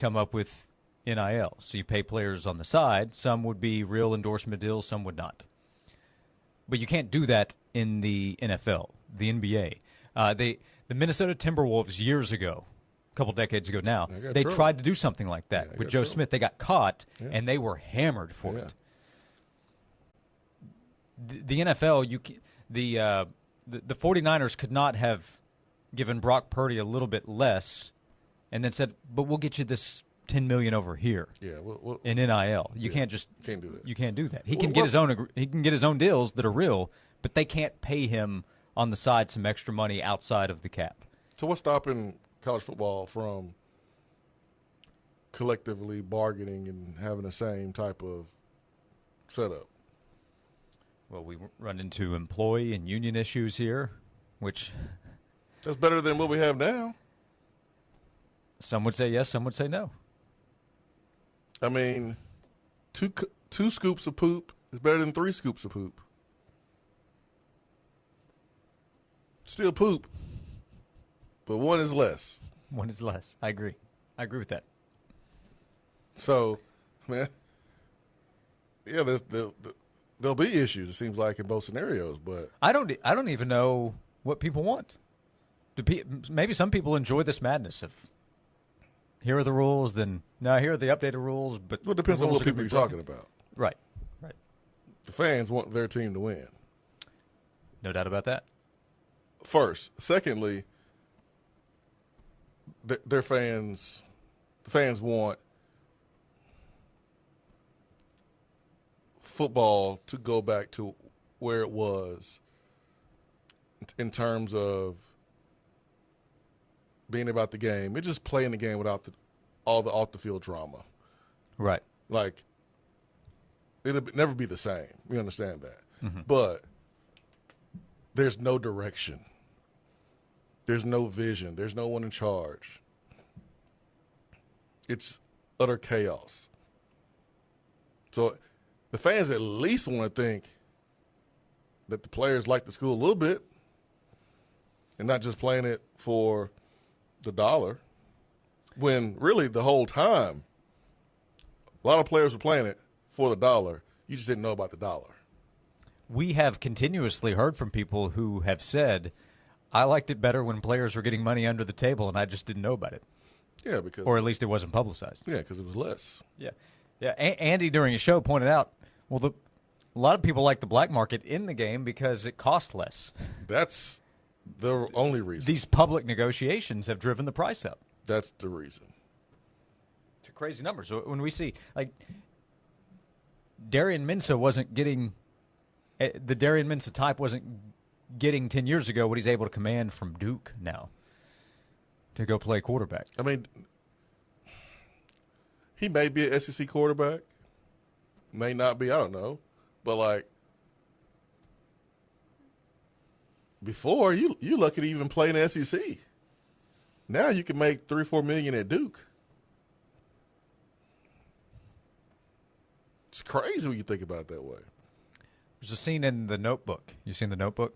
come up with NIL. So you pay players on the side. Some would be real endorsement deals, some would not. But you can't do that in the NFL, the NBA. The Minnesota Timberwolves years ago, a couple decades ago now, they tried to do something like that with Joe Smith. They got caught, and they were hammered for it. The NFL, the 49ers could not have given Brock Purdy a little bit less and then said, but we'll get you this $10 million over here in NIL. You can't do that. You can't do that. He can get his own deals that are real, but they can't pay him on the side some extra money outside of the cap. So what's stopping college football from collectively bargaining and having the same type of setup? Well, we run into employee and union issues here, which that's better than what we have now. Some would say yes, some would say no. I mean, two scoops of poop is better than 3 scoops of poop. Still poop, but one is less. One is less. I agree. I agree with that. So, man, yeah, there'll be issues. It seems like in both scenarios, but I don't even know what people want. Maybe some people enjoy this madness of here are the rules, then no, here are the updated rules. But it depends on what people you're talking about. Right. The fans want their team to win. No doubt about that. First, secondly, the fans want football to go back to where it was in terms of being about the game. It's just playing the game without all the off-the-field drama. Right. Like, it'll never be the same. We understand that. Mm-hmm. But there's no direction. There's no vision. There's no one in charge. It's utter chaos. So the fans at least want to think that the players like the school a little bit and not just playing it for the dollar, when really the whole time a lot of players were playing it for the dollar. You just didn't know about the dollar. We have continuously heard from people who have said, I liked it better when players were getting money under the table and I just didn't know about it. Yeah, because or at least it wasn't publicized. Yeah, because it was less. Yeah. Andy during his show pointed out, well, a lot of people like the black market in the game because it costs less. That's the only reason. These public negotiations have driven the price up. That's the reason. It's a crazy number. So when we see, like, Darian Mensah wasn't getting the Darian Mensah type wasn't getting 10 years ago what he's able to command from Duke now to go play quarterback. I mean, he may be an SEC quarterback, may not be, I don't know. But, like, before, you lucky to even play in the SEC. Now you can make $3 or $4 million at Duke. It's crazy when you think about it that way. There's a scene in The Notebook. You seen The Notebook?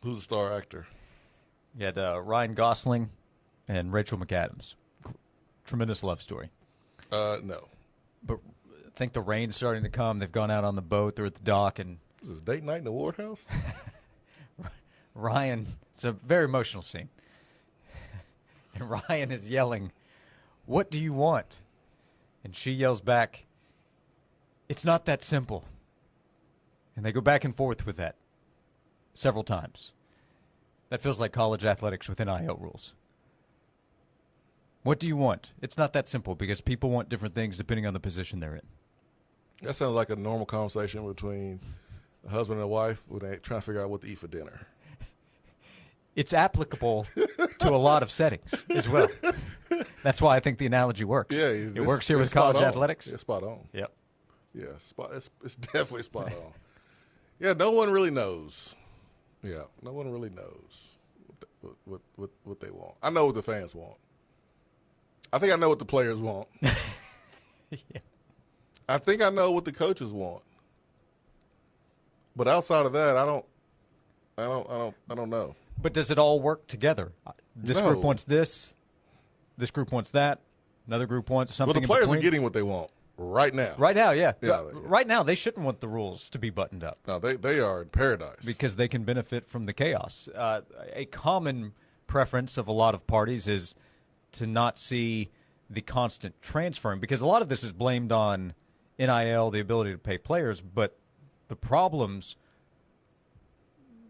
Who's the star actor? You had Ryan Gosling and Rachel McAdams. Tremendous love story. No. But I think the rain's starting to come. They've gone out on the boat. They're at the dock. And is this date night in the Ward House? Ryan, it's a very emotional scene. And Ryan is yelling, "What do you want?" And she yells back, "It's not that simple." And they go back and forth with that several times. That feels like college athletics with NIL rules. What do you want? It's not that simple because people want different things depending on the position they're in. That sounds like a normal conversation between a husband and a wife when they're trying to figure out what to eat for dinner. It's applicable to a lot of settings as well. That's why I think the analogy works. Yeah, it works here with college athletics. Yeah, spot on. Yep. Yeah, it's definitely spot on. Yeah, no one really knows. Yeah, no one really knows what they want. I know what the fans want. I think I know what the players want. Yeah. I think I know what the coaches want. But outside of that, I don't know. But does it all work together? This group wants this, this group wants that. Another group wants something. Well, the players are getting what they want right now. Right now, yeah. Yeah. Right now, they shouldn't want the rules to be buttoned up. No, they are in paradise. Because they can benefit from the chaos. A common preference of a lot of parties is to not see the constant transferring, because a lot of this is blamed on NIL, the ability to pay players, but the problems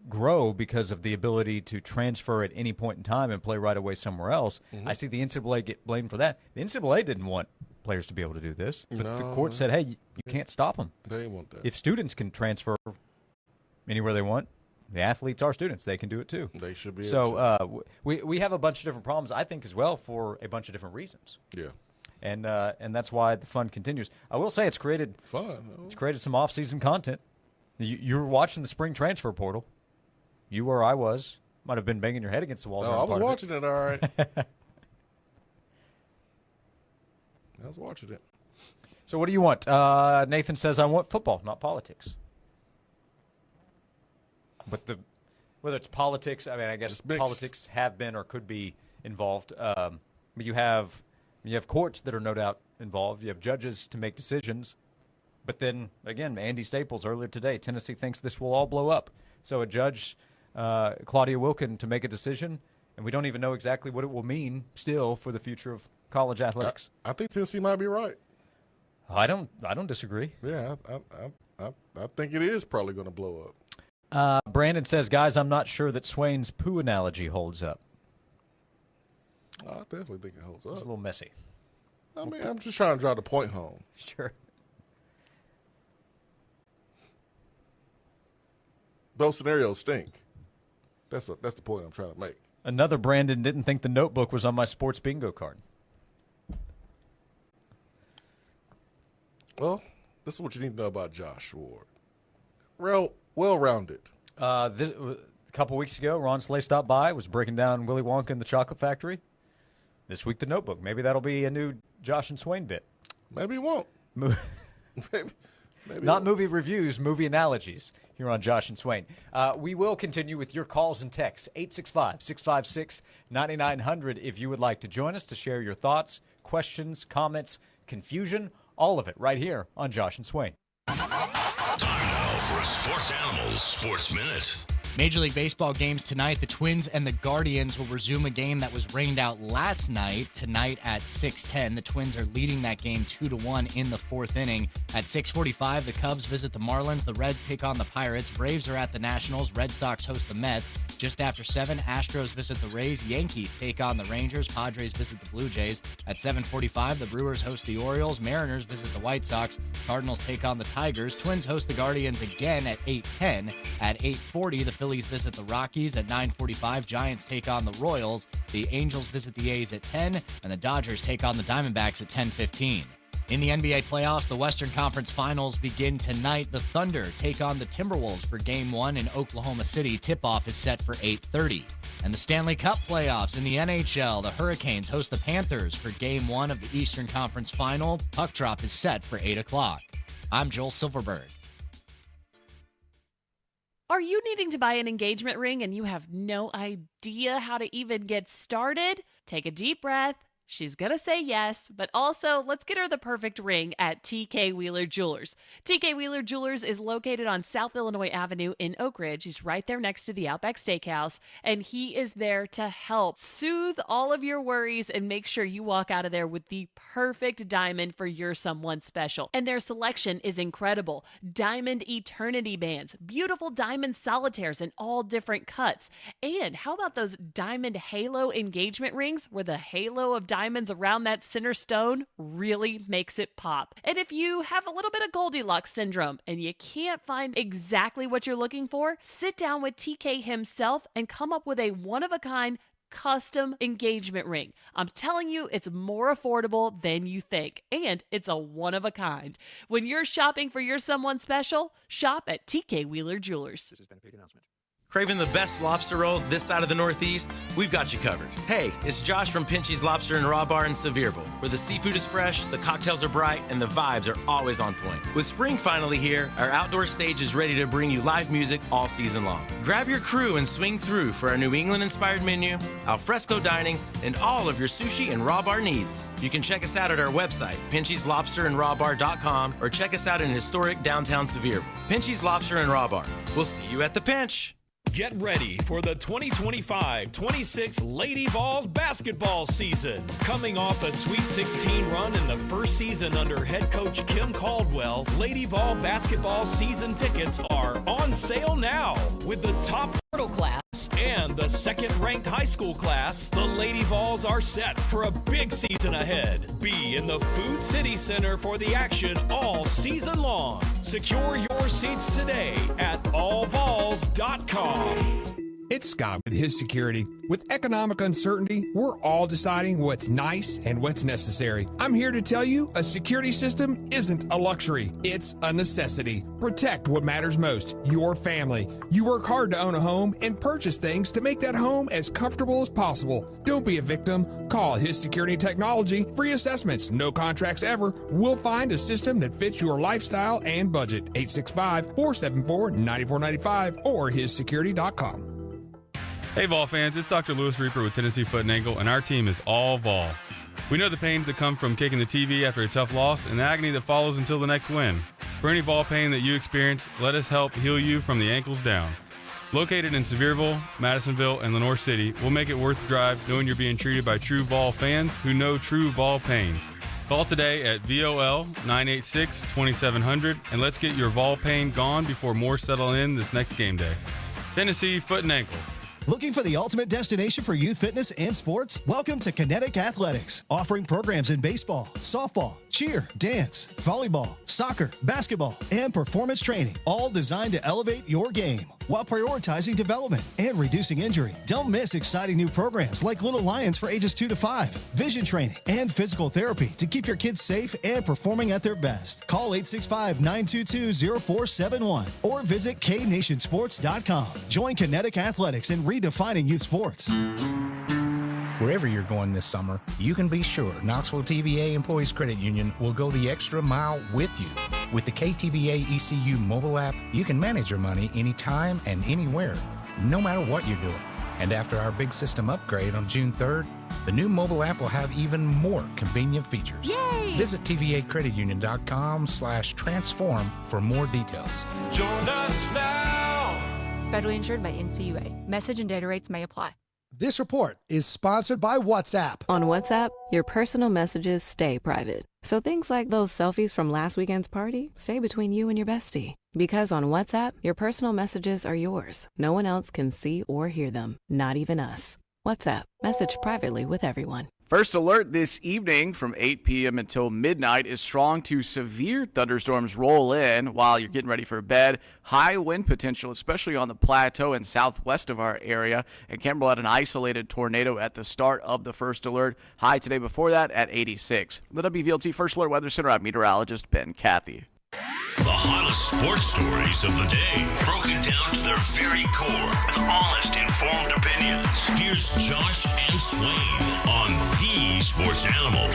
grow because of the ability to transfer at any point in time and play right away somewhere else. I see the NCAA get blamed for that. The NCAA didn't want players to be able to do this, but the court said, hey, you can't stop them. They didn't want that. If students can transfer anywhere they want, the athletes are students. They can do it too. They should be able So we have a bunch of different problems, I think, as well, for a bunch of different reasons. Yeah. And that's why the fun continues. I will say it's created some off-season content. You were watching the spring transfer portal. You or I was. Might have been banging your head against the wall. No, I was watching it, all right. I was watching it. So what do you want? Nathan says, I want football, not politics. But whether it's politics, I mean, I guess politics have been or could be involved. But you have courts that are no doubt involved. You have judges to make decisions. But then, again, Andy Staples earlier today, Tennessee thinks this will all blow up. So a judge, Claudia Wilkin, to make a decision, and we don't even know exactly what it will mean still for the future of college athletics. I think Tennessee might be right. I don't disagree. Yeah, I think it is probably going to blow up. Brandon says, guys, I'm not sure that Swain's poo analogy holds up. I definitely think it holds up. It's a little messy. I mean, I'm just trying to drive the point home. Sure. Those scenarios stink. That's the point I'm trying to make. Another Brandon didn't think the notebook was on my sports bingo card. Well, this is what you need to know about Josh Ward. Well-rounded. A couple weeks ago, Ron Slay stopped by, was breaking down Willy Wonka and the Chocolate Factory. This week, the notebook. Maybe that'll be a new Josh and Swain bit. Maybe it won't. Maybe Not movie reviews, movie analogies here on Josh and Swain. We will continue with your calls and texts, 865-656-9900, if you would like to join us to share your thoughts, questions, comments, confusion, all of it right here on Josh and Swain. Time now for a Sports Animals Sports Minute. Major League Baseball games tonight. The Twins and the Guardians will resume a game that was rained out last night. Tonight at 6:10, the Twins are leading that game 2-1 in the fourth inning. At 6:45, the Cubs visit the Marlins. The Reds take on the Pirates. Braves are at the Nationals. Red Sox host the Mets. Just after 7, Astros visit the Rays. Yankees take on the Rangers. Padres visit the Blue Jays. At 7:45, the Brewers host the Orioles. Mariners visit the White Sox. Cardinals take on the Tigers. Twins host the Guardians again at 8:10. At 8:40, the Phillies visit the Rockies. At 9:45, Giants take on the Royals. The Angels visit the A's at 10, and the Dodgers take on the Diamondbacks at 10:15. In the NBA playoffs, the Western Conference Finals begin tonight. The Thunder take on the Timberwolves for Game 1 in Oklahoma City. Tip-off is set for 8:30. And the Stanley Cup playoffs in the NHL, the Hurricanes host the Panthers for Game 1 of the Eastern Conference Final. Puck drop is set for 8 o'clock. I'm Joel Silverberg. Are you needing to buy an engagement ring and you have no idea how to even get started? Take a deep breath. She's going to say yes, but also let's get her the perfect ring at TK Wheeler Jewelers. TK Wheeler Jewelers is located on South Illinois Avenue in Oak Ridge. He's right there next to the Outback Steakhouse, and he is there to help soothe all of your worries and make sure you walk out of there with the perfect diamond for your someone special. And their selection is incredible. Diamond eternity bands, beautiful diamond solitaires in all different cuts. And how about those diamond halo engagement rings where the halo of diamonds around that center stone really makes it pop. And if you have a little bit of Goldilocks syndrome and you can't find exactly what you're looking for, sit down with TK himself and come up with a one-of-a-kind custom engagement ring. I'm telling you, it's more affordable than you think, and it's a one-of-a-kind. When you're shopping for your someone special, shop at TK Wheeler Jewelers. This has been a paid announcement. Craving the best lobster rolls this side of the Northeast? We've got you covered. Hey, it's Josh from Pinchy's Lobster and Raw Bar in Sevierville, where the seafood is fresh, the cocktails are bright, and the vibes are always on point. With spring finally here, our outdoor stage is ready to bring you live music all season long. Grab your crew and swing through for our New England-inspired menu, alfresco dining, and all of your sushi and raw bar needs. You can check us out at our website, pinchieslobsterandrawbar.com, or check us out in historic downtown Sevierville. Pinchy's Lobster and Raw Bar. We'll see you at the Pinch. Get ready for the 2025-26 Lady Vols basketball season. Coming off a Sweet 16 run in the first season under head coach Kim Caldwell, Lady Vol basketball season tickets are on sale now. With the top middle class and the second-ranked high school class, the Lady Vols are set for a big season ahead. Be in the Food City Center for the action all season long. Secure your seats today at allvols.com. It's Scott with his security. With economic uncertainty, we're all deciding what's nice and what's necessary. I'm here to tell you a security system isn't a luxury. It's a necessity. Protect what matters most, your family. You work hard to own a home and purchase things to make that home as comfortable as possible. Don't be a victim. Call His Security Technology. Free assessments, no contracts ever. We'll find a system that fits your lifestyle and budget. 865-474-9495 or hissecurity.com. Hey Vol fans, it's Dr. Lewis Reaper with Tennessee Foot and Ankle, and our team is all Vol. We know the pains that come from kicking the TV after a tough loss and the agony that follows until the next win. For any Vol pain that you experience, let us help heal you from the ankles down. Located in Sevierville, Madisonville, and Lenoir City, we'll make it worth the drive knowing you're being treated by true Vol fans who know true Vol pains. Call today at VOL 986-2700 and let's get your Vol pain gone before more settle in this next game day. Tennessee Foot and Ankle. Looking for the ultimate destination for youth fitness and sports? Welcome to Kinetic Athletics, offering programs in baseball, softball, cheer, dance, volleyball, soccer, basketball, and performance training, all designed to elevate your game while prioritizing development and reducing injury. Don't miss exciting new programs like Little Lions for ages 2 to 5, vision training, and physical therapy to keep your kids safe and performing at their best. Call 865-922-0471 or visit knationsports.com. Join Kinetic Athletics and redefining youth sports. Wherever you're going this summer, you can be sure Knoxville TVA Employees Credit Union will go the extra mile with you. With the KTVA ECU mobile app, you can manage your money anytime and anywhere, no matter what you're doing. And after our big system upgrade on June 3rd, the new mobile app will have even more convenient features. Yay! Visit tvacreditunion.com/transform for more details. Join us now. Federally insured by NCUA. Message and data rates may apply. This report is sponsored by WhatsApp. On WhatsApp, your personal messages stay private. So things like those selfies from last weekend's party stay between you and your bestie. Because on WhatsApp, your personal messages are yours. No one else can see or hear them, not even us. WhatsApp, message privately with everyone. First alert this evening from 8 p.m. until midnight is strong to severe thunderstorms roll in while you're getting ready for bed. High wind potential, especially on the plateau and southwest of our area. And Campbell had an isolated tornado at the start of the first alert. High today before that at 86. The WVLT First Alert Weather Center, I'm meteorologist Ben Cathy. The hottest sports stories of the day, broken down to their very core with honest, informed opinions. Here's Josh and Swain on The Sports Animal.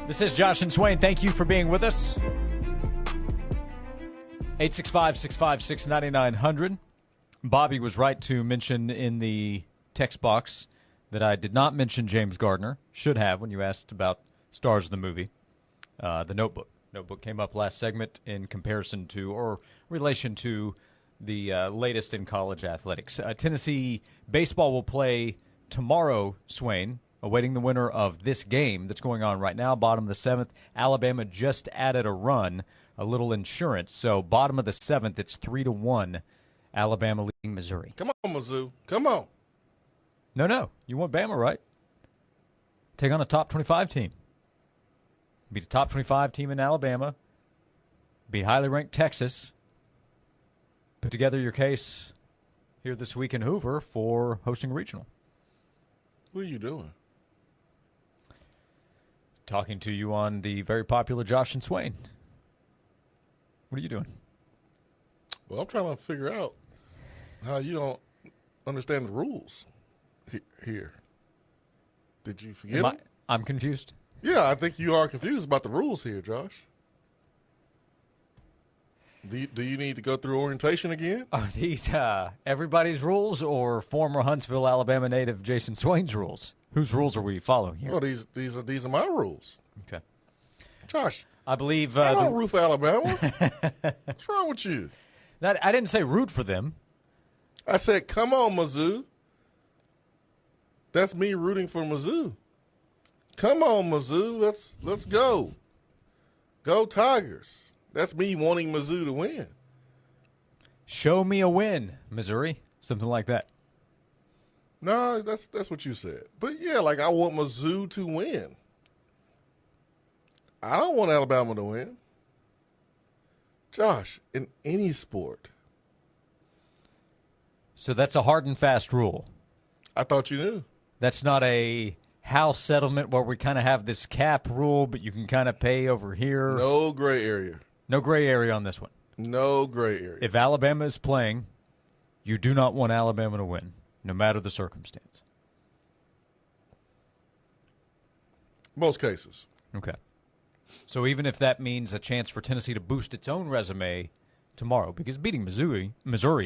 This is Josh and Swain. Thank you for being with us. 865-656-9900. Bobby was right to mention in the text box that I did not mention James Gardner. Should have when you asked about stars of the movie. The Notebook. Notebook came up last segment in comparison to or relation to the latest in college athletics. Tennessee baseball will play tomorrow, Swain, awaiting the winner of this game that's going on right now. Bottom of the seventh. Alabama just added a run, a little insurance. So bottom of the seventh, it's 3-1. Alabama leading Missouri. Come on, Mizzou. Come on. No. You want Bama, right? Take on a top 25 team. beat a top 25 team in Alabama, beat highly ranked Texas. Put together your case here this week in Hoover for hosting a regional. What are you doing? Talking to you on the very popular Josh and Swain. What are you doing? Well, I'm trying to figure out how you don't understand the rules here. Did you forget them? I'm confused. Yeah, I think you are confused about the rules here, Josh. Do you need to go through orientation again? Are these everybody's rules or former Huntsville, Alabama native Jason Swain's rules? Whose rules are we following here? Well, these are my rules. Okay. Josh, I believe I don't root for Alabama. What's wrong with you? I didn't say root for them. I said, come on, Mizzou. That's me rooting for Mizzou. Come on, Mizzou. Let's go. Go Tigers. That's me wanting Mizzou to win. Show me a win, Missouri. Something like that. No, that's what you said. But, yeah, like I want Mizzou to win. I don't want Alabama to win. Josh, in any sport. So that's a hard and fast rule. I thought you knew. That's not a house settlement where we kind of have this cap rule, but you can kind of pay over here. No gray area. No gray area on this one. No gray area. If Alabama is playing, you do not want Alabama to win, no matter the circumstance. Most cases. Okay. So even if that means a chance for Tennessee to boost its own resume tomorrow, because beating Missouri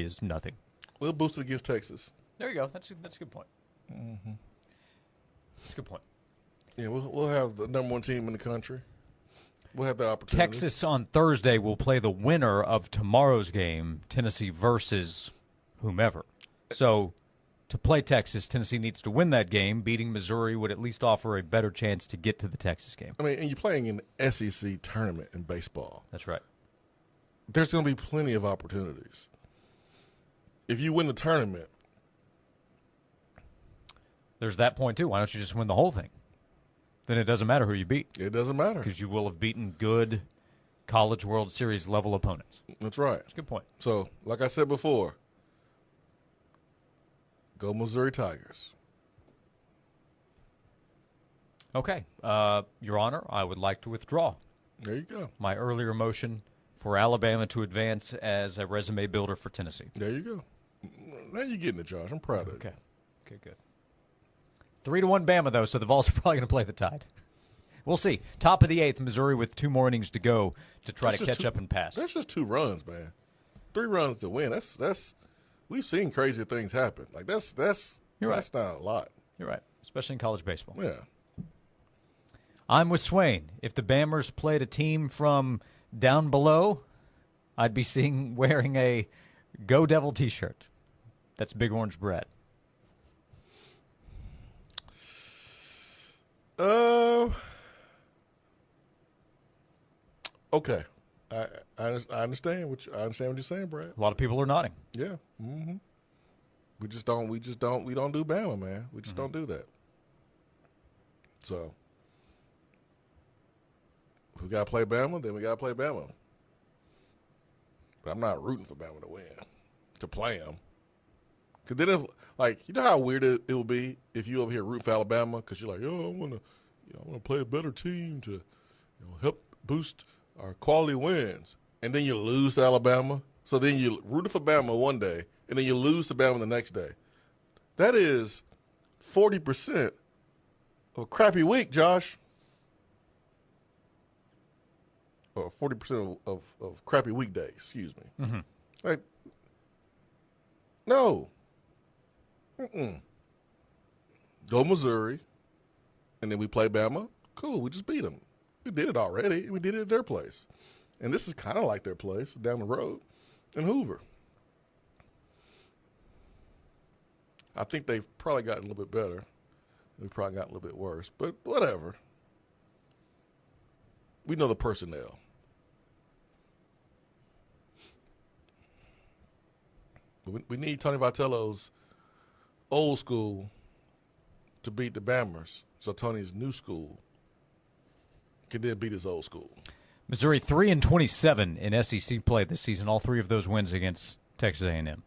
is nothing. We'll boost it against Texas. There you go. That's a good point. Mm-hmm. That's a good point. Yeah, we'll have the number one team in the country. We'll have that opportunity. Texas on Thursday will play the winner of tomorrow's game, Tennessee versus whomever. So to play Texas, Tennessee needs to win that game. Beating Missouri would at least offer a better chance to get to the Texas game. I mean, and you're playing in the SEC tournament in baseball. That's right. There's going to be plenty of opportunities. If you win the tournament. There's that point, too. Why don't you just win the whole thing? Then it doesn't matter who you beat. It doesn't matter. Because you will have beaten good College World Series level opponents. That's right. That's a good point. So, like I said before, go Missouri Tigers. Okay. Your Honor, I would like to withdraw. There you go. My earlier motion for Alabama to advance as a resume builder for Tennessee. There you go. Now you're getting it, Josh. I'm proud of you. Okay, good. 3-1 Bama, though, so the Vols are probably going to play the Tide. We'll see. Top of the 8th, Missouri with 2 more innings to go to try to catch up and pass. That's just 2 runs, man. 3 runs to win. That's we've seen crazy things happen. Like that's You're right. That's not a lot. You're right, especially in college baseball. Yeah. I'm with Swain. If the Bammers played a team from down below, I'd be wearing a Go Devil t-shirt. That's Big Orange Brad. Okay. I understand what you're saying, Brad. A lot of people are nodding. Yeah. Mm-hmm. We don't do Bama, man. We just don't do that. So if we gotta play Bama, then we gotta play Bama. But I'm not rooting for Bama to win, to play them. Cause then, you know how weird it will be if you over here root for Alabama because you're like, oh, I want to play a better team to help boost our quality wins, and then you lose to Alabama. So then you root for Bama one day, and then you lose to Bama the next day. That is 40% of a crappy week, Josh. Or 40% of crappy weekdays, excuse me. Mm-hmm. Like, no. Mm-mm. Go Missouri, and then we play Bama. Cool, we just beat them. We did it already. We did it at their place. And this is kind of like their place down the road in Hoover. I think they've probably gotten a little bit better. We've probably gotten a little bit worse, but whatever. We know the personnel. We need Tony Vitello's old school to beat the Bammers, so Tony's new school can then beat his old school. Missouri 3-27 in SEC play this season. All three of those wins against Texas A&M.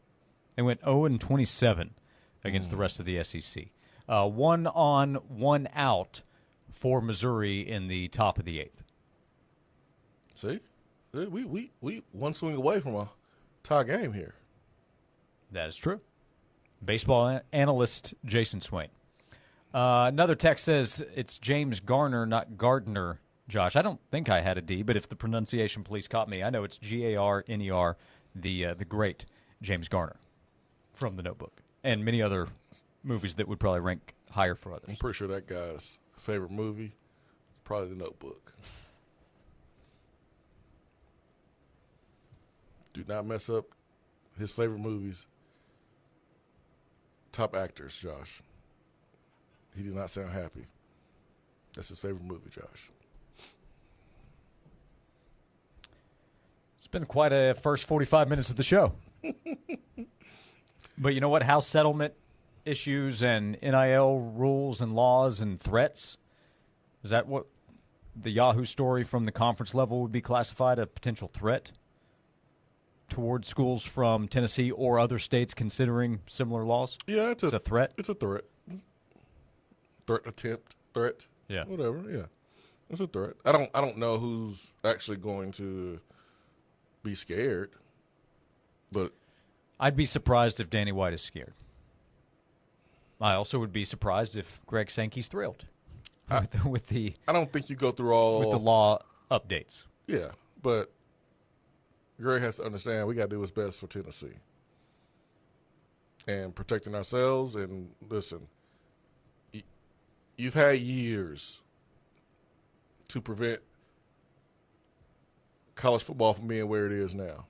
They went 0-27 against the rest of the SEC. 1 on, 1 out for Missouri in the top of the 8th. See, we one swing away from a tie game here. That is true. Baseball analyst Jason Swain. Another text says it's James Garner, not Gardner, Josh. I don't think I had a D, but if the pronunciation please caught me, I know it's Garner, the great James Garner from The Notebook, and many other movies that would probably rank higher for others. I'm pretty sure that guy's favorite movie is probably The Notebook. Do not mess up his favorite movies. Top actors, Josh. He did not sound happy. That's his favorite movie, Josh. It's been quite a first 45 minutes of the show. But you know what? House settlement issues and NIL rules and laws and threats, is that what the Yahoo story from the conference level would be classified, a potential threat towards schools from Tennessee or other states considering similar laws? Yeah, it's a threat. It's a threat. Threat. Yeah. Whatever, yeah. It's a threat. I don't know who's actually going to be scared, but I'd be surprised if Danny White is scared. I also would be surprised if Greg Sankey's thrilled with the I don't think you go through all with the law updates. Yeah, but Greg has to understand we got to do what's best for Tennessee and protecting ourselves. And listen, you've had years to prevent college football from being where it is now,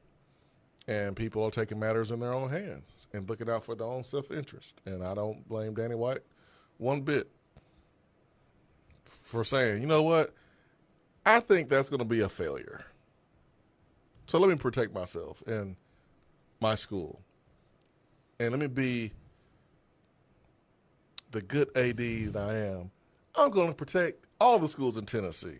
and people are taking matters in their own hands and looking out for their own self-interest. And I don't blame Danny White one bit for saying, you know what, I think that's going to be a failure. So let me protect myself and my school. And let me be the good AD that I am. I'm going to protect all the schools in Tennessee.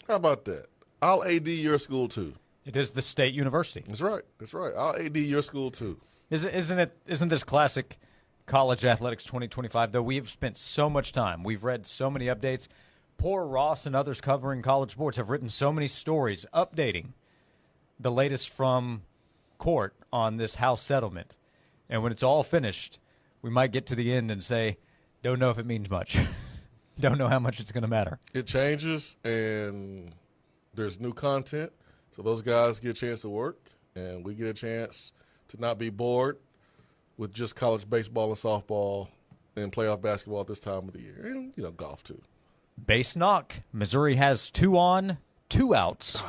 How about that? I'll AD your school too. It is the state university. That's right. That's right. I'll AD your school too. Isn't this classic college athletics 2025, though? We've spent so much time. We've read so many updates. Poor Ross and others covering college sports have written so many stories updating the latest from court on this house settlement. And when it's all finished, we might get to the end and say, don't know if it means much. Don't know how much it's going to matter. It changes, and there's new content. So those guys get a chance to work, and we get a chance to not be bored with just college baseball and softball and playoff basketball at this time of the year. And, golf too. Base knock. Missouri has 2 on, 2 outs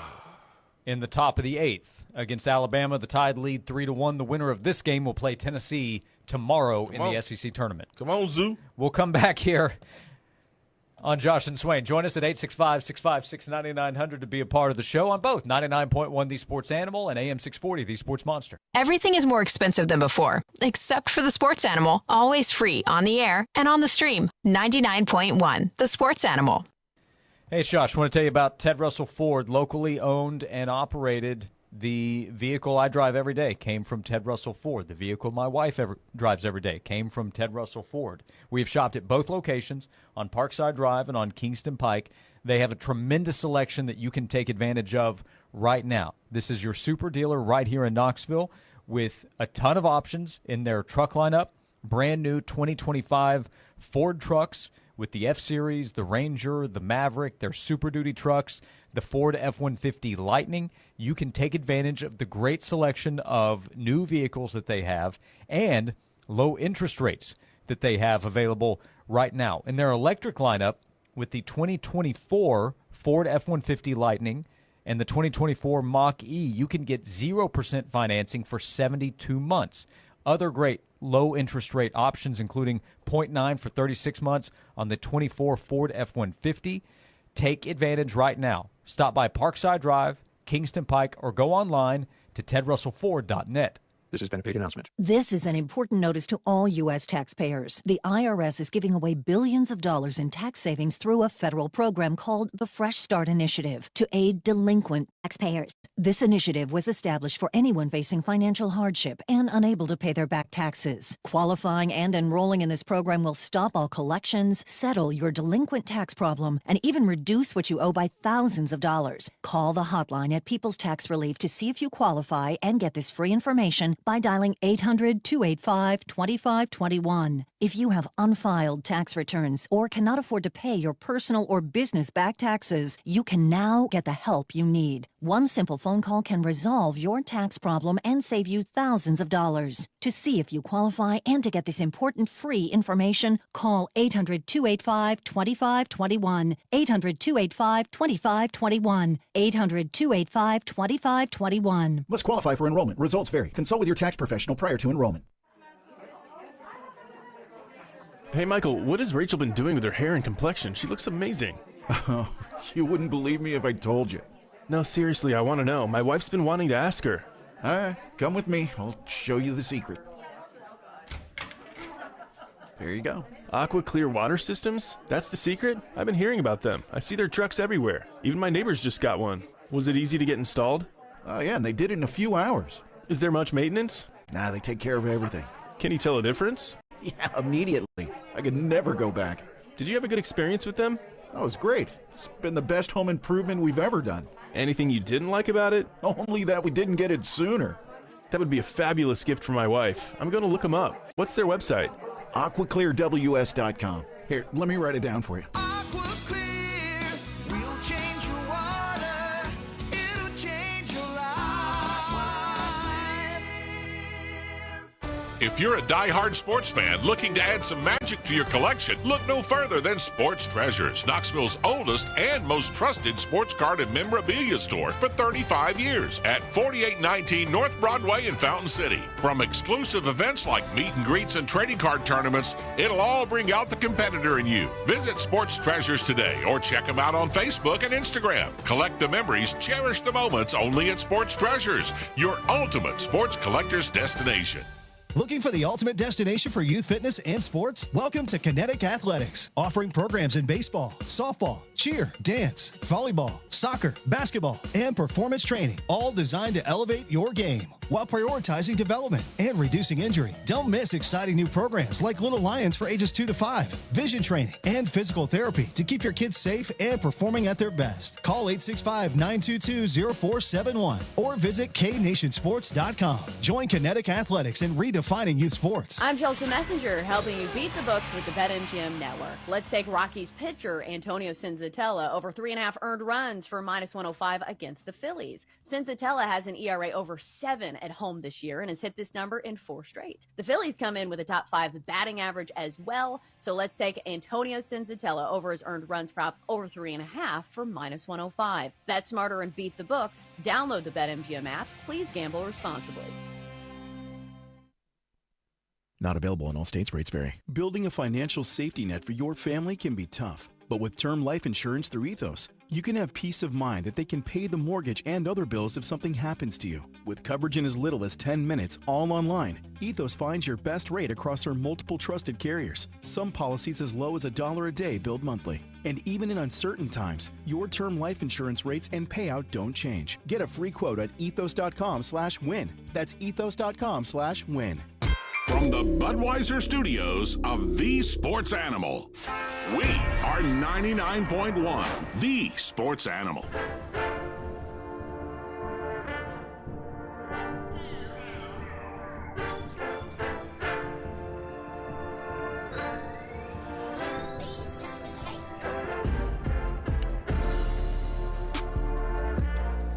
in the top of the 8th against Alabama. The Tide lead 3-1. The winner of this game will play Tennessee tomorrow in the SEC tournament. Come on, Zoo. We'll come back here on Josh and Swain. Join us at 865-656-9900 to be a part of the show on both 99.1 The Sports Animal and AM 640 The Sports Monster. Everything is more expensive than before, except for the Sports Animal. Always free on the air and on the stream. 99.1 The Sports Animal. Hey, it's Josh. I want to tell you about Ted Russell Ford, locally owned and operated. The vehicle I drive every day came from Ted Russell Ford. The vehicle my wife drives every day came from Ted Russell Ford. We've shopped at both locations on Parkside Drive and on Kingston Pike. They have a tremendous selection that you can take advantage of right now. This is your super dealer right here in Knoxville with a ton of options in their truck lineup. Brand new 2025 Ford trucks with the F-Series, the Ranger, the Maverick, their Super Duty trucks, the Ford F-150 Lightning. You can take advantage of the great selection of new vehicles that they have and low interest rates that they have available right now. In their electric lineup with the 2024 Ford F-150 Lightning and the 2024 Mach-E, you can get 0% financing for 72 months. Other great low interest rate options, including 0.9 for 36 months on the 24 Ford F-150. Take advantage right now. Stop by Parkside Drive, Kingston Pike, or go online to tedrussellford.net. This has been a paid announcement. This is an important notice to all U.S. taxpayers. The IRS is giving away billions of dollars in tax savings through a federal program called the Fresh Start Initiative to aid delinquent taxpayers. This initiative was established for anyone facing financial hardship and unable to pay their back taxes. Qualifying and enrolling in this program will stop all collections, settle your delinquent tax problem, and even reduce what you owe by thousands of dollars. Call the hotline at People's Tax Relief to see if you qualify and get this free information by dialing 800-285-2521. If you have unfiled tax returns or cannot afford to pay your personal or business back taxes, you can now get the help you need. One simple phone call can resolve your tax problem and save you thousands of dollars. To see if you qualify and to get this important free information, call 800-285-2521. 800-285-2521. 800-285-2521. Must qualify for enrollment. Results vary. Consult with your tax professional prior to enrollment. Hey, Michael, what has Rachel been doing with her hair and complexion? She looks amazing. Oh, you wouldn't believe me if I told you. No, seriously, I want to know. My wife's been wanting to ask her. All right, come with me. I'll show you the secret. There you go. Aqua Clear Water Systems? That's the secret? I've been hearing about them. I see their trucks everywhere. Even my neighbors just got one. Was it easy to get installed? Oh, yeah, and they did it in a few hours. Is there much maintenance? Nah, they take care of everything. Can you tell a difference? Yeah, immediately. I could never go back. Did you have a good experience with them? Oh, it was great. It's been the best home improvement we've ever done. Anything you didn't like about it? Only that we didn't get it sooner. That would be a fabulous gift for my wife. I'm going to look them up. What's their website? AquaClearWS.com. Here, let me write it down for you. If you're a die-hard sports fan looking to add some magic to your collection, look no further than Sports Treasures, Knoxville's oldest and most trusted sports card and memorabilia store for 35 years at 4819 North Broadway in Fountain City. From exclusive events like meet and greets and trading card tournaments, it'll all bring out the competitor in you. Visit Sports Treasures today or check them out on Facebook and Instagram. Collect the memories, cherish the moments only at Sports Treasures, your ultimate sports collector's destination. Looking for the ultimate destination for youth fitness and sports? Welcome to Kinetic Athletics, offering programs in baseball, softball, cheer, dance, volleyball, soccer, basketball, and performance training, all designed to elevate your game while prioritizing development and reducing injury. Don't miss exciting new programs like Little Lions for ages 2 to 5, vision training, and physical therapy to keep your kids safe and performing at their best. Call 865-922-0471 or visit knationsports.com. Join Kinetic Athletics and redefining youth sports. I'm Chelsea Messenger, helping you beat the books with the BetMGM Network. Let's take Rockies pitcher Antonio Senzatella over 3.5 earned runs for -105 against the Phillies. Senzatella has an ERA over 7 at home this year and has hit this number in 4 straight. The Phillies come in with a top 5 batting average as well, so let's take Antonio Senzatella over his earned runs prop over 3.5 for -105. Bet smarter and beat the books. Download the BetMGM app. Please gamble responsibly. Not available in all states. Rates vary. Building a financial safety net for your family can be tough. But with term life insurance through Ethos, you can have peace of mind that they can pay the mortgage and other bills if something happens to you. With coverage in as little as 10 minutes, all online, Ethos finds your best rate across their multiple trusted carriers. Some policies as low as $1 a day billed monthly. And even in uncertain times, your term life insurance rates and payout don't change. Get a free quote at ethos.com/win. That's ethos.com/win. From the Budweiser studios of The Sports Animal, we are 99.1 The Sports Animal.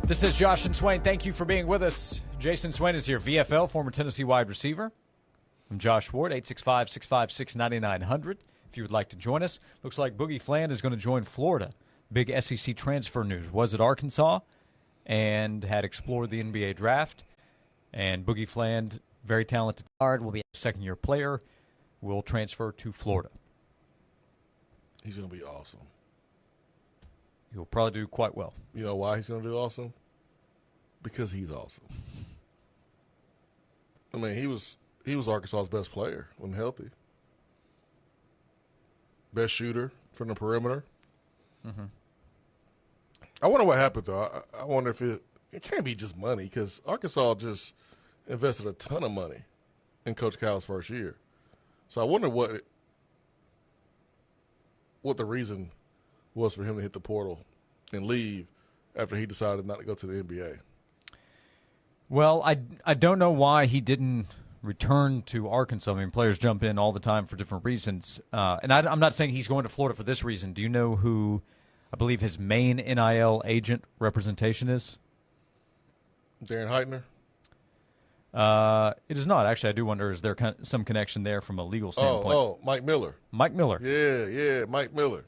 This is Josh and Swain. Thank you for being with us. Jason Swain is here, VFL, former Tennessee wide receiver. I'm Josh Ward, 865-656-9900. If you would like to join us, looks like Boogie Fland is going to join Florida. Big SEC transfer news. Was at Arkansas and had explored the NBA draft. And Boogie Fland, very talented guard, will be a second-year player, will transfer to Florida. He's going to be awesome. He'll probably do quite well. You know why he's going to do awesome? Because he's awesome. I mean, he was Arkansas's best player when healthy. Best shooter from the perimeter. Mm-hmm. I wonder what happened, though. I wonder if it can't be just money, because Arkansas just invested a ton of money in Coach Cal's first year. So I wonder what the reason was for him to hit the portal and leave after he decided not to go to the NBA. Well, I don't know why he didn't return to Arkansas. I mean, players jump in all the time for different reasons. And I'm not saying he's going to Florida for this reason. Do you know who I believe his main NIL agent representation is? Darren Heitner? It is not. Actually, I do wonder, is there some connection there from a legal standpoint? Oh, Mike Miller. Mike Miller. Yeah, Mike Miller.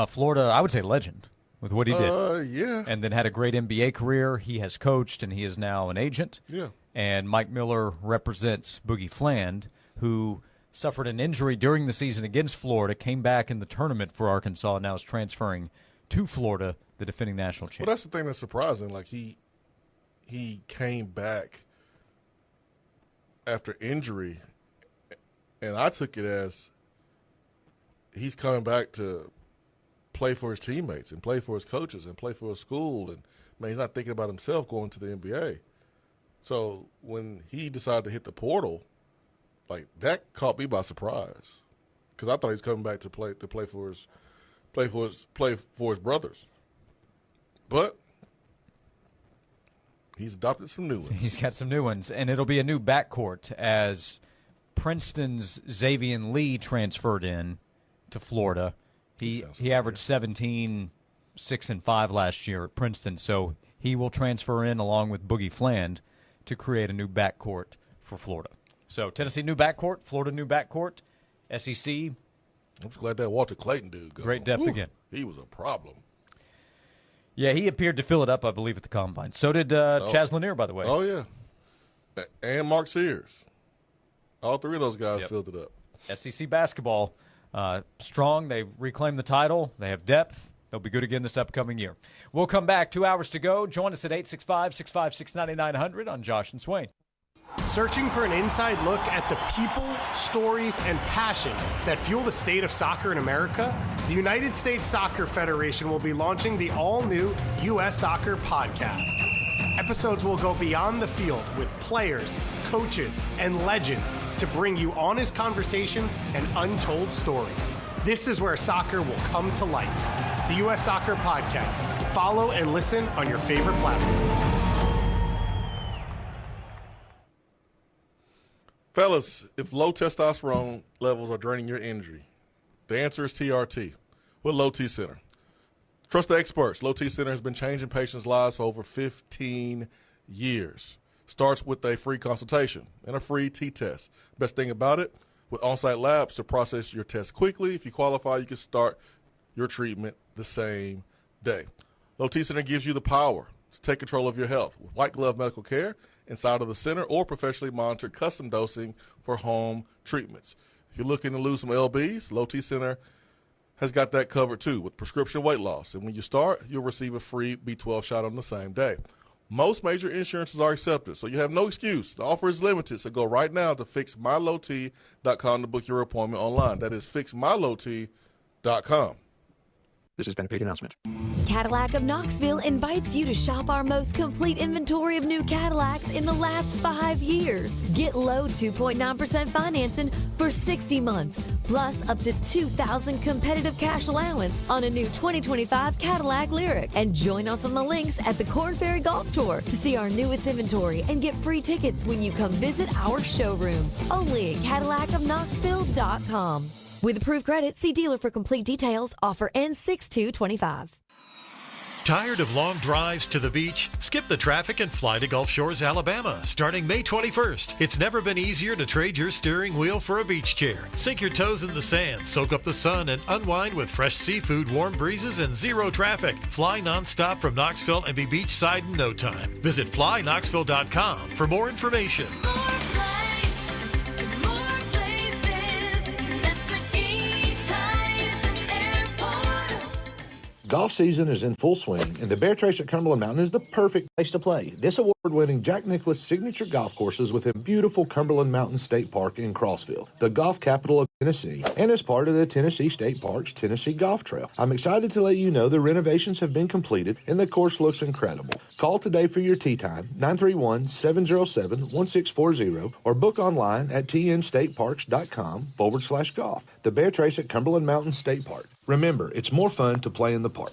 Florida, I would say legend with what he did. Yeah. And then had a great NBA career. He has coached, and he is now an agent. Yeah. And Mike Miller represents Boogie Fland, who suffered an injury during the season against Florida, came back in the tournament for Arkansas, and now is transferring to Florida, the defending national champion. Well, that's the thing that's surprising. Like, he came back after injury, and I took it as he's coming back to play for his teammates and play for his coaches and play for his school. And, man, he's not thinking about himself going to the NBA. So when he decided to hit the portal, like, that caught me by surprise, because I thought he was coming back to play for his brothers. But he's adopted some new ones. He's got some new ones, and it'll be a new backcourt as Princeton's Xavier Lee transferred in to Florida. He averaged 17, 6, and 5 last year at Princeton, so he will transfer in along with Boogie Fland to create a new backcourt for Florida. So Tennessee new backcourt, Florida new backcourt, SEC. I'm just glad that Walter Clayton dude goes. Great depth again. He was a problem. Yeah, he appeared to fill it up, I believe, at the Combine. So did Chaz Lanier, by the way. Oh, yeah. And Mark Sears. All three of those guys filled it up. SEC basketball, strong. They reclaimed the title. They have depth. They'll be good again this upcoming year. We'll come back. 2 hours to go. Join us at 865-656-9900 on Josh and Swain. Searching for an inside look at the people, stories, and passion that fuel the state of soccer in America? The United States Soccer Federation will be launching the all-new U.S. Soccer Podcast. Episodes will go beyond the field with players, coaches, and legends to bring you honest conversations and untold stories. This is where soccer will come to life. The U.S. Soccer Podcast. Follow and listen on your favorite platforms. Fellas, if low testosterone levels are draining your energy, the answer is TRT with Low T Center. Trust the experts. Low T Center has been changing patients' lives for over 15 years. Starts with a free consultation and a free T-test. Best thing about it, with on-site labs to process your test quickly. If you qualify, you can start your treatment the same day. Low T Center gives you the power to take control of your health with white glove medical care inside of the center or professionally monitored custom dosing for home treatments. If you're looking to lose some lbs, Low T Center has got that covered too with prescription weight loss. And when you start, you'll receive a free B12 shot on the same day. Most major insurances are accepted, so you have no excuse. The offer is limited, so go right now to fixmylowt.com to book your appointment online. That is fixmylowt.com. This has been a paid announcement. Cadillac of Knoxville invites you to shop our most complete inventory of new Cadillacs in the last 5 years. Get low 2.9% financing for 60 months, plus up to $2,000 competitive cash allowance on a new 2025 Cadillac Lyriq. And join us on the links at the Corn Ferry Golf Tour to see our newest inventory and get free tickets when you come visit our showroom. Only at CadillacofKnoxville.com. With approved credit, see dealer for complete details. Offer ends 6/2/25. Tired of long drives to the beach? Skip the traffic and fly to Gulf Shores, Alabama, starting May 21st. It's never been easier to trade your steering wheel for a beach chair. Sink your toes in the sand, soak up the sun, and unwind with fresh seafood, warm breezes, and zero traffic. Fly nonstop from Knoxville and be beachside in no time. Visit flyknoxville.com for more information. Golf season is in full swing, and the Bear Trace at Cumberland Mountain is the perfect place to play. This award-winning Jack Nicklaus signature golf course is within beautiful Cumberland Mountain State Park in Crossville, the golf capital of Tennessee, and is part of the Tennessee State Park's Tennessee Golf Trail. I'm excited to let you know the renovations have been completed, and the course looks incredible. Call today for your tee time, 931-707-1640, or book online at tnstateparks.com/golf. The Bear Trace at Cumberland Mountain State Park. Remember, it's more fun to play in the park.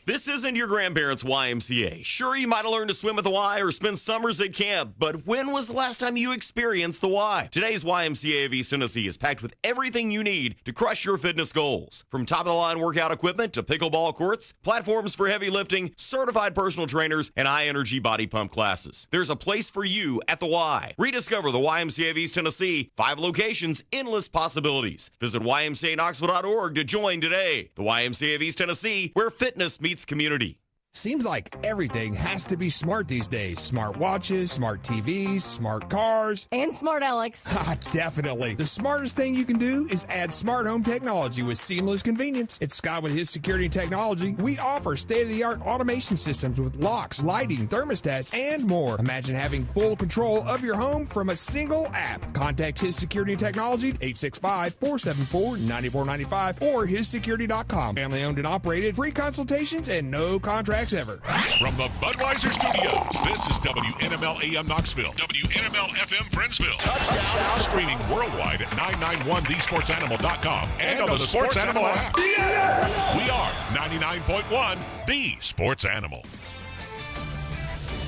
This isn't your grandparents' YMCA. Sure, you might have learned to swim at the Y or spend summers at camp, but when was the last time you experienced the Y? Today's YMCA of East Tennessee is packed with everything you need to crush your fitness goals. From top-of-the-line workout equipment to pickleball courts, platforms for heavy lifting, certified personal trainers, and high-energy body pump classes. There's a place for you at the Y. Rediscover the YMCA of East Tennessee. 5 locations, endless possibilities. Visit ymcaknoxville.org to join today. The YMCA of East Tennessee, where fitness meets community. Seems like everything has to be smart these days. Smart watches, smart TVs, smart cars. And smart Alex. Definitely. The smartest thing you can do is add smart home technology with seamless convenience. At Scott with his security and technology, we offer state-of-the-art automation systems with locks, lighting, thermostats, and more. Imagine having full control of your home from a single app. Contact his security and technology at 865-474-9495 or hissecurity.com. Family owned and operated, free consultations, and no contracts ever. From the Budweiser Studios, this is WNML AM Knoxville, WNML FM Friendsville. Touchdown. Streaming worldwide at 991thesportsanimal.com and on the Sports Animal app. Yes! We are 99.1 The Sports Animal.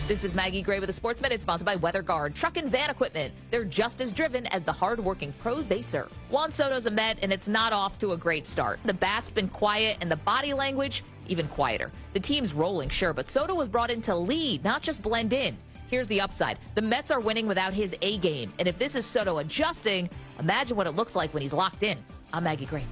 This is Maggie Gray with the Sports Minute, sponsored by WeatherGuard Truck and Van Equipment. They're just as driven as the hard-working pros they serve. Juan Soto's a Met, and it's not off to a great start. The bat's been quiet, and the body language even quieter. The team's rolling, sure, but Soto was brought in to lead, not just blend in. Here's the upside. The Mets are winning without his A game, and if this is Soto adjusting, imagine what it looks like when he's locked in. I'm Maggie Gray.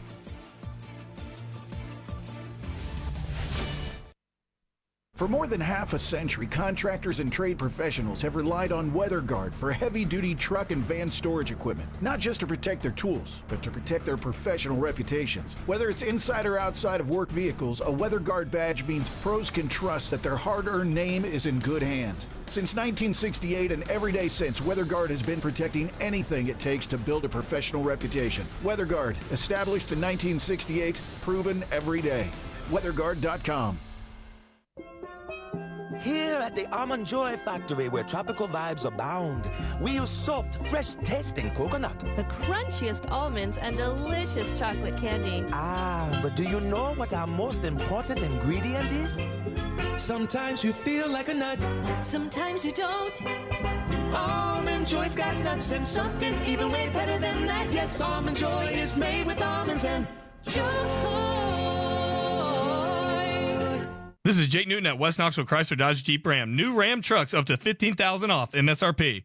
For more than half a century, contractors and trade professionals have relied on WeatherGuard for heavy-duty truck and van storage equipment, not just to protect their tools, but to protect their professional reputations. Whether it's inside or outside of work vehicles, a WeatherGuard badge means pros can trust that their hard-earned name is in good hands. Since 1968 and every day since, WeatherGuard has been protecting anything it takes to build a professional reputation. WeatherGuard, established in 1968, proven every day. WeatherGuard.com. Here at the Almond Joy Factory, where tropical vibes abound, we use soft, fresh-tasting coconut. The crunchiest almonds and delicious chocolate candy. Ah, but do you know what our most important ingredient is? Sometimes you feel like a nut. Sometimes you don't. Almond Joy's got nuts and something even way better than that. Yes, Almond Joy is made with almonds and joy. This is Jake Newton at West Knoxville Chrysler Dodge Jeep Ram. New Ram trucks up to $15,000 off MSRP.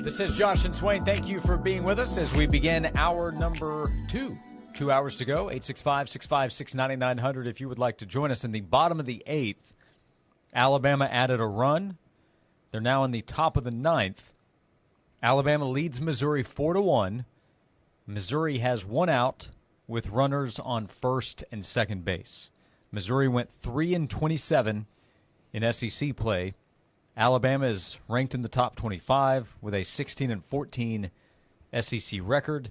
This is Josh and Swain. Thank you for being with us as we begin hour number 2. 2 hours to go. 865-656-9900 if you would like to join us. In the bottom of the 8th, Alabama added a run. They're now in the top of the 9th. Alabama leads Missouri 4-1. Missouri has one out with runners on first and second base. Missouri went 3-27 in SEC play. Alabama is ranked in the top 25 with a 16-14 SEC record,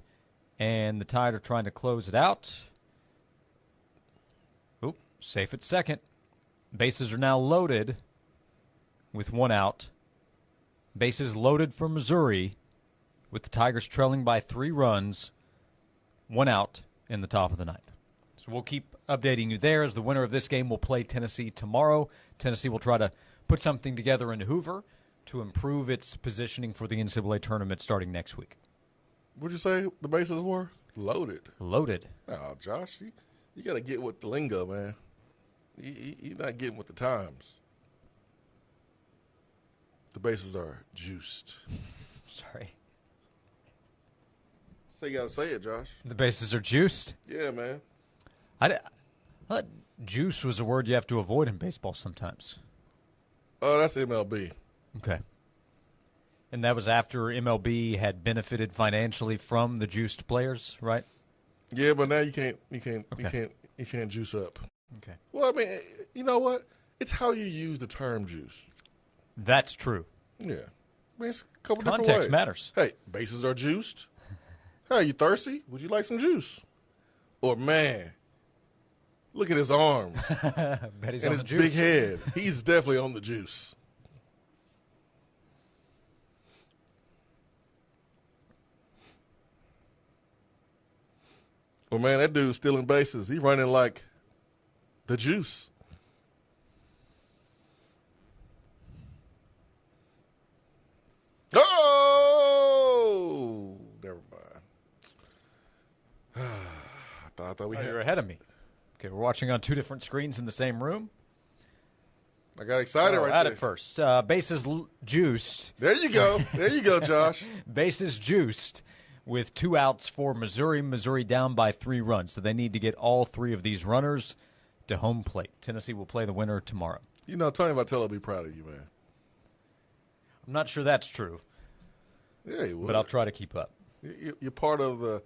and the Tide are trying to close it out. Oop, safe at second. Bases are now loaded with one out. Bases loaded for Missouri with the Tigers trailing by 3 runs, one out in the top of the 9th. So we'll keep updating you there as the winner of this game will play Tennessee tomorrow. Tennessee will try to put something together in Hoover to improve its positioning for the NCAA tournament starting next week. What'd you say the bases were? Loaded. Loaded. Oh, Josh, you got to get with the lingo, man. You're not getting with the times. The bases are juiced. Sorry. So you got to say it, Josh. The bases are juiced? Yeah, man. I thought juice was a word you have to avoid in baseball sometimes. Oh, that's MLB. Okay. And that was after MLB had benefited financially from the juiced players, right? Yeah, but now you can't juice up. Okay. Well, I mean, you know what? It's how you use the term juice. That's true. Yeah. I mean, it's a couple Context different ways. matters. Hey, bases are juiced. Hey, you thirsty? Would you like some juice? Or, man, look at his arms Bet he's and on his the juice. big head. He's definitely on the juice. Well, man, that dude's stealing bases. He's running like the juice. Oh, never mind. I thought we had. You're ahead of me. Okay, we're watching on two different screens in the same room. I got excited right at there. it first. Bases juiced. There you go. There you go, Josh. Bases juiced with 2 outs for Missouri. Missouri down by 3 runs, so they need to get all 3 of these runners to home plate. Tennessee will play the winner tomorrow. You know, Tony Vitello will be proud of you, man. I'm not sure that's true. Yeah, he would. But I'll try to keep up. You're part of the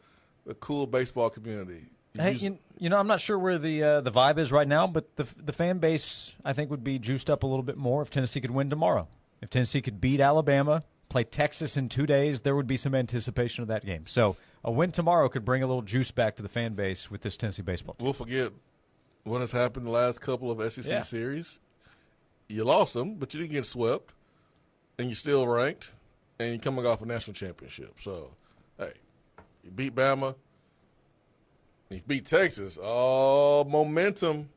cool baseball community. Hey, you know, I'm not sure where the vibe is right now, but the fan base, I think, would be juiced up a little bit more if Tennessee could win tomorrow. If Tennessee could beat Alabama, play Texas in 2 days, there would be some anticipation of that game. So a win tomorrow could bring a little juice back to the fan base with this Tennessee baseball team. We'll forget what has happened the last couple of SEC series. You lost them, but you didn't get swept, and you're still ranked, and you're coming off a national championship. So, hey, you beat Bama. You beat Texas. Oh, momentum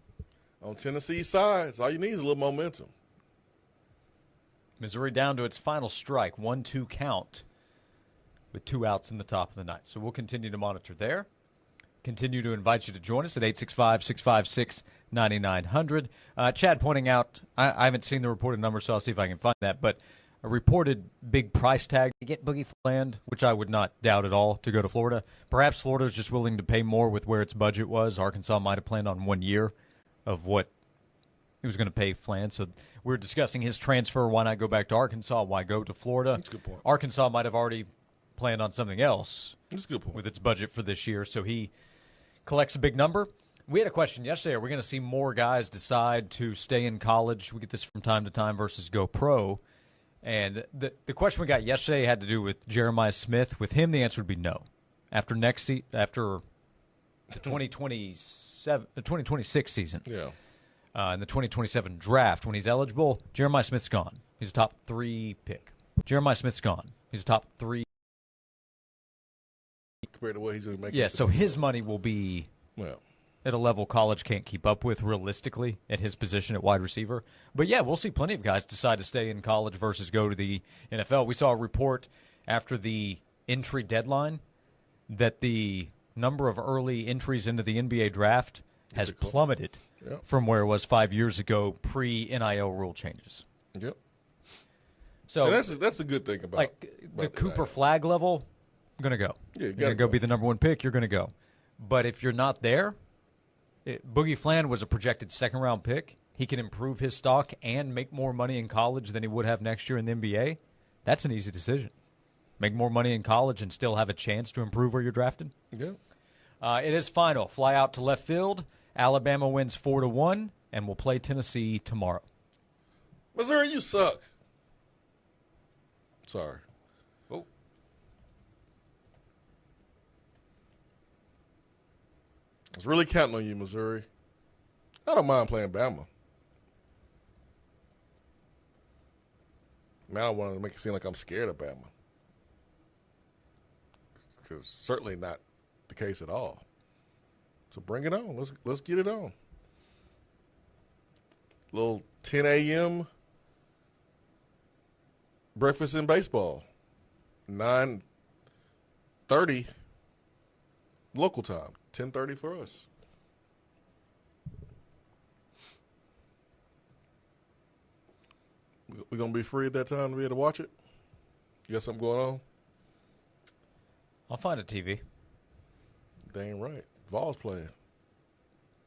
on Tennessee's side. So all you need is a little momentum. Missouri down to its final strike, 1-2 count with 2 outs in the top of the ninth. So we'll continue to monitor there. Continue to invite you to join us at 865-656-9900. Chad pointing out, I haven't seen the reported number, so I'll see if I can find that, but a reported big price tag to get Boogie Land, which I would not doubt at all, to go to Florida. Perhaps Florida is just willing to pay more with where its budget was. Arkansas might have planned on 1 year of what he was going to pay Flan. So we're discussing his transfer. Why not go back to Arkansas? Why go to Florida? That's a good point. Arkansas might have already planned on something else. That's a good point. With its budget for this year. So he collects a big number. We had a question yesterday. Are we going to see more guys decide to stay in college? We get this from time to time versus go pro. And the question we got yesterday had to do with Jeremiah Smith. With him, the answer would be no. After the 2026 season, and the 2027 draft, when he's eligible, Jeremiah Smith's gone. He's a top 3 pick. Jeremiah Smith's gone. He's a top 3. Compared to what he's going to make. Yeah, so his money will be at a level college can't keep up with realistically at his position at wide receiver. But, yeah, we'll see plenty of guys decide to stay in college versus go to the NFL. We saw a report after the entry deadline that the number of early entries into the NBA draft has plummeted from where it was 5 years ago pre-NIL rule changes. Yep. So and that's a good thing about the Cooper Flag level, I'm going to go. Yeah, you're going to go be the number 1 pick, you're going to go. But if you're not there, Boogie Flan was a projected second-round pick. He can improve his stock and make more money in college than he would have next year in the NBA. That's an easy decision. Make more money in college and still have a chance to improve where you're drafted. Yeah. It is final. Fly out to left field. Alabama wins 4-1 and will play Tennessee tomorrow. Missouri, you suck. Sorry. Oh. I was really counting on you, Missouri. I don't mind playing Bama. Man, I don't want to make it seem like I'm scared of Bama. Because certainly not the case at all. So bring it on. Let's get it on. Little 10 a.m. breakfast in baseball. 9 8:30 local time, 10:30 for us. We gonna be free at that time to be able to watch it? You got something going on? I'll find a TV. Dang right. Vol's playing.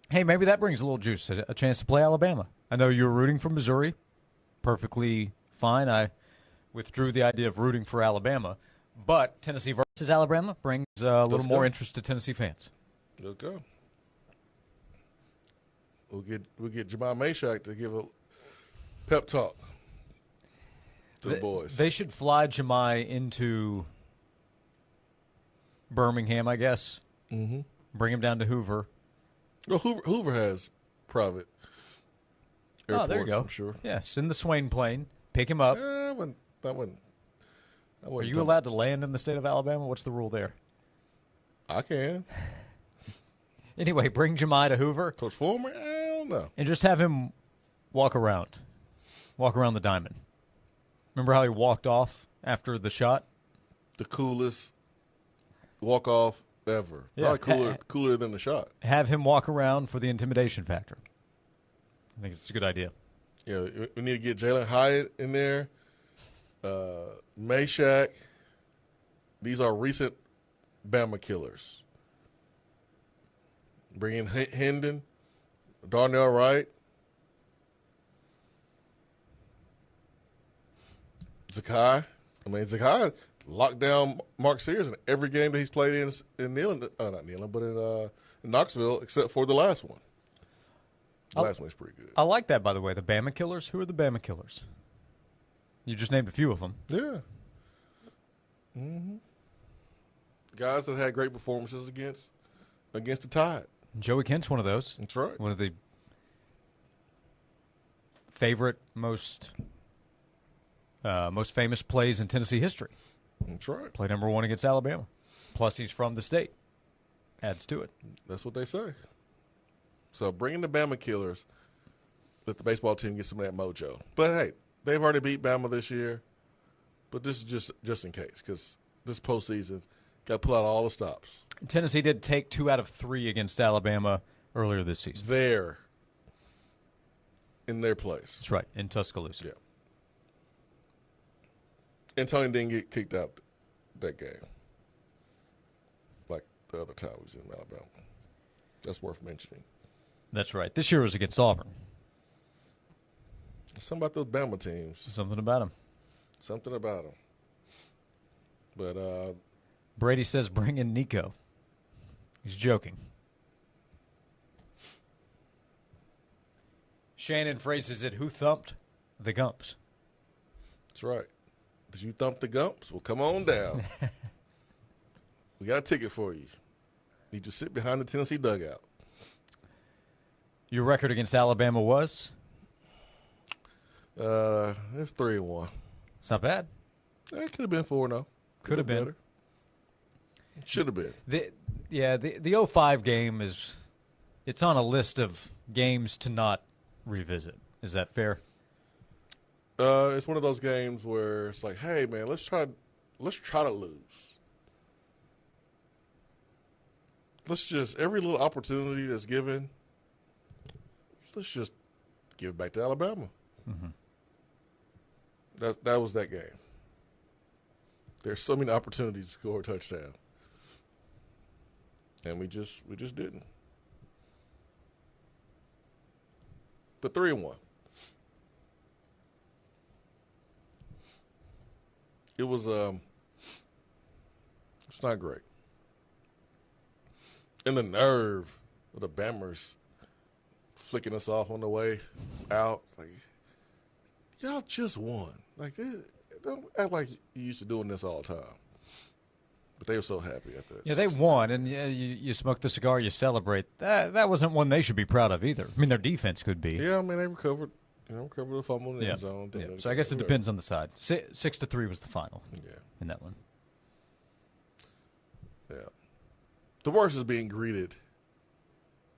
Hey, maybe that brings a little juice, a chance to play Alabama. I know you were rooting for Missouri. Perfectly fine. I withdrew the idea of rooting for Alabama. But Tennessee versus Alabama brings a little more interest to Tennessee fans. Let's go. We'll get Jamal Meshack to give a pep talk to the boys. They should fly Jemai into Birmingham, I guess. Mm-hmm. Bring him down to Hoover. Well, Hoover has private airports, there you go. I'm sure. Yeah, send the Swain plane, pick him up. Are you allowed to land in the state of Alabama? What's the rule there? I can. Anyway, bring Jemai to Hoover. Coach Former? I don't know. And just have him walk around the diamond. Remember how he walked off after the shot? The coolest walk-off ever. Yeah. Probably cooler than the shot. Have him walk around for the intimidation factor. I think it's a good idea. Yeah, we need to get Jalen Hyatt in there. Meshack. These are recent Bama killers. Bring in Hendon, Darnell Wright, Zakai. I mean, Zakai locked down Mark Sears in every game that he's played in Neyland, not Neyland, but in Knoxville, except for the last one. The last one's pretty good. I like that, by the way. The Bama killers. Who are the Bama killers? You just named a few of them. Yeah. Mm-hmm. Guys that had great performances against the Tide. Joey Kent's one of those. That's right. One of the favorite, most famous plays in Tennessee history. That's right. Play number 1 against Alabama. Plus, he's from the state. Adds to it. That's what they say. So bringing the Bama killers, let the baseball team get some of that mojo. But, hey, they've already beat Bama this year. But this is just in case, because this postseason, got to pull out all the stops. Tennessee did take 2 out of 3 against Alabama earlier this season. There. In their place. That's right, in Tuscaloosa. Yeah. And Tony didn't get kicked out that game like the other time he was in Alabama. That's worth mentioning. That's right. This year was against Auburn. Something about those Bama teams. Something about them. Something about them. But Brady says bring in Nico. He's joking. Shannon phrases it, who thumped the Gumps? That's right. Did you thump the Gumps? Well, come on down. We got a ticket for you. You just sit behind the Tennessee dugout. Your record against Alabama was? It's 3-1. It's not bad. It could have been 4-0. Could have been. Better. Should have been. The 05 game it's on a list of games to not revisit. Is that fair? It's one of those games where it's like, hey man, let's try to lose. Let's just every little opportunity that's given, let's just give it back to Alabama. Mm-hmm. That was that game. There's so many opportunities to score a touchdown, and we just didn't. But 3-1. It was it's not great. And the nerve of the Bammers flicking us off on the way out. It's like, y'all just won. Like, don't act like you used to doing this all the time. But they were so happy at that. Yeah, they won, and you smoke the cigar, you celebrate. That wasn't one they should be proud of either. I mean, their defense could be. Yeah, I mean, they recovered. Recovered a fumble in the end zone. Yeah. So I guess it depends on the side. 6-3 was the final. Yeah. In that one. Yeah. The worst is being greeted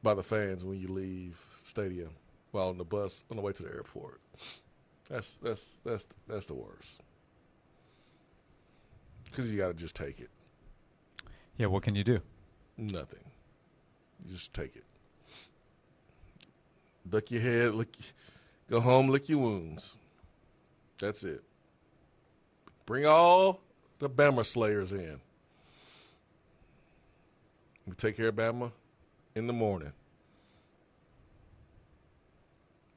by the fans when you leave stadium while on the bus on the way to the airport. That's the worst. Because you got to just take it. Yeah, what can you do? Nothing. You just take it. Duck your head, go home, lick your wounds. That's it. Bring all the Bama slayers in. We take care of Bama in the morning.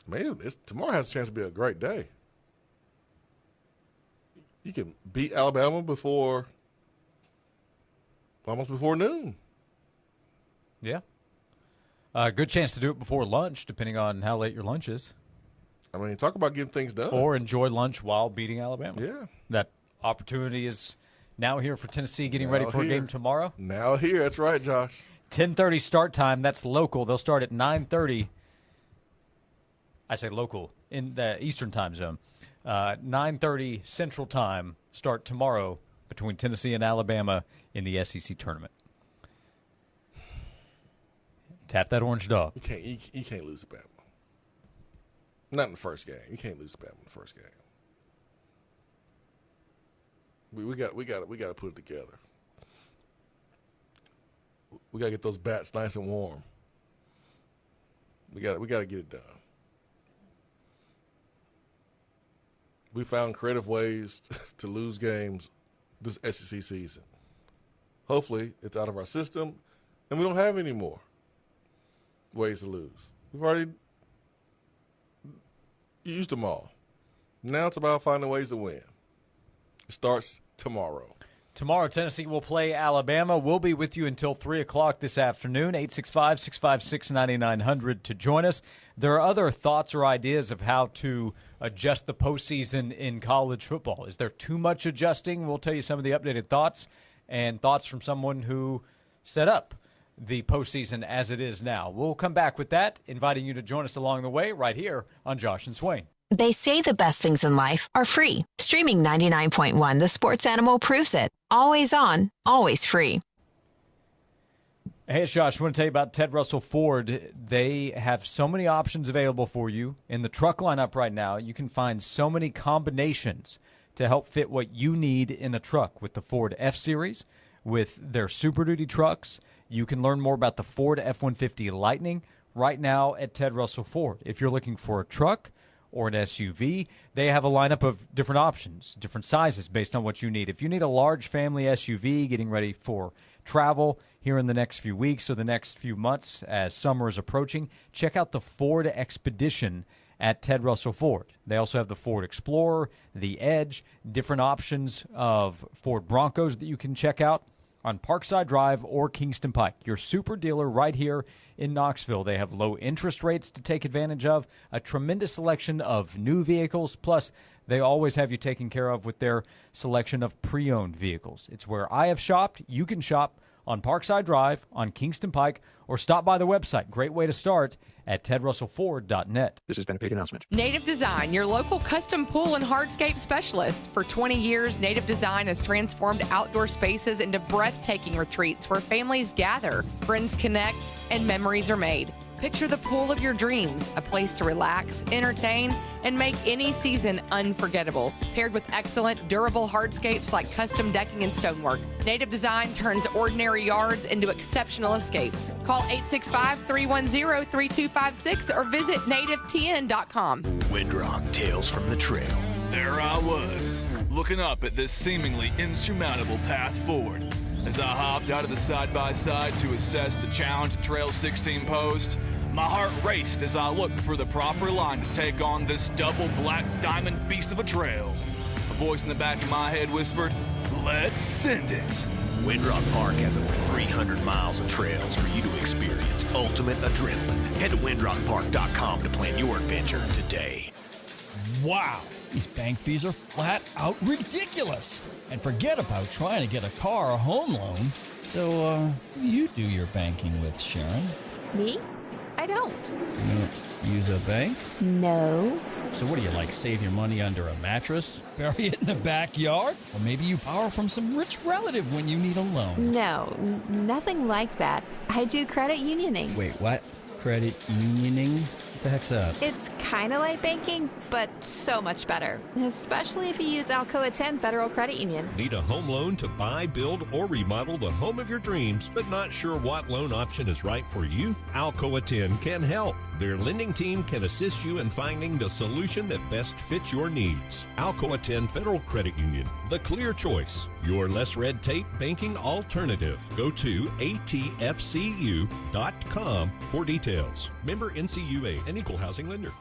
Man, tomorrow has a chance to be a great day. You can beat Alabama almost before noon. Yeah. Good chance to do it before lunch, depending on how late your lunch is. I mean, talk about getting things done. Or enjoy lunch while beating Alabama. Yeah. That opportunity is now here for Tennessee, getting ready for a game tomorrow. Now here. That's right, Josh. 10:30 start time. That's local. They'll start at 9:30. I say local in the Eastern time zone. 9:30 Central time start tomorrow between Tennessee and Alabama in the SEC tournament. Tap that orange dog. You can't lose to Bama. Not in the first game. You can't lose to Bama in the first game. We got to put it together. We got to get those bats nice and warm. We got to get it done. We found creative ways to lose games this SEC season. Hopefully, it's out of our system, and we don't have any more ways to lose. We've already used them all. Now it's about finding ways to win. It starts tomorrow. Tomorrow, Tennessee will play Alabama. We'll be with you until 3 o'clock this afternoon, 865-656-9900 to join us. There are other thoughts or ideas of how to adjust the postseason in college football. Is there too much adjusting? We'll tell you some of the updated thoughts and thoughts from someone who set up the postseason as it is now. We'll come back with that, inviting you to join us along the way right here on Josh and Swain. They say the best things in life are free. Streaming 99.1, the sports animal proves it. Always on, always free. Hey, it's Josh. I want to tell you about Ted Russell Ford. They have so many options available for you. In the truck lineup right now, you can find so many combinations to help fit what you need in a truck with the Ford F-Series, with their Super Duty trucks. You can learn more about the Ford F-150 Lightning right now at Ted Russell Ford. If you're looking for a truck or an SUV, they have a lineup of different options, different sizes based on what you need. If you need a large family SUV getting ready for travel here in the next few weeks or the next few months as summer is approaching, check out the Ford Expedition at Ted Russell Ford. They also have the Ford Explorer, the Edge, different options of Ford Broncos that you can check out on Parkside Drive or Kingston Pike, your super dealer right here in Knoxville. They have low interest rates to take advantage of, a tremendous selection of new vehicles, plus they always have you taken care of with their selection of pre-owned vehicles. It's where I have shopped. You can shop on Parkside Drive, on Kingston Pike, or stop by the website. Great way to start at tedrussellford.net. This has been a paid announcement. Native Design, your local custom pool and hardscape specialist. For 20 years, Native Design has transformed outdoor spaces into breathtaking retreats where families gather, friends connect, and memories are made. Picture the pool of your dreams, a place to relax, entertain, and make any season unforgettable. Paired with excellent, durable hardscapes like custom decking and stonework, Native Design turns ordinary yards into exceptional escapes. Call 865-310-3256 or visit nativetn.com. Windrock Tales from the Trail. There I was, looking up at this seemingly insurmountable path forward. As I hopped out of the side-by-side to assess the challenge at Trail 16 posed, my heart raced as I looked for the proper line to take on this double black diamond beast of a trail. A voice in the back of my head whispered, "Let's send it." Windrock Park has over 300 miles of trails for you to experience ultimate adrenaline. Head to windrockpark.com to plan your adventure today. Wow, these bank fees are flat out ridiculous. And forget about trying to get a car or home loan. So, who do you do your banking with, Sharon? Me? I don't. You don't use a bank? No. So what do you, like, save your money under a mattress? Bury it in the backyard? Or maybe you borrow from some rich relative when you need a loan? No, nothing like that. I do credit unioning. Wait, what? Credit unioning? What the heck's that? It's kind of like banking, but so much better, especially if you use Alcoa 10 Federal Credit Union. Need a home loan to buy, build, or remodel the home of your dreams, but not sure what loan option is right for you? Alcoa 10 can help. Their lending team can assist you in finding the solution that best fits your needs. Alcoa 10 Federal Credit Union, the clear choice. Your less red tape banking alternative. Go to atfcu.com for details. Member NCUA, an equal housing lender.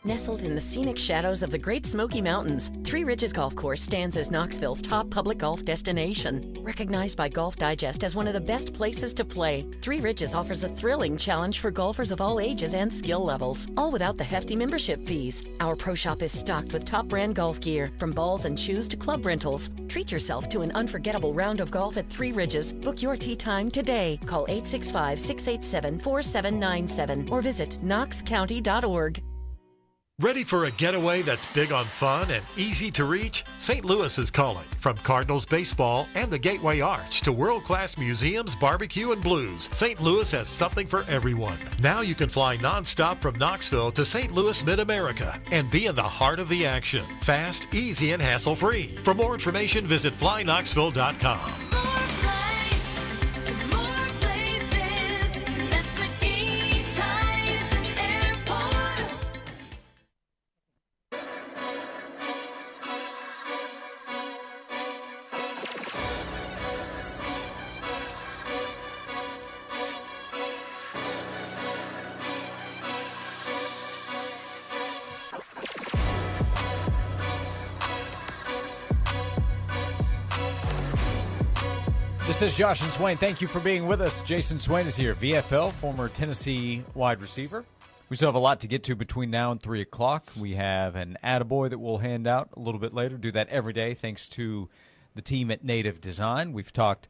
Nestled in the scenic shadows of the Great Smoky Mountains, Three Ridges Golf Course stands as Knoxville's top public golf destination. Recognized by Golf Digest as one of the best places to play, Three Ridges offers a thrilling challenge for golfers of all ages and skill levels, all without the hefty membership fees. Our pro shop is stocked with top brand golf gear, from balls and shoes to club rentals. Treat yourself to an unforgettable round of golf at Three Ridges. Book your tee time today. Call 865-687-4797 or visit knoxcounty.org. Ready for a getaway that's big on fun and easy to reach? St. Louis is calling. From Cardinals baseball and the Gateway Arch to world-class museums, barbecue, and blues, St. Louis has something for everyone. Now you can fly nonstop from Knoxville to St. Louis Mid-America and be in the heart of the action. Fast, easy, and hassle-free. For more information, visit flyknoxville.com. This is Josh and Swain. Thank you for being with us. Jason Swain is here, VFL, former Tennessee wide receiver. We still have a lot to get to between now and 3 o'clock. We have an attaboy that we'll hand out a little bit later. Do that every day thanks to the team at Native Design. We've talked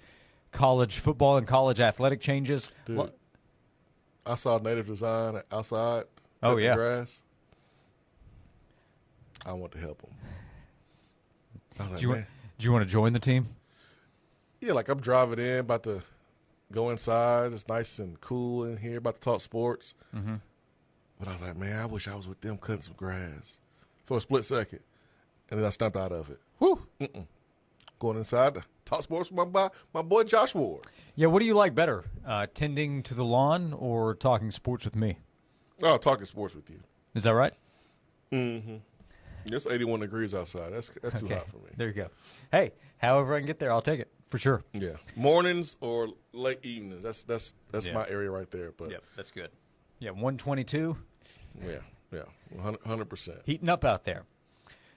college football and college athletic changes. Dude, I saw Native Design outside. Oh, yeah. Grass. I want to help them. I was like, do you want to join the team? Yeah, like I'm driving in, about to go inside. It's nice and cool in here, about to talk sports. Mm-hmm. But I was like, man, I wish I was with them cutting some grass for a split second. And then I stepped out of it. Whew. Going inside to talk sports with my boy Josh Ward. Yeah, what do you like better, tending to the lawn or talking sports with me? Oh, talking sports with you. Is that right? Mm-hmm. It's 81 degrees outside. That's too hot for me. There you go. Hey, however I can get there, I'll take it. For sure. Yeah. Mornings or late evenings. That's Yeah. my area right there. But yep, that's good. Yeah, 122. Yeah. 100%. Heating up out there.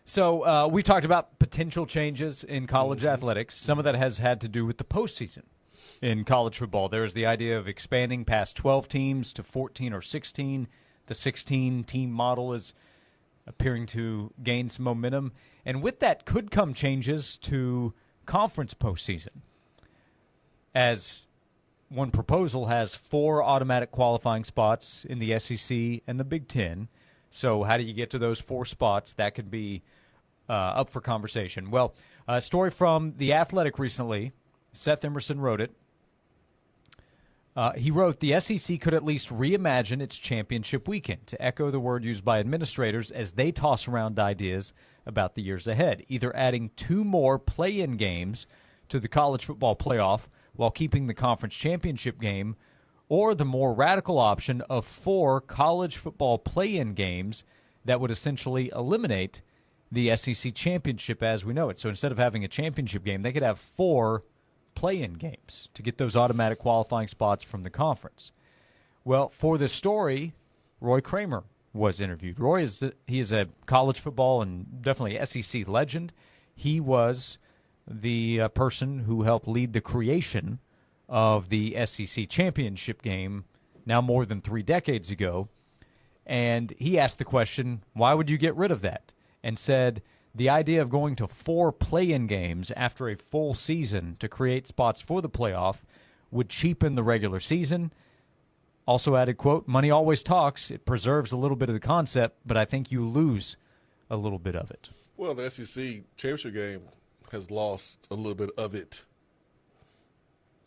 So we talked about potential changes in college athletics. Some of that has had to do with the postseason in college football. There's the idea of expanding past 12 teams to 14 or 16. The 16-team model is appearing to gain some momentum. And with that could come changes to conference postseason, as one proposal has 4 automatic qualifying spots in the SEC and the Big Ten. So how do you get to those 4 spots? That could be up for conversation. Well, a story from The Athletic recently. Seth Emerson wrote it. He wrote, the SEC could at least reimagine its championship weekend, to echo the word used by administrators as they toss around ideas about the years ahead, either adding 2 more play-in games to the college football playoff while keeping the conference championship game, or the more radical option of 4 college football play-in games that would essentially eliminate the SEC championship as we know it. So instead of having a championship game, they could have 4 play-in games to get those automatic qualifying spots from the conference. Well, for this story, Roy Kramer was interviewed. Roy is a college football and definitely SEC legend. He was the person who helped lead the creation of the SEC championship game now more than 3 decades ago. And he asked the question, why would you get rid of that? And said, the idea of going to 4 play-in games after a full season to create spots for the playoff would cheapen the regular season. Also added, quote, money always talks. It preserves a little bit of the concept, but I think you lose a little bit of it. Well, the SEC championship game has lost a little bit of it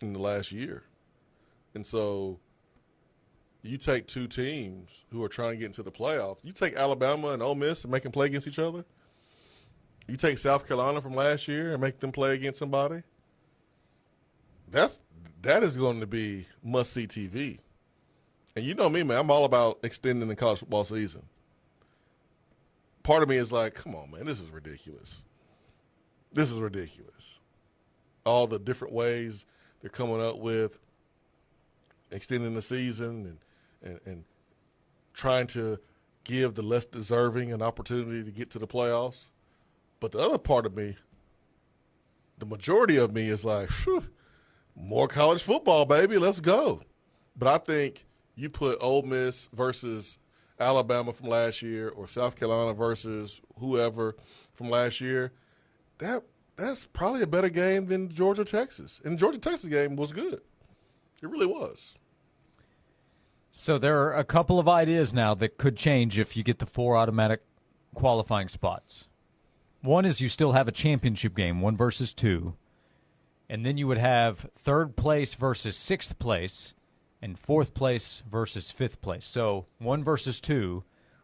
in the last year. And so you take two teams who are trying to get into the playoffs. You take Alabama and Ole Miss and make them play against each other. You take South Carolina from last year and make them play against somebody. That is going to be must-see TV. And you know me, man. I'm all about extending the college football season. Part of me is like, come on, man. This is ridiculous. This is ridiculous. All the different ways they're coming up with extending the season and trying to give the less deserving an opportunity to get to the playoffs. But the other part of me, the majority of me is like, phew, more college football, baby. Let's go. But I think you put Ole Miss versus Alabama from last year or South Carolina versus whoever from last year, that's probably a better game than Georgia-Texas. And the Georgia-Texas game was good. It really was. So there are a couple of ideas now that could change if you get the 4 automatic qualifying spots. One is you still have a championship game, 1 versus 2. And then you would have 3rd place versus 6th place and 4th place versus 5th place. So 1 versus 2,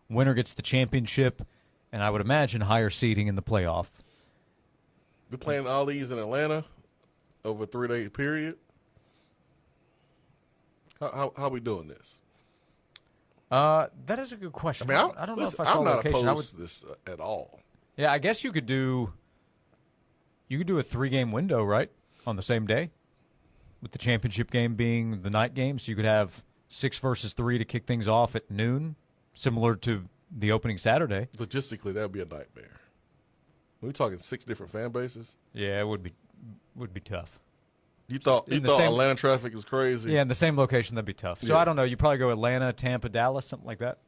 winner gets the championship, and I would imagine higher seeding in the playoff. We're playing all these in Atlanta over a 3-day period. How we doing this? That is a good question. I mean, I don't know if I saw I'm not location. opposed to this at all. Yeah, I guess you could do a 3-game window, right, on the same day, with the championship game being the night game. So you could have 6 versus 3 to kick things off at noon, similar to the opening Saturday. Logistically, that would be a nightmare. We're talking 6 different fan bases. Yeah, it would be tough. You thought Atlanta traffic was crazy? Yeah, in the same location, that'd be tough. So yeah. I don't know. You probably go Atlanta, Tampa, Dallas, something like that.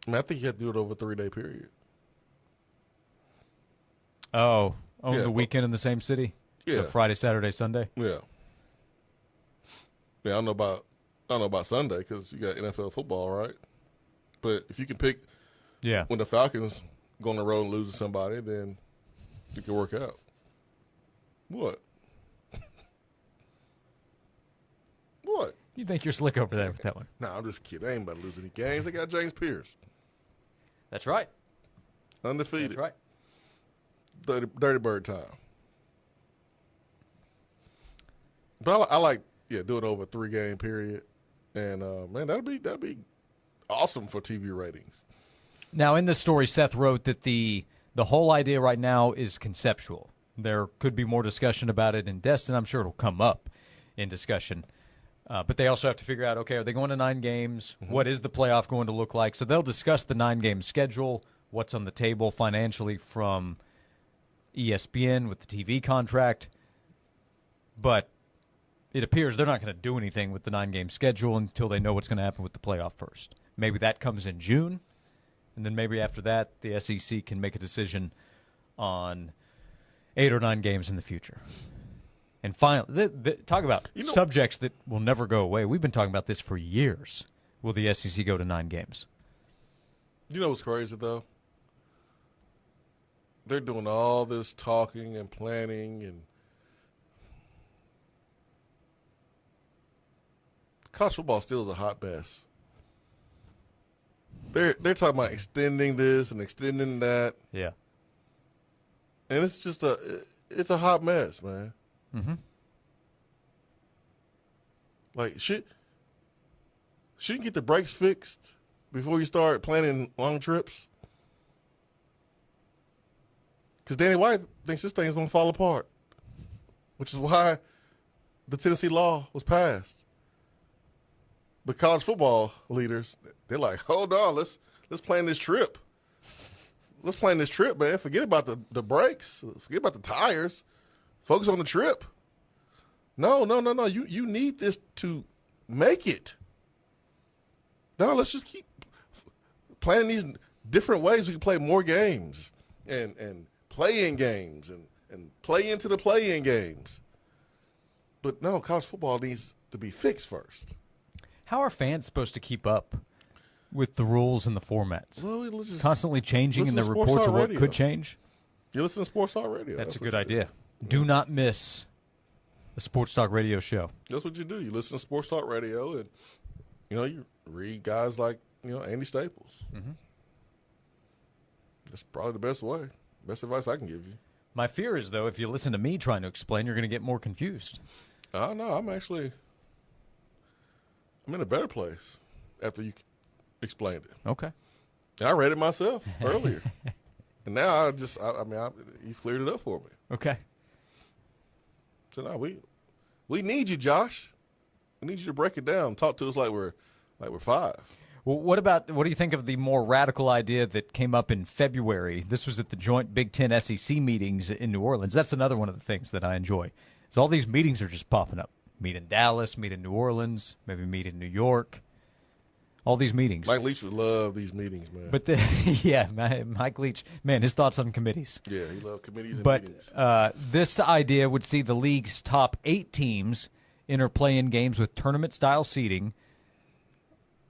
I mean, I think you have to do it over a 3-day period. Oh, Yeah, the weekend in the same city? Yeah. So Friday, Saturday, Sunday? Yeah. Yeah, I don't know about Sunday because you got NFL football, right? But if you can pick when the Falcons go on the road and lose to somebody, then it can work out. What? What? You think you're slick over there with that one? No, I'm just kidding. They ain't about to lose any games. They got James Pierce. That's right. Undefeated. That's right. Dirty Bird time. But I like doing over a 3-game period. And, man, that'd be awesome for TV ratings. Now, in this story, Seth wrote that the whole idea right now is conceptual. There could be more discussion about it in Destin. I'm sure it'll come up in discussion. But they also have to figure out, okay, are they going to 9 games? Mm-hmm. What is the playoff going to look like? So they'll discuss the 9-game schedule, what's on the table financially from ESPN with the TV contract. But it appears they're not going to do anything with the 9-game schedule until they know what's going to happen with the playoff first. Maybe that comes in June, and then maybe after that the SEC can make a decision on 8 or 9 games in the future. And finally, talk about subjects that will never go away. We've been talking about this for years. Will the SEC go to 9 games? You know what's crazy, though? They're doing all this talking and planning, and college football still is a hot mess. They're talking about extending this and extending that. Yeah. And it's just it's a hot mess, man. Mm-hmm. Like, shouldn't get the brakes fixed before you start planning long trips? Because Danny White thinks this thing's going to fall apart, which is why the Tennessee law was passed. But college football leaders, they're like, hold on, let's plan this trip. Let's plan this trip, man. Forget about the brakes. Forget about the tires. Focus on the trip. No. You need this to make it. No, let's just keep planning these different ways we can play more games and play in games and play into the play-in games. But no, college football needs to be fixed first. How are fans supposed to keep up with the rules and the formats? Well, just constantly changing in the Sports reports of Talk what Radio. could change? You listen to Sports Talk Radio. That's a good idea. Do not miss The Sports Talk Radio show. That's what you do. You listen to Sports Talk Radio, and you read guys like Andy Staples. Mm-hmm. That's probably the best way. Best advice I can give you. My fear is, though, if you listen to me trying to explain, you're going to get more confused. No, I'm in a better place after you explained it. Okay. And I read it myself earlier. And now you cleared it up for me. Okay. So now we need you, Josh. We need you to break it down. Talk to us like we're 5. Well, what do you think of the more radical idea that came up in February? This was at the joint Big Ten SEC meetings in New Orleans. That's another one of the things that I enjoy. So all these meetings are just popping up. Meet in Dallas, meet in New Orleans, maybe meet in New York. All these meetings. Mike Leach would love these meetings, man. But Mike Leach, man, his thoughts on committees. Yeah, he loved committees and meetings. But this idea would see the league's top 8 teams enter play-in games with tournament-style seeding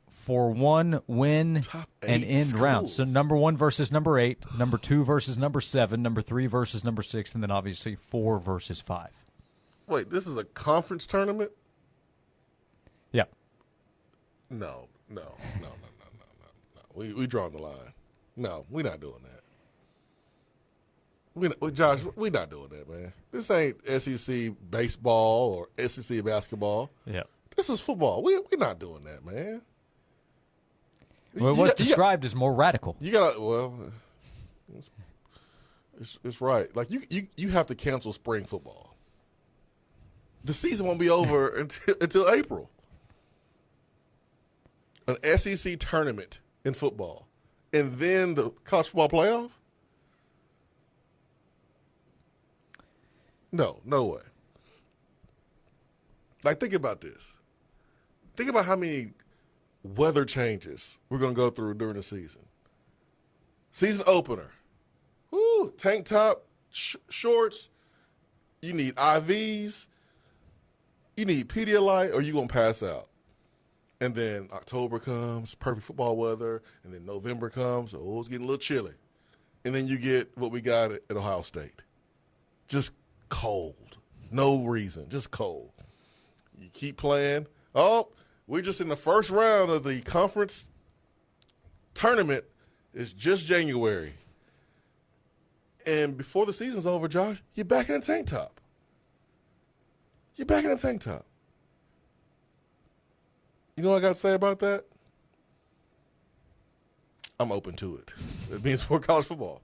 for one win and end round. So number 1 versus number 8, number 2 versus number 7, number 3 versus number 6, and then obviously 4 versus 5. Wait, this is a conference tournament? Yeah. No. We drawing the line. No, we're not doing that. Josh, we're not doing that, man. This ain't SEC baseball or SEC basketball. Yeah. This is football. We're not doing that, man. Well, what's described as more radical. You got it's right. Like you have to cancel spring football. The season won't be over until April. An SEC tournament in football, and then the college football playoff? No way. Like, think about this. Think about how many weather changes we're going to go through during the season. Season opener. Woo, tank top, shorts. You need IVs. You need Pedialyte, or you're going to pass out. And then October comes, perfect football weather. And then November comes, it's getting a little chilly. And then you get what we got at Ohio State. Just cold. No reason, just cold. You keep playing. We're just in the first round of the conference tournament. It's just January. And before the season's over, Josh, you're back in a tank top. You know what I got to say about that? I'm open to it. It means more college football.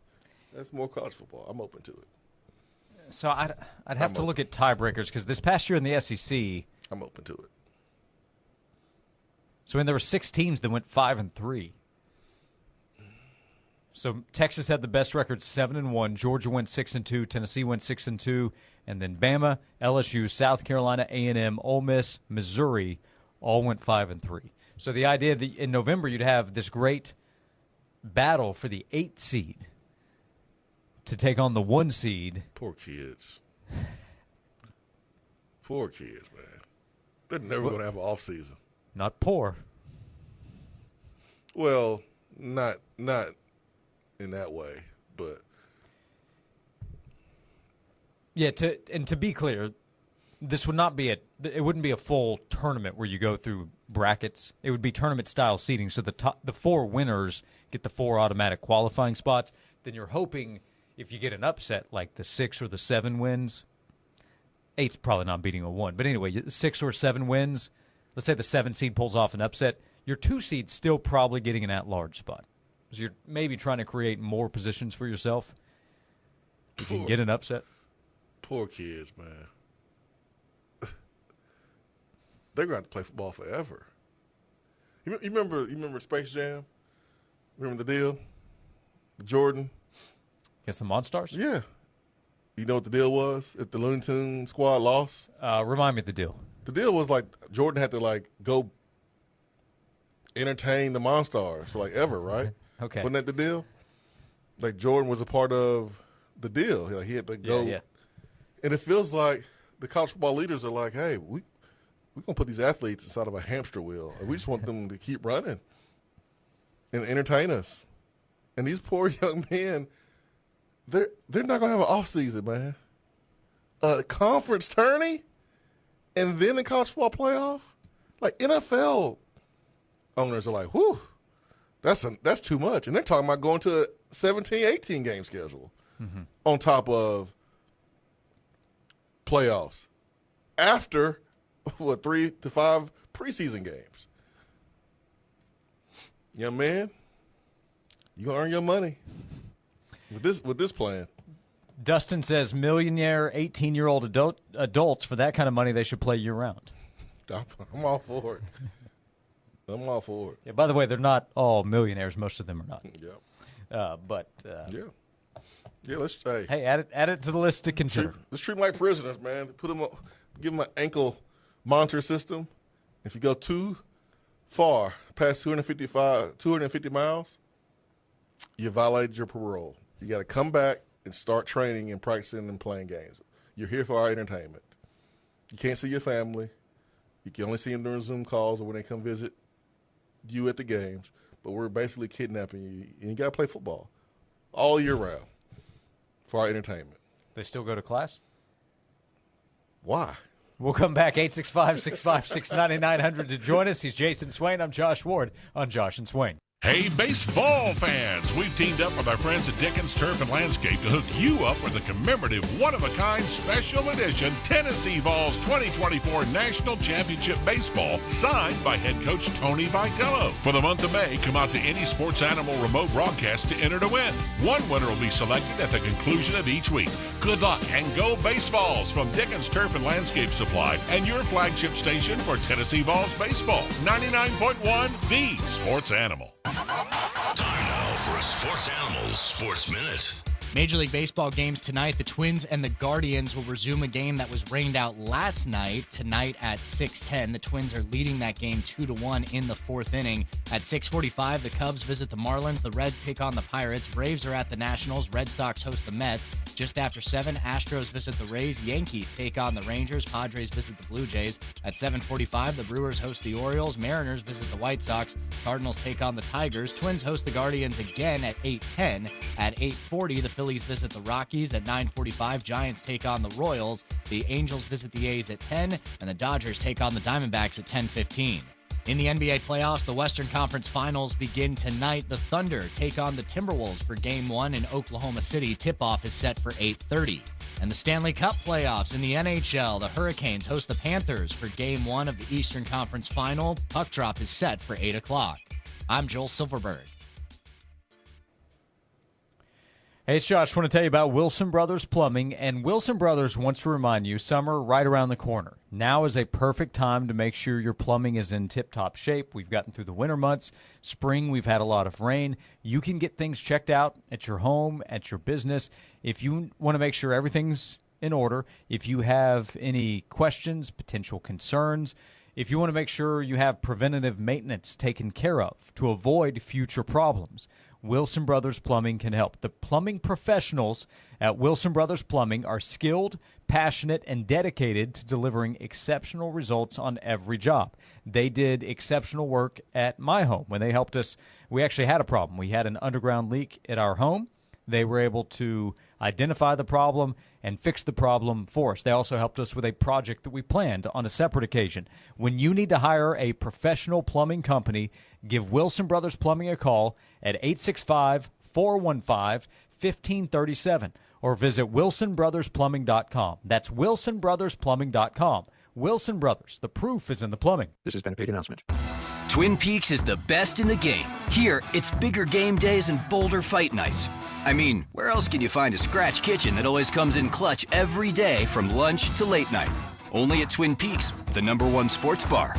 That's more college football. I'm open to it. So I'd have to look at tiebreakers because this past year in the SEC, I'm open to it. So when there were 6 teams that went 5-3. So Texas had the best record, 7-1. Georgia went 6-2. Tennessee went 6-2, and then Bama, LSU, South Carolina, A&M, Ole Miss, Missouri all went 5-3. So the idea that in November you'd have this great battle for the 8th seed to take on the 1 seed. Poor kids. Poor kids, man. They're never going to have an off season. Not poor. Well, not in that way, but yeah. To be clear, this would not be it wouldn't be a full tournament where you go through brackets. It would be tournament style seating. So the 4 winners get the 4 automatic qualifying spots. Then you're hoping if you get an upset like the 6 or the 7 wins, 8's probably not beating a 1. But anyway, 6 or 7 wins. Let's say the 7 seed pulls off an upset. Your 2 seed's still probably getting an at-large spot. So you're maybe trying to create more positions for yourself if you can get an upset. Poor kids, man. They're going to have to play football forever. You remember Space Jam? Remember the deal? Jordan? Against the Monstars? Yeah. You know what the deal was if the Looney Tunes squad lost? Remind me of the deal. The deal was like Jordan had to go entertain the Monstars for ever, right? Okay. Wasn't that the deal? Like Jordan was a part of the deal. He had to go. Yeah. And it feels like the college football leaders are like, hey, we're going to put these athletes inside of a hamster wheel. And we just want them to keep running and entertain us. And these poor young men, they're not going to have an off season, man. A conference tourney and then the college football playoff. Like NFL owners are like, whew, that's too much. And they're talking about going to a 17, 18 game schedule on top of playoffs after, 3 to 5 preseason games. Young man, you gonna earn your money with this plan. Dustin says millionaire 18-year-old adults, for that kind of money, they should play year-round. I'm all for it. I'm all for it. Yeah, by the way, they're not all millionaires. Most of them are not. Yeah. Yeah, let's say. Hey, add it to the list to consider. Let's treat them like prisoners, man. Put them up, give them an ankle monitor system. If you go too far, past 250 miles, you violated your parole. You got to come back and start training and practicing and playing games. You're here for our entertainment. You can't see your family. You can only see them during Zoom calls or when they come visit you at the games. But we're basically kidnapping you, and you got to play football all year round for our entertainment. They still go to class? Why? We'll come back, 865-656-9900 to join us. He's Jason Swain. I'm Josh Ward on Josh and Swain. Hey, baseball fans! We've teamed up with our friends at Dickens Turf and Landscape to hook you up with a commemorative, one-of-a-kind special edition Tennessee Vols 2024 National Championship Baseball signed by head coach Tony Vitello. For the month of May, come out to any Sports Animal remote broadcast to enter to win. One winner will be selected at the conclusion of each week. Good luck and go Baseballs from Dickens Turf and Landscape Supply and your flagship station for Tennessee Vols baseball. 99.1 The Sports Animal. Time now for a Sports Animals Sports Minute. Major League Baseball games tonight. The Twins and the Guardians will resume a game that was rained out last night. Tonight at 6:10, the Twins are leading that game 2-1 in the fourth inning. At 6:45, the Cubs visit the Marlins. The Reds take on the Pirates. Braves are at the Nationals. Red Sox host the Mets. Just after 7, Astros visit the Rays. Yankees take on the Rangers. Padres visit the Blue Jays. At 7:45, the Brewers host the Orioles. Mariners visit the White Sox. Cardinals take on the Tigers. Twins host the Guardians again at 8:10. At 8:40, the Phillies visit the Rockies. At 9:45, Giants take on the Royals. The Angels visit the A's at 10, and the Dodgers take on the Diamondbacks at 10:15. In the NBA playoffs, the Western Conference Finals begin tonight. The Thunder take on the Timberwolves for Game 1 in Oklahoma City. Tip-off is set for 8:30. And the Stanley Cup playoffs in the NHL, the Hurricanes host the Panthers for Game 1 of the Eastern Conference Final. Puck drop is set for 8 o'clock. I'm Joel Silverberg. Hey, it's Josh. I want to tell you about Wilson Brothers Plumbing. And Wilson Brothers wants to remind you, summer right around the corner. Now is a perfect time to make sure your plumbing is in tip-top shape. We've gotten through the winter months. Spring, we've had a lot of rain. You can get things checked out at your home, at your business. If you want to make sure everything's in order, if you have any questions, potential concerns, if you want to make sure you have preventative maintenance taken care of to avoid future problems, Wilson Brothers Plumbing can help. The plumbing professionals at Wilson Brothers Plumbing are skilled, passionate, and dedicated to delivering exceptional results on every job. They did exceptional work at my home when they helped us. We actually had a problem. We had an underground leak at our home. They were able to identify the problem and fix the problem for us. They also helped us with a project that we planned on a separate occasion. When you need to hire a professional plumbing company, give Wilson Brothers Plumbing a call at 865-415-1537 or visit wilsonbrothersplumbing.com. That's wilsonbrothersplumbing.com. Wilson Brothers, the proof is in the plumbing. This has been a paid announcement. Twin Peaks is the best in the game. Here, it's bigger game days and bolder fight nights. I mean, where else can you find a scratch kitchen that always comes in clutch every day from lunch to late night? Only at Twin Peaks, the #1 sports bar.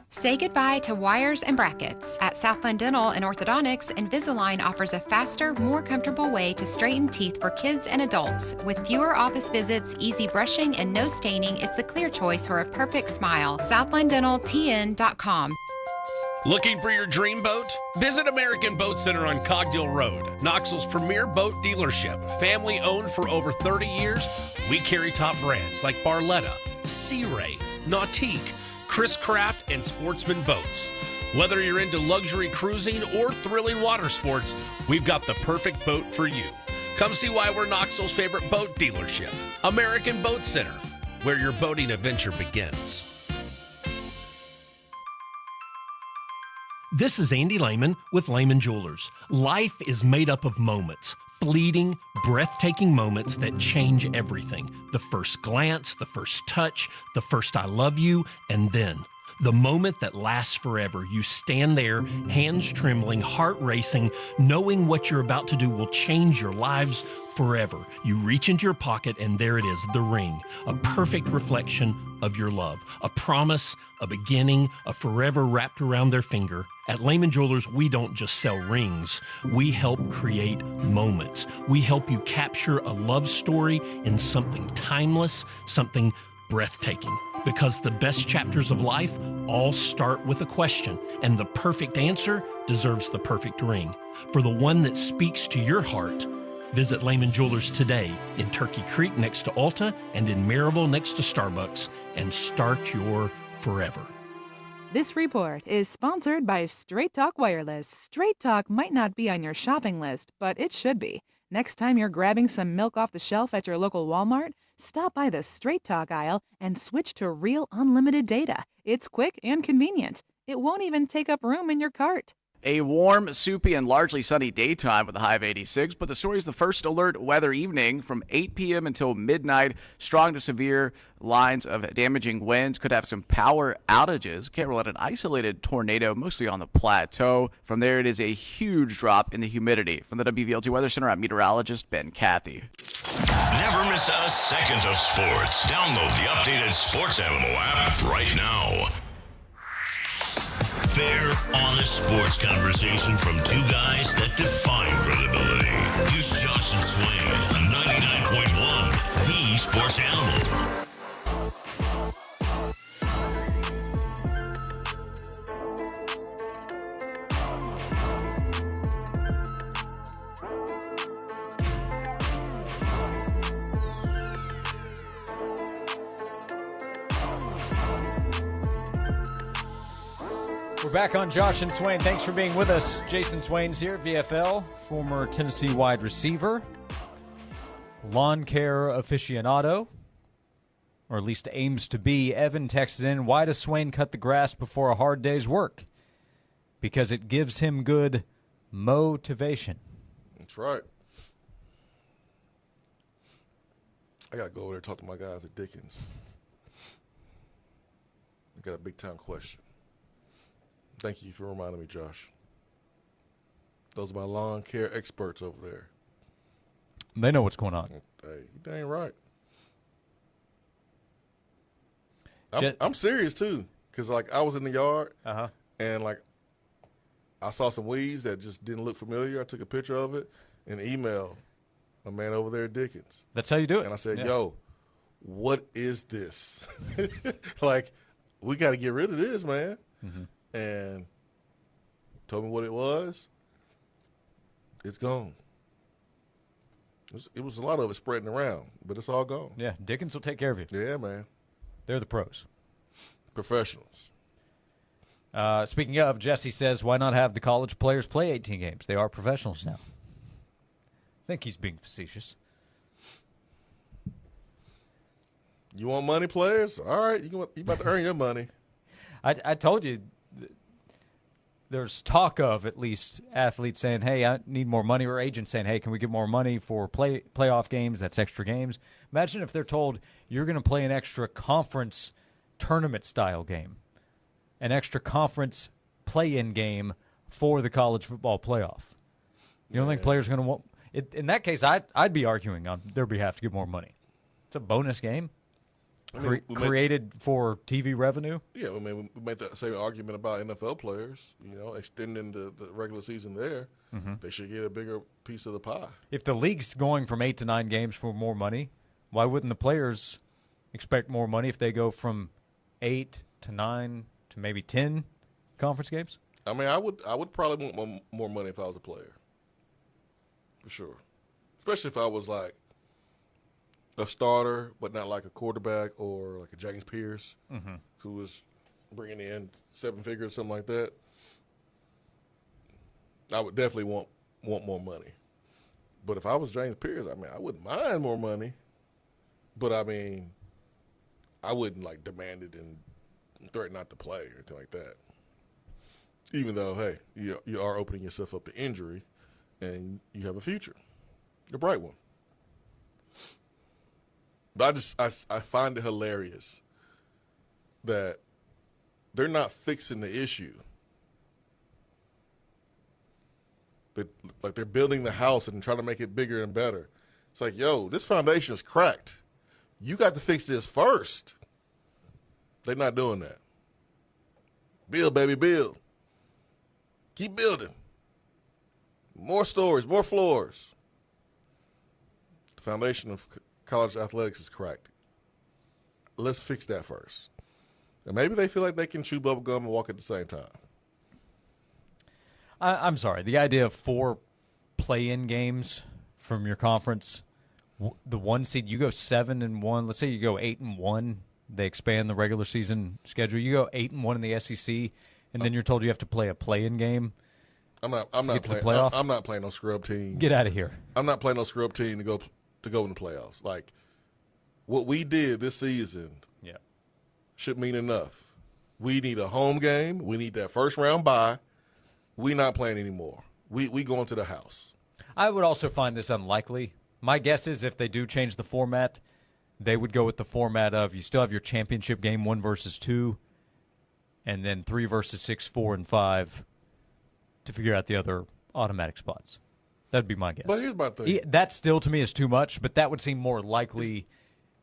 Say goodbye to wires and brackets. At Southland Dental and Orthodontics, Invisalign offers a faster, more comfortable way to straighten teeth for kids and adults. With fewer office visits, easy brushing, and no staining, it's the clear choice for a perfect smile. SouthlandDentalTN.com. Looking for your dream boat? Visit American Boat Center on Cogdill Road, Knoxville's premier boat dealership. Family owned for over 30 years, we carry top brands like Barletta, Sea Ray, Nautique, Chris Craft, and Sportsman Boats. Whether you're into luxury cruising or thrilling water sports, we've got the perfect boat for you. Come see why we're Knoxville's favorite boat dealership, American Boat Center. where your boating adventure begins. This is Andy Lehman with Lehman Jewelers. Life is made up of moments, fleeting, breathtaking moments that change everything. The first glance, the first touch, the first I love you, and then the moment that lasts forever. You stand there, hands trembling, heart racing, knowing what you're about to do will change your lives forever. You reach into your pocket and there it is, the ring, a perfect reflection of your love, a promise, a beginning, a forever wrapped around their finger. At Lehman Jewelers, we don't just sell rings. We help create moments. We help you capture a love story in something timeless, something breathtaking. Because the best chapters of life all start with a question, and the perfect answer deserves the perfect ring. For the one that speaks to your heart, visit Lehman Jewelers today in Turkey Creek next to Ulta and in Maryville next to Starbucks and start your forever. This report is sponsored by Straight Talk Wireless. Straight Talk might not be on your shopping list, but it should be. Next time you're grabbing some milk off the shelf at your local Walmart, stop by the Straight Talk aisle and switch to real unlimited data. It's quick and convenient. It won't even take up room in your cart. A warm, soupy, and largely sunny daytime with a high of 86, but the story is the first alert weather evening from 8 p.m. until midnight. Strong to severe lines of damaging winds could have some power outages. Can't rule out an isolated tornado, mostly on the plateau. From there, it is a huge drop in the humidity. From the WVLT Weather Center, I'm meteorologist Ben Cathy. Never miss a second of sports. Download the updated Sports Animal app right now. Fair, honest sports conversation from two guys that define credibility. Here's Josh and Swain on 99.1, the Sports Animal. We're back on Josh and Swain. Thanks for being with us. Jason Swain's here, VFL, former Tennessee wide receiver, lawn care aficionado, or at least aims to be. Evan texted in, why does Swain cut the grass before a hard day's work? Because it gives him good motivation. That's right. I got to go over there and talk to my guys at Dickens. I got a big-time question. Thank you for reminding me, Josh. Those are my lawn care experts over there. They know what's going on. Hey, you dang right. I'm serious, too, because, like, I was in the yard, and, like, I saw some weeds that just didn't look familiar. I took a picture of it and emailed a man over there at Dickens. That's how you do it. And I said, yo, what is this? Like, we got to get rid of this, man. Mm-hmm. And told me what it was. It's gone. It was a lot of it spreading around, but it's all gone. Yeah, Dickens will take care of you. Yeah, man. They're the pros. Professionals. Speaking of, Jesse says, why not have the college players play 18 games? They are professionals now. I think he's being facetious. You want money, players? All right, you about to earn your money. I told you, there's talk of at least athletes saying, hey, I need more money, or agents saying, hey, can we get more money for playoff games? That's extra games. Imagine if they're told you're going to play an extra conference tournament-style game, an extra conference play-in game for the college football playoff. You don't think players are going to want it? In that case, I'd be arguing on their behalf to get more money. It's a bonus game. I mean, Created for TV revenue? Yeah, I mean, we made that same argument about NFL players, extending the regular season there. Mm-hmm. They should get a bigger piece of the pie. If the league's going from 8 to 9 games for more money, why wouldn't the players expect more money if they go from 8 to 9 to maybe 10 conference games? I mean, I would probably want more money if I was a player, for sure. Especially if I was like a starter, but not like a quarterback or like a James Pierce, who was bringing in 7 figures, something like that. I would definitely want more money. But if I was James Pierce, I mean, I wouldn't mind more money. But I mean, I wouldn't like demand it and threaten not to play or anything like that. Even though, hey, you are opening yourself up to injury, and you have a future, a bright one. But I find it hilarious that they're not fixing the issue. They're building the house and trying to make it bigger and better. It's like, yo, this foundation is cracked. You got to fix this first. They're not doing that. Build, baby, build. Keep building. More stories, more floors. The foundation of college athletics is cracked. Let's fix that first. And maybe they feel like they can chew bubble gum and walk at the same time. I'm sorry. The idea of 4 play-in games from your conference, the 1 seed, you go 7-1. Let's say you go 8-1. They expand the regular season schedule. You go 8-1 in the SEC, and then you're told you have to play a play-in game. I'm not playing no scrub team. Get out of here. I'm not playing no scrub team to go in the playoffs. Like what we did this season, should mean enough. We need a home game. We need that first round bye. We not playing anymore. We going to the house. I would also find this unlikely. My guess is if they do change the format, they would go with the format of you still have your championship game 1 versus 2, and then 3 versus 6, 4, and 5 to figure out the other automatic spots. That'd be my guess. But here's my thing. That still to me is too much, but that would seem more likely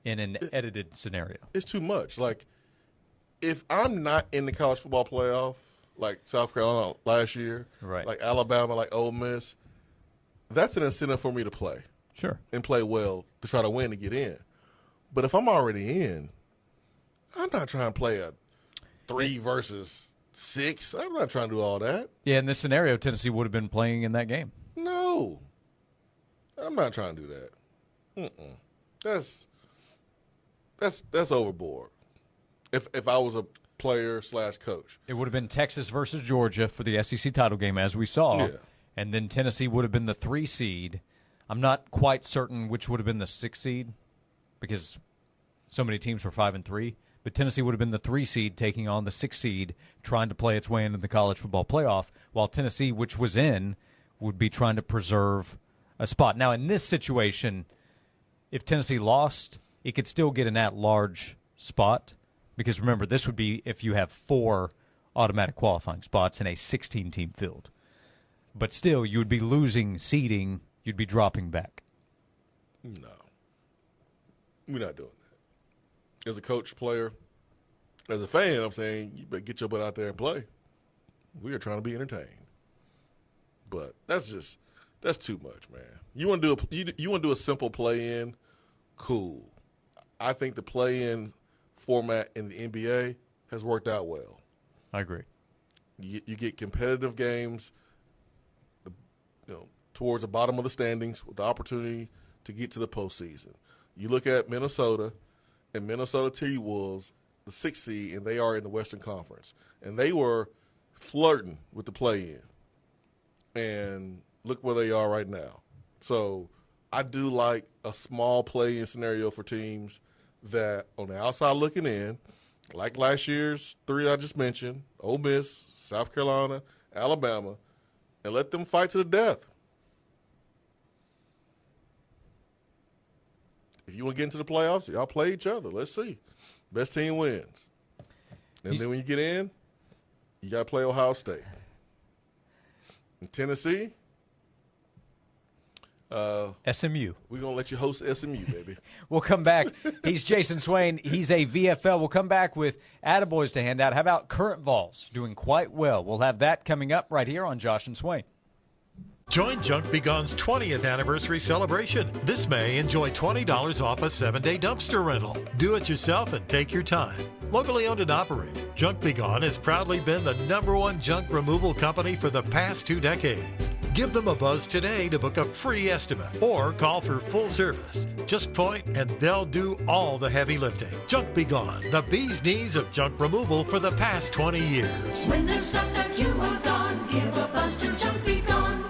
in an edited scenario. It's too much. Like, if I'm not in the college football playoff, like South Carolina last year, right, like Alabama, like Ole Miss, that's an incentive for me to play. Sure. And play well to try to win to get in. But if I'm already in, I'm not trying to play a 3 versus 6. I'm not trying to do all that. Yeah, in this scenario, Tennessee would have been playing in that game. No. I'm not trying to do that. That's overboard. If I was a player/coach. It would have been Texas versus Georgia for the SEC title game, as we saw. Yeah. And then Tennessee would have been the 3 seed. I'm not quite certain which would have been the 6 seed because so many teams were 5-3. But Tennessee would have been the 3 seed taking on the 6 seed, trying to play its way into the college football playoff, while Tennessee, which was in, would be trying to preserve a spot. Now, in this situation, if Tennessee lost, it could still get an at-large spot. Because remember, this would be if you have 4 automatic qualifying spots in a 16-team field. But still, you would be losing seeding. You'd be dropping back. No. We're not doing that. As a coach, player, as a fan, I'm saying you better get your butt out there and play. We are trying to be entertained. But that's too much, man. You want to do a simple play-in? Cool. I think the play-in format in the NBA has worked out well. I agree. You get competitive games, towards the bottom of the standings with the opportunity to get to the postseason. You look at Minnesota, and Minnesota T-Wolves, the 6th seed, and they are in the Western Conference. And they were flirting with the play-in. And look where they are right now. So I do like a small play-in scenario for teams that on the outside looking in, like last year's 3 I just mentioned, Ole Miss, South Carolina, Alabama, and let them fight to the death. If you want to get into the playoffs, y'all play each other. Let's see. Best team wins. And then when you get in, you got to play Ohio State. In Tennessee, SMU. We're going to let you host SMU, baby. We'll come back. He's Jason Swain. He's a VFL. We'll come back with attaboys to hand out. How about Current Vols doing quite well? We'll have that coming up right here on Josh and Swain. Join Junk Be Gone's 20th anniversary celebration. This May, enjoy $20 off a 7-day dumpster rental. Do it yourself and take your time. Locally owned and operated, Junk Be Gone has proudly been the #1 junk removal company for the past 2 decades. Give them a buzz today to book a free estimate or call for full service. Just point and they'll do all the heavy lifting. Junk Be Gone, the bee's knees of junk removal for the past 20 years. When there's stuff that you want gone, give a buzz to Junk Be Gone.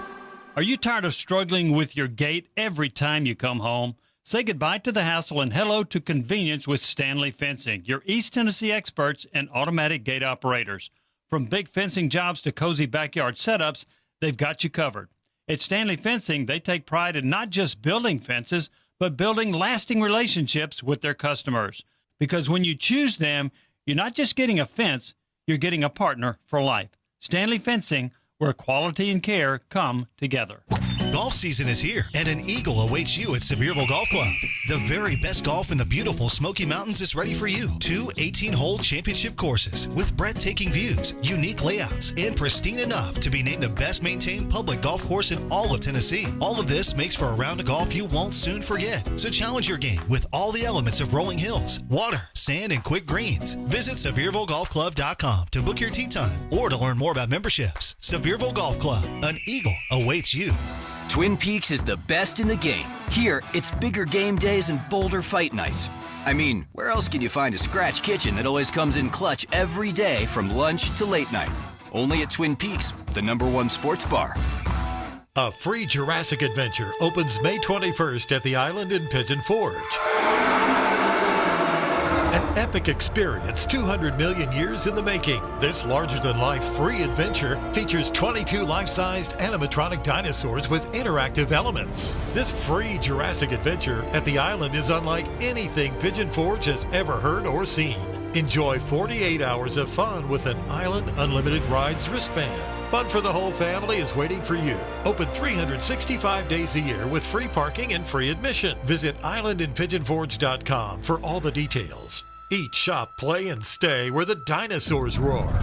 Are you tired of struggling with your gate every time you come home? Say goodbye to the hassle and hello to convenience with Stanley Fencing, your East Tennessee experts and automatic gate operators. From big fencing jobs to cozy backyard setups, they've got you covered. At Stanley Fencing, they take pride in not just building fences, but building lasting relationships with their customers. Because when you choose them, you're not just getting a fence, you're getting a partner for life. Stanley Fencing, where quality and care come together. Golf season is here, and an eagle awaits you at Sevierville Golf Club. The very best golf in the beautiful Smoky Mountains is ready for you. 2 18-hole championship courses with breathtaking views, unique layouts, and pristine enough to be named the best maintained public golf course in all of Tennessee. All of this makes for a round of golf you won't soon forget. So challenge your game with all the elements of rolling hills, water, sand, and quick greens. Visit SeviervilleGolfClub.com to book your tee time or to learn more about memberships. Sevierville Golf Club, an eagle awaits you. Twin Peaks is the best in the game. Here, it's bigger game days and bolder fight nights. I mean, where else can you find a scratch kitchen that always comes in clutch every day from lunch to late night? Only at Twin Peaks, the #1 sports bar. A free Jurassic adventure opens May 21st at the Island in Pigeon Forge. An epic experience 200 million years in the making. This larger-than-life free adventure features 22 life-sized animatronic dinosaurs with interactive elements. This free Jurassic adventure at the Island is unlike anything Pigeon Forge has ever heard or seen. Enjoy 48 hours of fun with an Island Unlimited Rides wristband. Fun for the whole family is waiting for you. Open 365 days a year with free parking and free admission. Visit islandinpigeonforge.com for all the details. Eat, shop, play, and stay where the dinosaurs roar.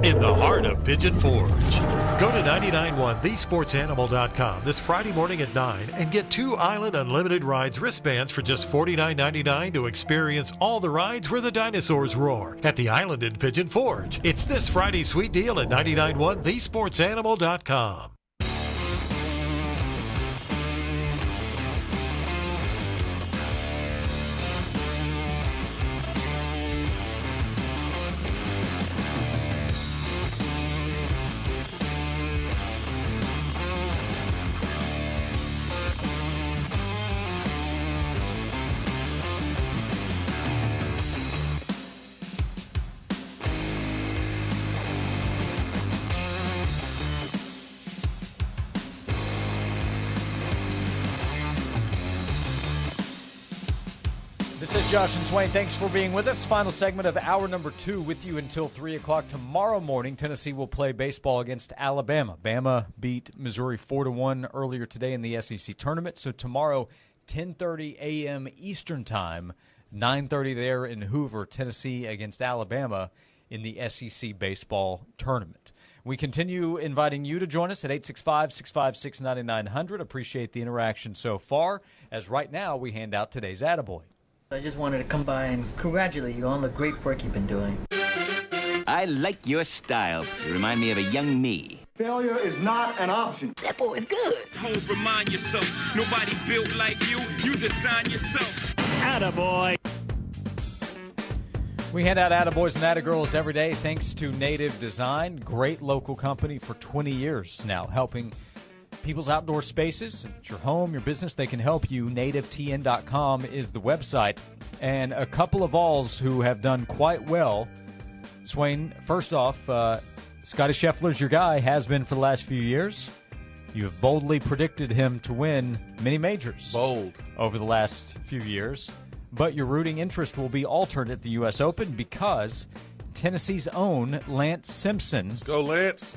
In the heart of Pigeon Forge. Go to 991thesportsanimal.com this Friday morning at 9 and get 2 Island Unlimited Rides wristbands for just $49.99 to experience all the rides where the dinosaurs roar at the Island in Pigeon Forge. It's this Friday's sweet deal at 991thesportsanimal.com. This is Josh and Swain. Thanks for being with us. Final segment of hour number 2 with you until 3 o'clock tomorrow morning. Tennessee will play baseball against Alabama. Bama beat Missouri 4-1 earlier today in the SEC tournament. So tomorrow, 10:30 a.m. Eastern Time, 9:30 there in Hoover, Tennessee against Alabama in the SEC baseball tournament. We continue inviting you to join us at 865-656-9900. Appreciate the interaction so far, as right now we hand out today's Attaboy. I just wanted to come by and congratulate you on the great work you've been doing. I like your style. You remind me of a young me. Failure is not an option. That boy is good. Homes, remind yourself, nobody built like you. You design yourself. Attaboy. We hand out Attaboys and Attagirls every day thanks to Native Design. Great local company for 20 years now, helping people's outdoor spaces. It's your home, your business, they can help you. NativeTN.com is the website. And a couple of Alls who have done quite well. Swain, first off, Scotty Scheffler's your guy, has been for the last few years. You have boldly predicted him to win many majors. Bold. Over the last few years. But your rooting interest will be altered at the U.S. Open because Tennessee's own Lance Simpson. Let's go, Lance.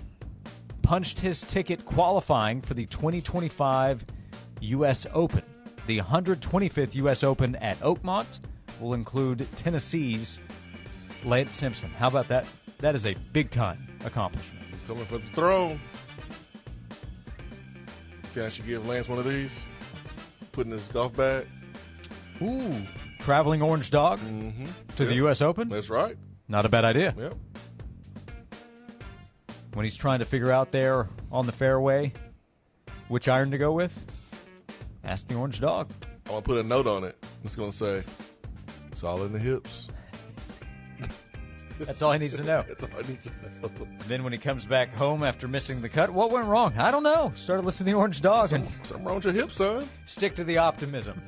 Punched his ticket qualifying for the 2025 U.S. Open. The 125th U.S. Open at Oakmont will include Tennessee's Lance Simpson. How about that? That is a big-time accomplishment. Coming for the throne. Can I should give Lance one of these? Put in his golf bag. Ooh, traveling orange dog to the U.S. Open? That's right. Not a bad idea. Yep. When he's trying to figure out there on the fairway which iron to go with, ask the orange dog. I want to put a note on it. It's going to say, solid in the hips. That's all he needs to know. That's all I need to know. Then when he comes back home after missing the cut, what went wrong? I don't know. Started listening to the Orange Dog. Something wrong with your hip, son. Stick to the optimism.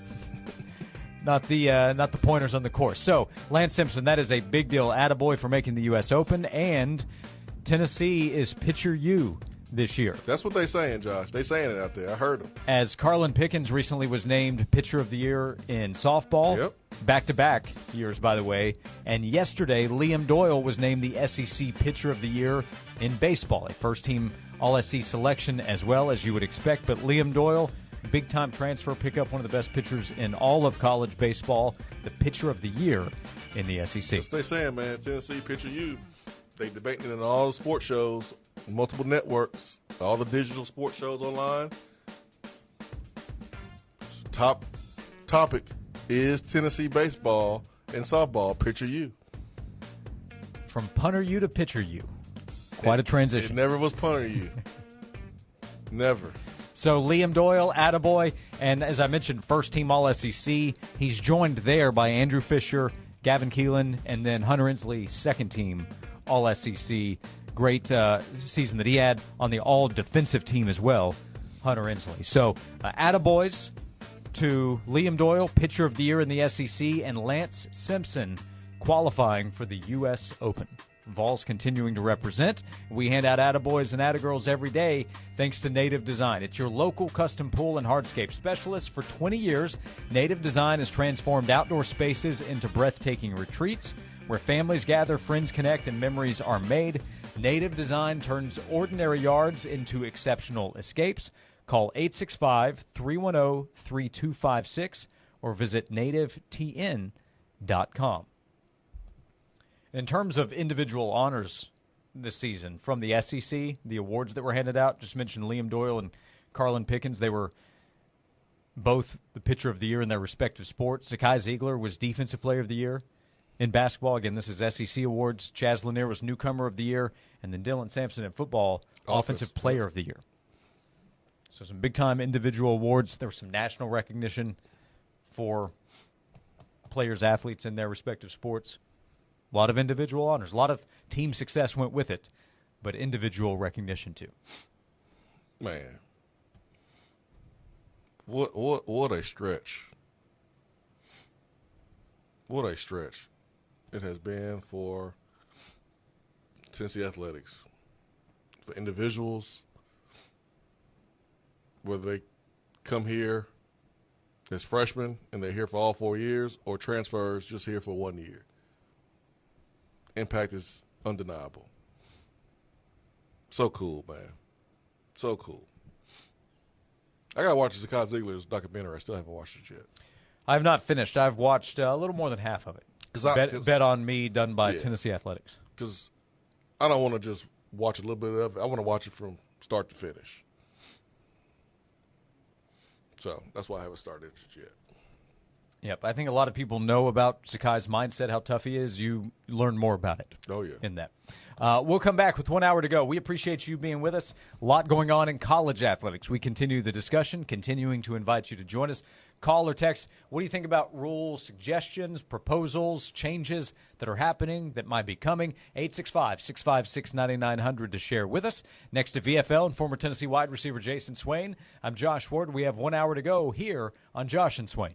Not the pointers on the course. So, Lance Simpson, that is a big deal. Attaboy for making the U.S. Open. And Tennessee is pitcher U this year. That's what they're saying, Josh. They saying it out there. I heard them. As Carlin Pickens recently was named Pitcher of the Year in softball. Yep. Back-to-back years, by the way. And yesterday, Liam Doyle was named the SEC Pitcher of the Year in baseball. A first-team All-SEC selection as well, as you would expect. But Liam Doyle, big-time transfer, pick up one of the best pitchers in all of college baseball, the Pitcher of the Year in the SEC. That's what they saying, man. Tennessee Pitcher U. They debating it in all the sports shows, multiple networks, all the digital sports shows online. Top topic is Tennessee baseball and softball Pitcher U. From punter U to pitcher U. Quite a transition. It never was punter U. Never. So Liam Doyle, attaboy, and as I mentioned, first-team All-SEC. He's joined there by Andrew Fisher, Gavin Keelan, and then Hunter Inslee, second-team All-SEC. Great season that he had on the all-defensive team as well, Hunter Inslee. So attaboys to Liam Doyle, Pitcher of the Year in the SEC, and Lance Simpson qualifying for the U.S. Open. Vols continuing to represent. We hand out attaboys and attagirls every day thanks to Native Design. It's your local custom pool and hardscape specialist. For 20 years, Native Design has transformed outdoor spaces into breathtaking retreats where families gather, friends connect, and memories are made. Native Design turns ordinary yards into exceptional escapes. Call 865-310-3256 or visit nativetn.com. In terms of individual honors this season from the SEC, the awards that were handed out, just mentioned Liam Doyle and Carlin Pickens. They were both the Pitcher of the Year in their respective sports. Zakai Ziegler was Defensive Player of the Year in basketball. Again, this is SEC awards. Chaz Lanier was Newcomer of the Year. And then Dylan Sampson in football, Offensive Player of the Year. So some big-time individual awards. There was some national recognition for players, athletes in their respective sports. A lot of individual honors. A lot of team success went with it, but individual recognition too. Man, what a stretch. What a stretch it has been for Tennessee athletics, for individuals, whether they come here as freshmen and they're here for all 4 years, or transfers just here for 1 year. Impact is undeniable. So cool, man. So cool. I got to watch Zakai Ziegler's documentary. I still haven't watched it yet. I have not finished. I've watched a little more than half of it. Bet on Me, done by Tennessee Athletics. Because I don't want to just watch a little bit of it. I want to watch it from start to finish. So that's why I haven't started it yet. Yep, I think a lot of people know about Zakai's mindset, how tough he is. You learn more about it. Oh, yeah. In that. We'll come back with 1 hour to go. We appreciate you being with us. A lot going on in college athletics. We continue the discussion, continuing to invite you to join us. Call or text. What do you think about rules, suggestions, proposals, changes that are happening, that might be coming? 865-656-9900 to share with us. Next to VFL and former Tennessee wide receiver Jason Swain, I'm Josh Ward. We have 1 hour to go here on Josh and Swain.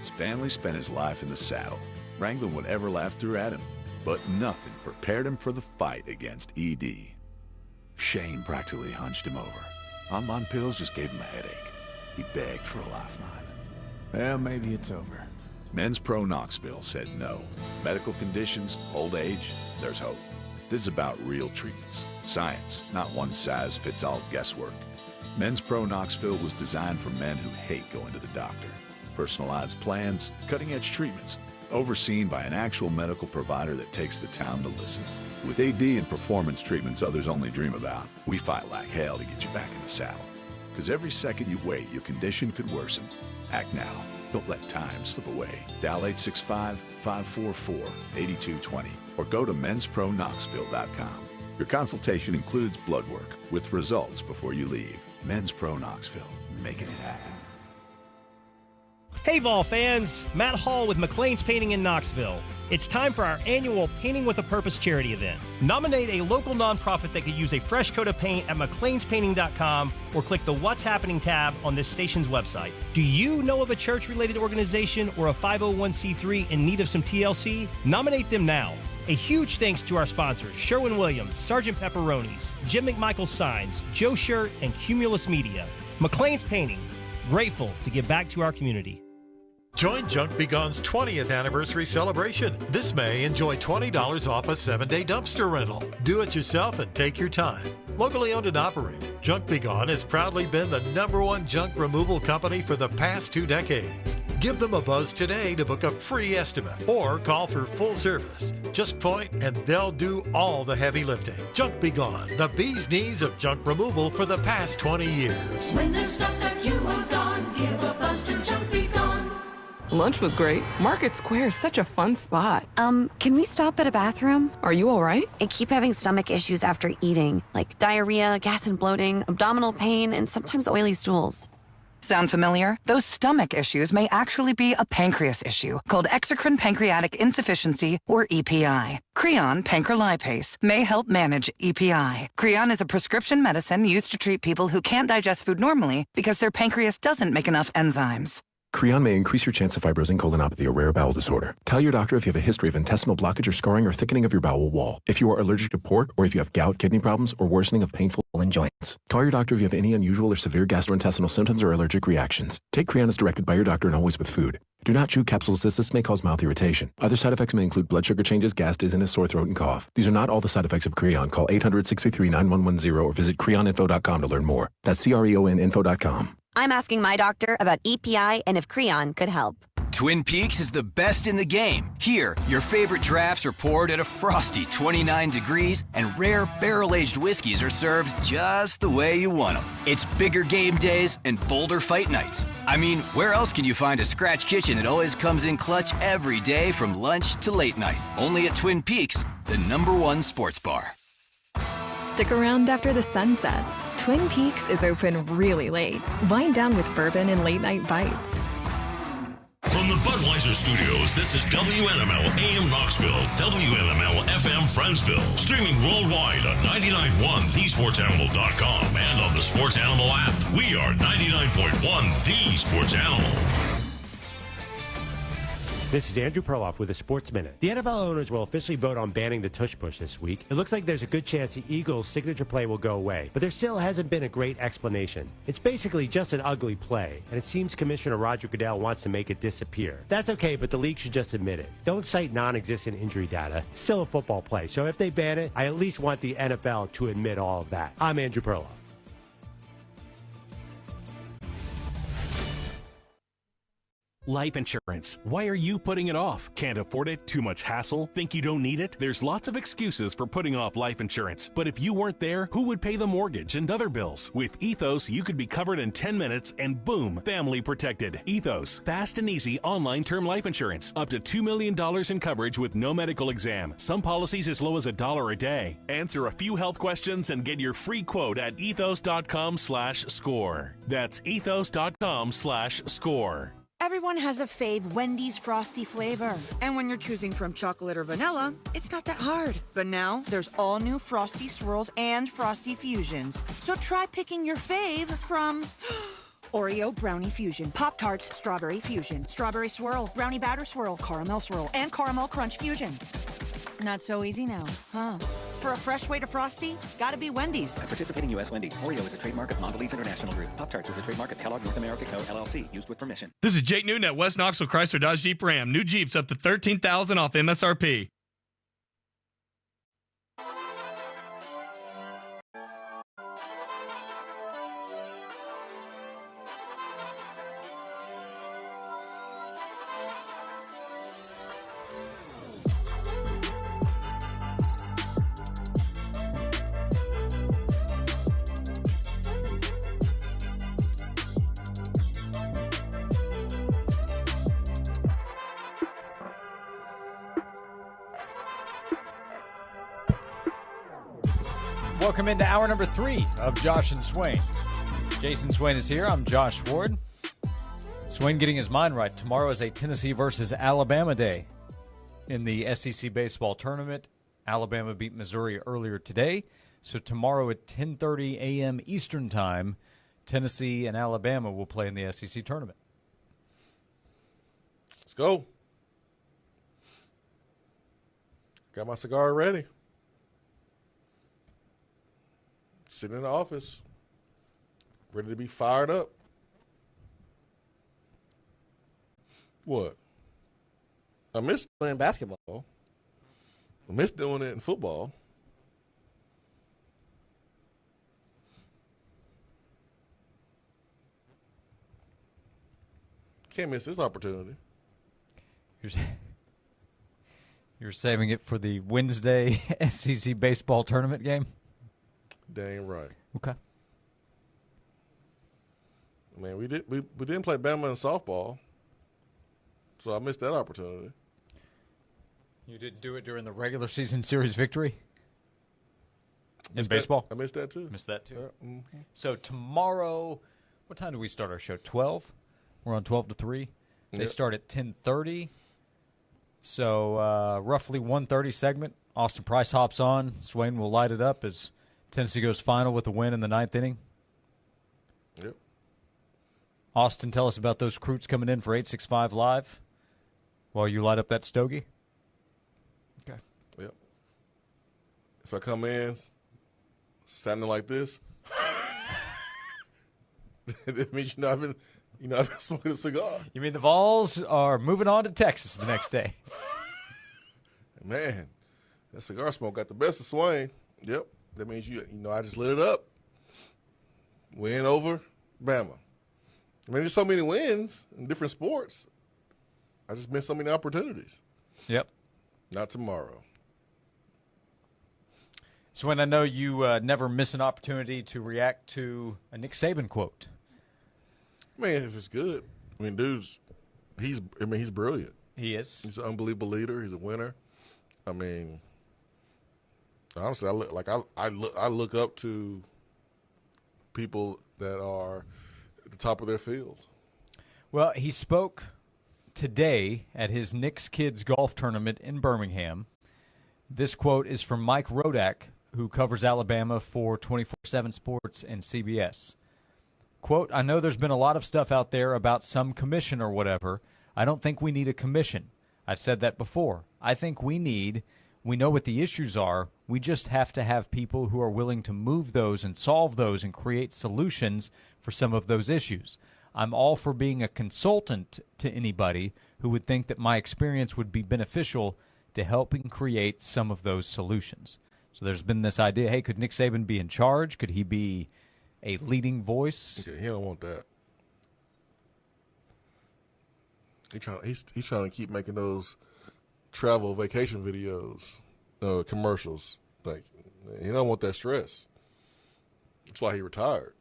Stanley spent his life in the saddle, wrangling whatever life threw at him, but nothing prepared him for the fight against ED. Shane practically hunched him over. Online pills just gave him a headache. He begged for a lifeline. Well, maybe it's over. Men's Pro Knoxville said no. Medical conditions, old age, there's hope. This is about real treatments. Science, not one-size-fits-all guesswork. Men's Pro Knoxville was designed for men who hate going to the doctor. Personalized plans, cutting-edge treatments, overseen by an actual medical provider that takes the time to listen. With AD and performance treatments others only dream about, we fight like hell to get you back in the saddle. Because every second you wait, your condition could worsen. Act now. Don't let time slip away. Dial 865-544-8220 or go to menspronknoxville.com. Your consultation includes blood work with results before you leave. Men's Pro Knoxville, making it happen. Hey Vol fans, Matt Hall with McLean's Painting in Knoxville. It's time for our annual Painting with a Purpose charity event. Nominate a local nonprofit that could use a fresh coat of paint at mcleanspainting.com or click the What's Happening tab on this station's website. Do you know of a church-related organization or a 501c3 in need of some TLC? Nominate them now. A huge thanks to our sponsors, Sherwin-Williams, Sgt. Pepperonis, Jim McMichael Signs, Joe Shirt, and Cumulus Media. McLean's Painting, grateful to give back to our community. Join Junk Be Gone's 20th anniversary celebration. This May, enjoy $20 off a 7-day dumpster rental. Do it yourself and take your time. Locally owned and operated, Junk Be Gone has proudly been the #1 junk removal company for the past 2 decades. Give them a buzz today to book a free estimate or call for full service. Just point and they'll do all the heavy lifting. Junk Be Gone, the bee's knees of junk removal for the past 20 years. When there's stuff that you want gone, give a buzz to Junk Be Gone. Lunch was great. Market Square is such a fun spot. Can we stop at a bathroom? Are you all right? I keep having stomach issues after eating, like diarrhea, gas and bloating, abdominal pain, and sometimes oily stools. Sound familiar? Those stomach issues may actually be a pancreas issue called exocrine pancreatic insufficiency, or EPI. Creon pancrelipase may help manage EPI. Creon is a prescription medicine used to treat people who can't digest food normally because their pancreas doesn't make enough enzymes. Creon may increase your chance of fibrosing colonopathy, a rare bowel disorder. Tell your doctor if you have a history of intestinal blockage or scarring or thickening of your bowel wall. If you are allergic to pork, or if you have gout, kidney problems, or worsening of painful joints. Call your doctor if you have any unusual or severe gastrointestinal symptoms or allergic reactions. Take Creon as directed by your doctor and always with food. Do not chew capsules as this may cause mouth irritation. Other side effects may include blood sugar changes, gas, dizziness, sore throat, and cough. These are not all the side effects of Creon. Call 800-633-9110 or visit creoninfo.com to learn more. That's CREONinfo.com. I'm asking my doctor about EPI and if Creon could help. Twin Peaks is the best in the game. Here, your favorite drafts are poured at a frosty 29 degrees, and rare barrel-aged whiskeys are served just the way you want them. It's bigger game days and bolder fight nights. I mean, where else can you find a scratch kitchen that always comes in clutch every day from lunch to late night? Only at Twin Peaks, the #1 sports bar. Stick around after the sun sets. Twin Peaks is open really late. Wind down with bourbon and late night bites. From the Budweiser Studios, this is WNML AM Knoxville, WNML FM Friendsville, streaming worldwide on 99.1 thesportsanimal.com and on the Sports Animal app. We are 99.1 The Sports Animal. This is Andrew Perloff with a Sports Minute. The NFL owners will officially vote on banning the tush push this week. It looks like there's a good chance the Eagles' signature play will go away, but there still hasn't been a great explanation. It's basically just an ugly play, and it seems Commissioner Roger Goodell wants to make it disappear. That's okay, but the league should just admit it. Don't cite non-existent injury data. It's still a football play, so if they ban it, I at least want the NFL to admit all of that. I'm Andrew Perloff. Life insurance. Why are you putting it off? Can't afford it? Too much hassle? Think you don't need it? There's lots of excuses for putting off life insurance. But if you weren't there, who would pay the mortgage and other bills? With Ethos, you could be covered in 10 minutes and boom, family protected. Ethos, fast and easy online term life insurance. Up to $2 million in coverage with no medical exam. Some policies as low as $1 a day. Answer a few health questions and get your free quote at ethos.com/score. That's ethos.com/score. Everyone has a fave Wendy's Frosty flavor. And when you're choosing from chocolate or vanilla, it's not that hard. But now, there's all new Frosty Swirls and Frosty Fusions. So try picking your fave from Oreo Brownie Fusion, Pop-Tarts Strawberry Fusion, Strawberry Swirl, Brownie Batter Swirl, Caramel Swirl, and Caramel Crunch Fusion. Not so easy now, huh? For a fresh way to Frosty, gotta be Wendy's. At participating U.S. Wendy's, Oreo is a trademark of Mondelez International Group. Pop-Tarts is a trademark of Kellogg North America Co., LLC, used with permission. This is Jake Newton at West Knoxville Chrysler Dodge Jeep Ram. New Jeeps up to $13,000 off MSRP. Welcome into hour number 3 of Josh and Swain. Jason Swain is here. I'm Josh Ward. Swain getting his mind right. Tomorrow is a Tennessee versus Alabama day in the SEC baseball tournament. Alabama beat Missouri earlier today. So tomorrow at 10:30 a.m. Eastern Time, Tennessee and Alabama will play in the SEC tournament. Let's go. Got my cigar ready. Sitting in the office, ready to be fired up. What? I miss playing basketball. I miss doing it in football. Can't miss this opportunity. You're saving it for the Wednesday SEC baseball tournament game? Dang right. Okay. Man, we didn't play Bama in softball, so I missed that opportunity. You didn't do it during the regular season series victory in Missed baseball? I missed that too. Missed that too. Yeah, mm-hmm. So tomorrow, what time do we start our show? 12? We're on 12 to 3. They Yep. start at 10:30. So roughly 1:30 segment. Austin Price hops on. Swain will light it up as Tennessee goes final with a win in the 9th inning. Yep. Austin, tell us about those recruits coming in for 865 Live while you light up that stogie. Okay. Yep. If I come in sounding like this, that means I've been smoking a cigar. You mean the Vols are moving on to Texas the next day? Man, that cigar smoke got the best of Swain. Yep. That means I just lit it up. Win over Bama. I mean, there's so many wins in different sports. I just missed so many opportunities. Yep. Not tomorrow. Swain, I know you never miss an opportunity to react to a Nick Saban quote. Man, if it's good. I mean, he's brilliant. He is. He's an unbelievable leader. He's a winner. I mean, honestly, I look up to people that are at the top of their field. Well, he spoke today at his Knicks Kids golf tournament in Birmingham. This quote is from Mike Rodak, who covers Alabama for 24/7 Sports and CBS. Quote, I know there's been a lot of stuff out there about some commission or whatever. I don't think we need a commission. I've said that before. I think we know what the issues are. We just have to have people who are willing to move those and solve those and create solutions for some of those issues. I'm all for being a consultant to anybody who would think that my experience would be beneficial to helping create some of those solutions. So there's been this idea, hey, could Nick Saban be in charge? Could he be a leading voice? Okay, he don't want that. He's trying to keep making those travel vacation videos, commercials. Like, he don't want that stress. That's why he retired.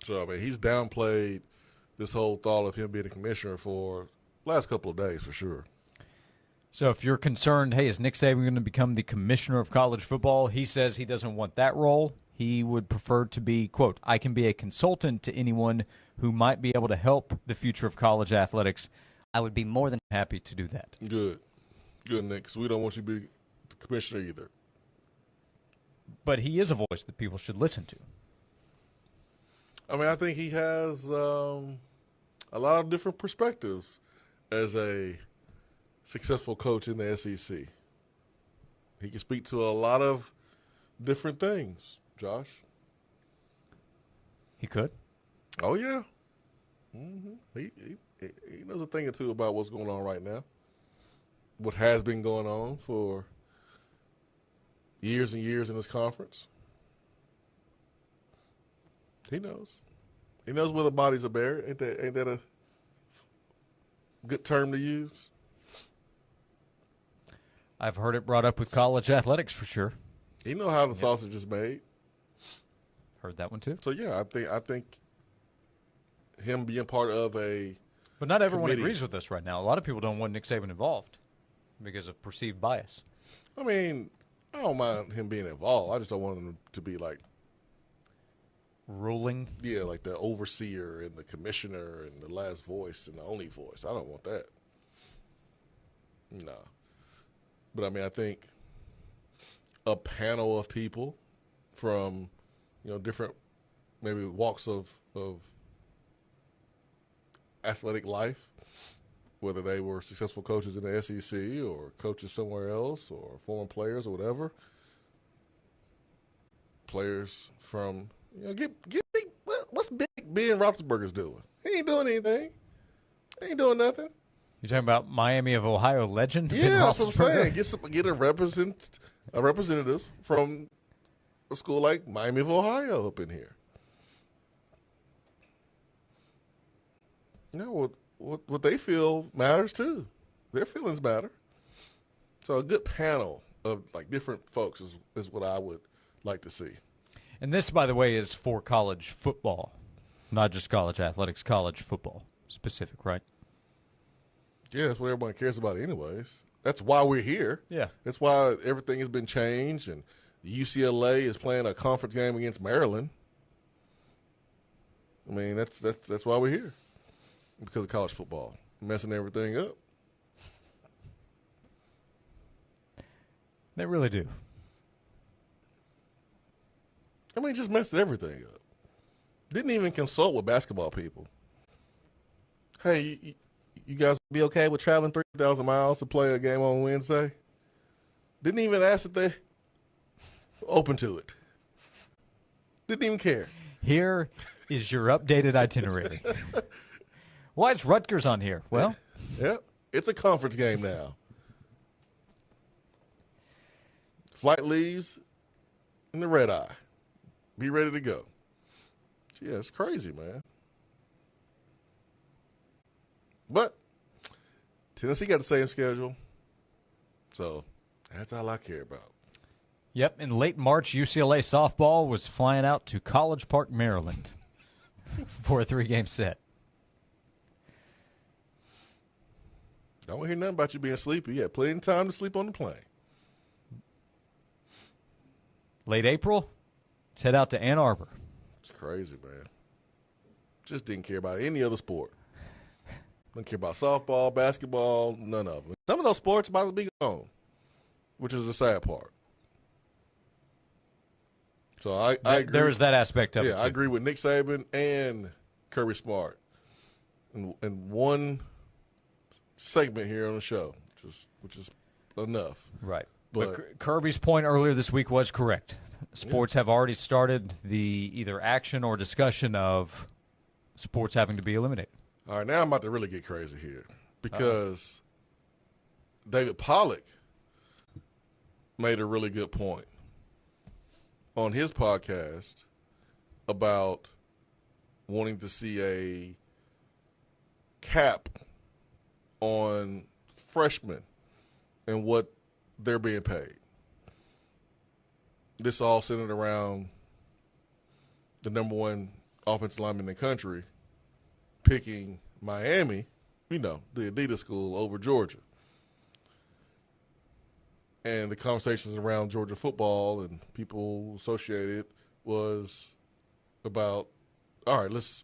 So I mean, he's downplayed this whole thought of him being a commissioner for last couple of days for sure. So if you're concerned, hey, is Nick Saban going to become the commissioner of college football? He says he doesn't want that role. He would prefer to be, quote, I can be a consultant to anyone who might be able to help the future of college athletics. I would be more than happy to do that. Good, Nick, 'cause we don't want you to be the commissioner either. But he is a voice that people should listen to. I mean, I think he has a lot of different perspectives as a successful coach in the SEC. He can speak to a lot of different things, Josh. He could? Oh, yeah. Mm-hmm. He knows a thing or two about what's going on right now, what has been going on for years and years in this conference. He knows. He knows where the bodies are buried. Ain't that a good term to use? I've heard it brought up with college athletics for sure. He know how the sausage is made. Heard that one too. So yeah, I think him being part of a But not everyone committee. agrees with this right now. A lot of people don't want Nick Saban involved because of perceived bias. I mean, I don't mind him being involved. I just don't want him to be like ruling. Yeah, like the overseer and the commissioner and the last voice and the only voice. I don't want that. No. But, I mean, I think a panel of people from, different maybe walks of athletic life, whether they were successful coaches in the SEC or coaches somewhere else or former players or whatever. Players from, what's Big Ben Roethlisberger's doing? He ain't doing anything. He ain't doing nothing. You talking about Miami of Ohio legend? Ben Yeah, that's what I'm Roethlisberger? saying. Get a representative from a school like Miami of Ohio up in here. What they feel matters too. Their feelings matter. So a good panel of like different folks is what I would like to see. And this, by the way, is for college football, not just college athletics, college football specific, right? Yeah, that's what everyone cares about anyways. That's why we're here. Yeah. That's why everything has been changed, and UCLA is playing a conference game against Maryland. I mean, that's why we're here. Because of college football. Messing everything up. They really do. I mean, just messed everything up. Didn't even consult with basketball people. Hey, you guys be okay with traveling 3,000 miles to play a game on Wednesday? Didn't even ask if they open to it. Didn't even care. Here is your updated itinerary. Why is Rutgers on here? Well, yep, it's a conference game now. Flight leaves in the red eye. Be ready to go. Yeah, it's crazy, man. But Tennessee got the same schedule, so that's all I care about. Yep, in late March, UCLA softball was flying out to College Park, Maryland for a 3-game set. Don't want to hear nothing about you being sleepy. You had plenty of time to sleep on the plane. Late April, let's head out to Ann Arbor. It's crazy, man. Just didn't care about any other sport. Didn't care about softball, basketball, none of them. Some of those sports about to be gone, which is the sad part. So I agree. There is that aspect of it. Yeah, I agree with Nick Saban and Kirby Smart in one segment here on the show, which is enough. Right. But Kirby's point earlier this week was correct. Sports have already started the either action or discussion of sports having to be eliminated. All right, now I'm about to really get crazy here because David Pollack made a really good point on his podcast about wanting to see a cap on freshmen and what they're being paid. This all centered around the number one offensive lineman in the country picking Miami, the Adidas school, over Georgia. And the conversations around Georgia football and people associated was about, all right,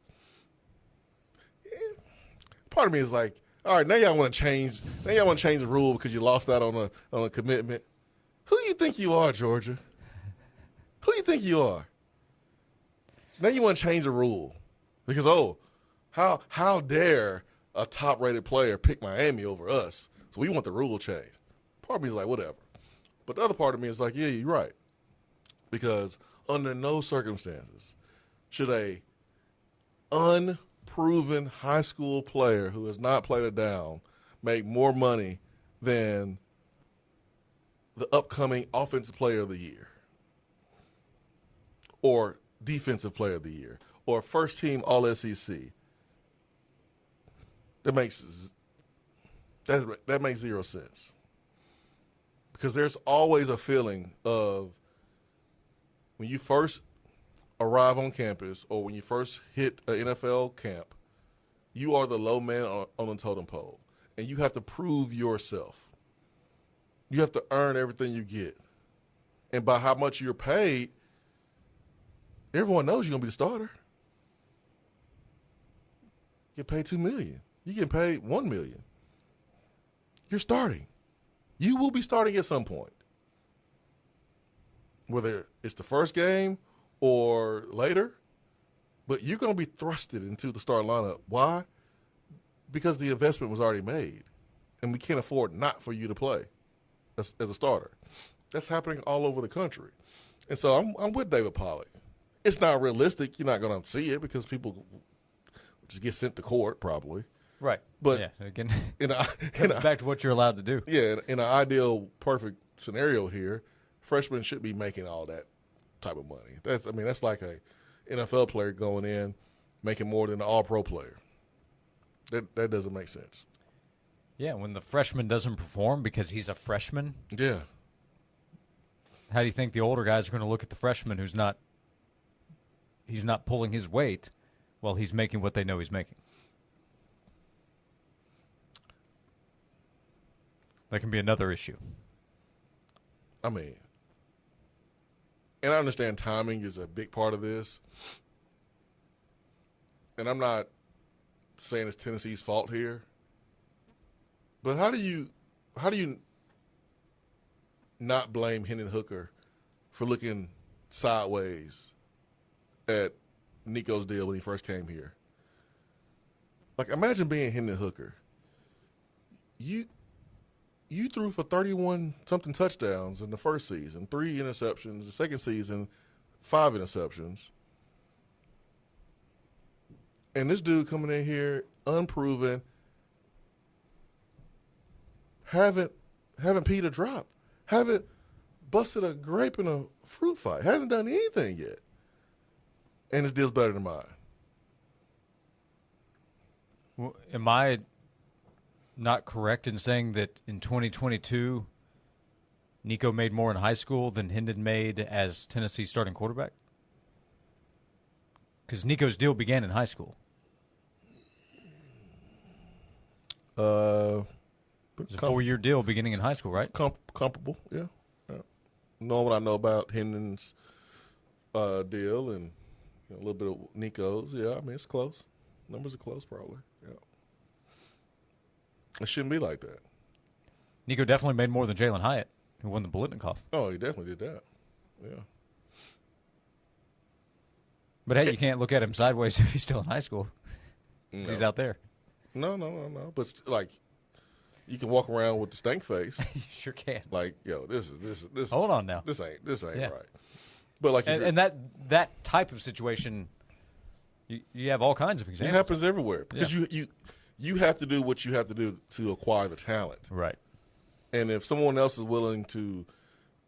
part of me is like, all right, now y'all want to change the rule because you lost out on a commitment. Who do you think you are, Georgia? Who do you think you are? Now you want to change the rule because how dare a top-rated player pick Miami over us? So we want the rule changed. Part of me is like, whatever. But the other part of me is like, yeah, you're right. Because under no circumstances should a unproven high school player who has not played it down make more money than the upcoming offensive player of the year or defensive player of the year or first team All-SEC. That makes zero sense. Because there's always a feeling of when you first arrive on campus or when you first hit an NFL camp, you are the low man on the totem pole, and you have to prove yourself. You have to earn everything you get. And by how much you're paid, everyone knows you're going to be the starter. You get paid $2 million. You get paid $1 million. You're starting. You will be starting at some point. Whether it's the first game or later, but you're going to be thrusted into the start lineup. Why? Because the investment was already made, and we can't afford not for you to play as a starter. That's happening all over the country. And so I'm with David Pollack. It's not realistic. You're not going to see it because people just get sent to court probably. Right. But yeah, again, comes back to what you're allowed to do. Yeah, in an ideal, perfect scenario here, freshmen should be making all that type of money. That's like a NFL player going in making more than an all-pro player. That doesn't make sense. Yeah, when the freshman doesn't perform because he's a freshman. Yeah. How do you think the older guys are going to look at the freshman who's not pulling his weight while he's making what they know he's making? That can be another issue. I mean, and I understand timing is a big part of this. And I'm not saying it's Tennessee's fault here. But how do you not blame Hendon Hooker for looking sideways at Nico's deal when he first came here? Like, imagine being Hendon Hooker. You threw for 31-something touchdowns in the first season, 3 interceptions. The second season, 5 interceptions. And this dude coming in here, unproven, haven't peed a drop, haven't busted a grape in a fruit fight, hasn't done anything yet. And his deal's better than mine. Well, am I not correct in saying that in 2022, Nico made more in high school than Hendon made as Tennessee's starting quarterback? Because Nico's deal began in high school. It's a 4-year deal beginning in high school, right? Comparable, yeah. Knowing what I know about Hendon's deal and a little bit of Nico's, yeah, I mean, it's close. Numbers are close, probably, yeah. It shouldn't be like that. Nico definitely made more than Jalen Hyatt, who won the Bolitnikoff. Oh, he definitely did that. Yeah. But hey, you can't look at him sideways if he's still in high school. No. He's out there. No. But like, you can walk around with the stank face. You sure can. Like, yo, this. Hold on now. This ain't yeah. right. But like, and that type of situation, you have all kinds of examples. It happens everywhere because you have to do what you have to do to acquire the talent. Right. And if someone else is willing to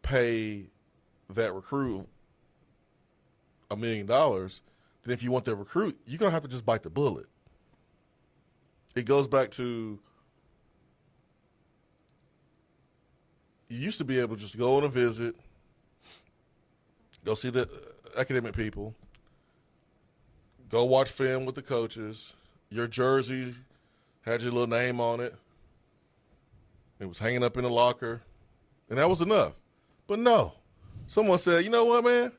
pay that recruit $1 million, then if you want that recruit, you're going to have to just bite the bullet. It goes back to you used to be able to just go on a visit, go see the academic people, go watch film with the coaches. Your jersey had your little name on it. It was hanging up in the locker, and that was enough. But no, someone said, you know what, man?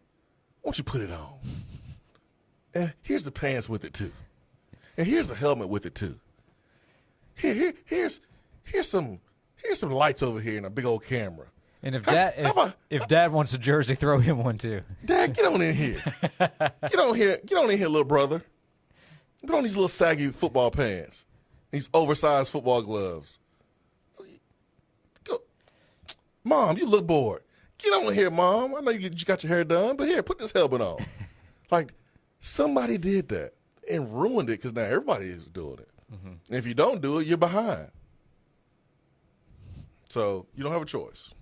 Why don't you put it on? And here's the pants with it, too. And here's the helmet with it, too. Here's some lights over here and a big old camera. And if Dad wants a jersey, throw him one, too. Dad, get on in here. Get on in here, little brother. Put on these little saggy football pants, these oversized football gloves. Go. Mom, you look bored. Get on here, Mom. I know you got your hair done, but here, put this helmet on. Like, somebody did that and ruined it because now everybody is doing it. Mm-hmm. And if you don't do it, you're behind. So you don't have a choice.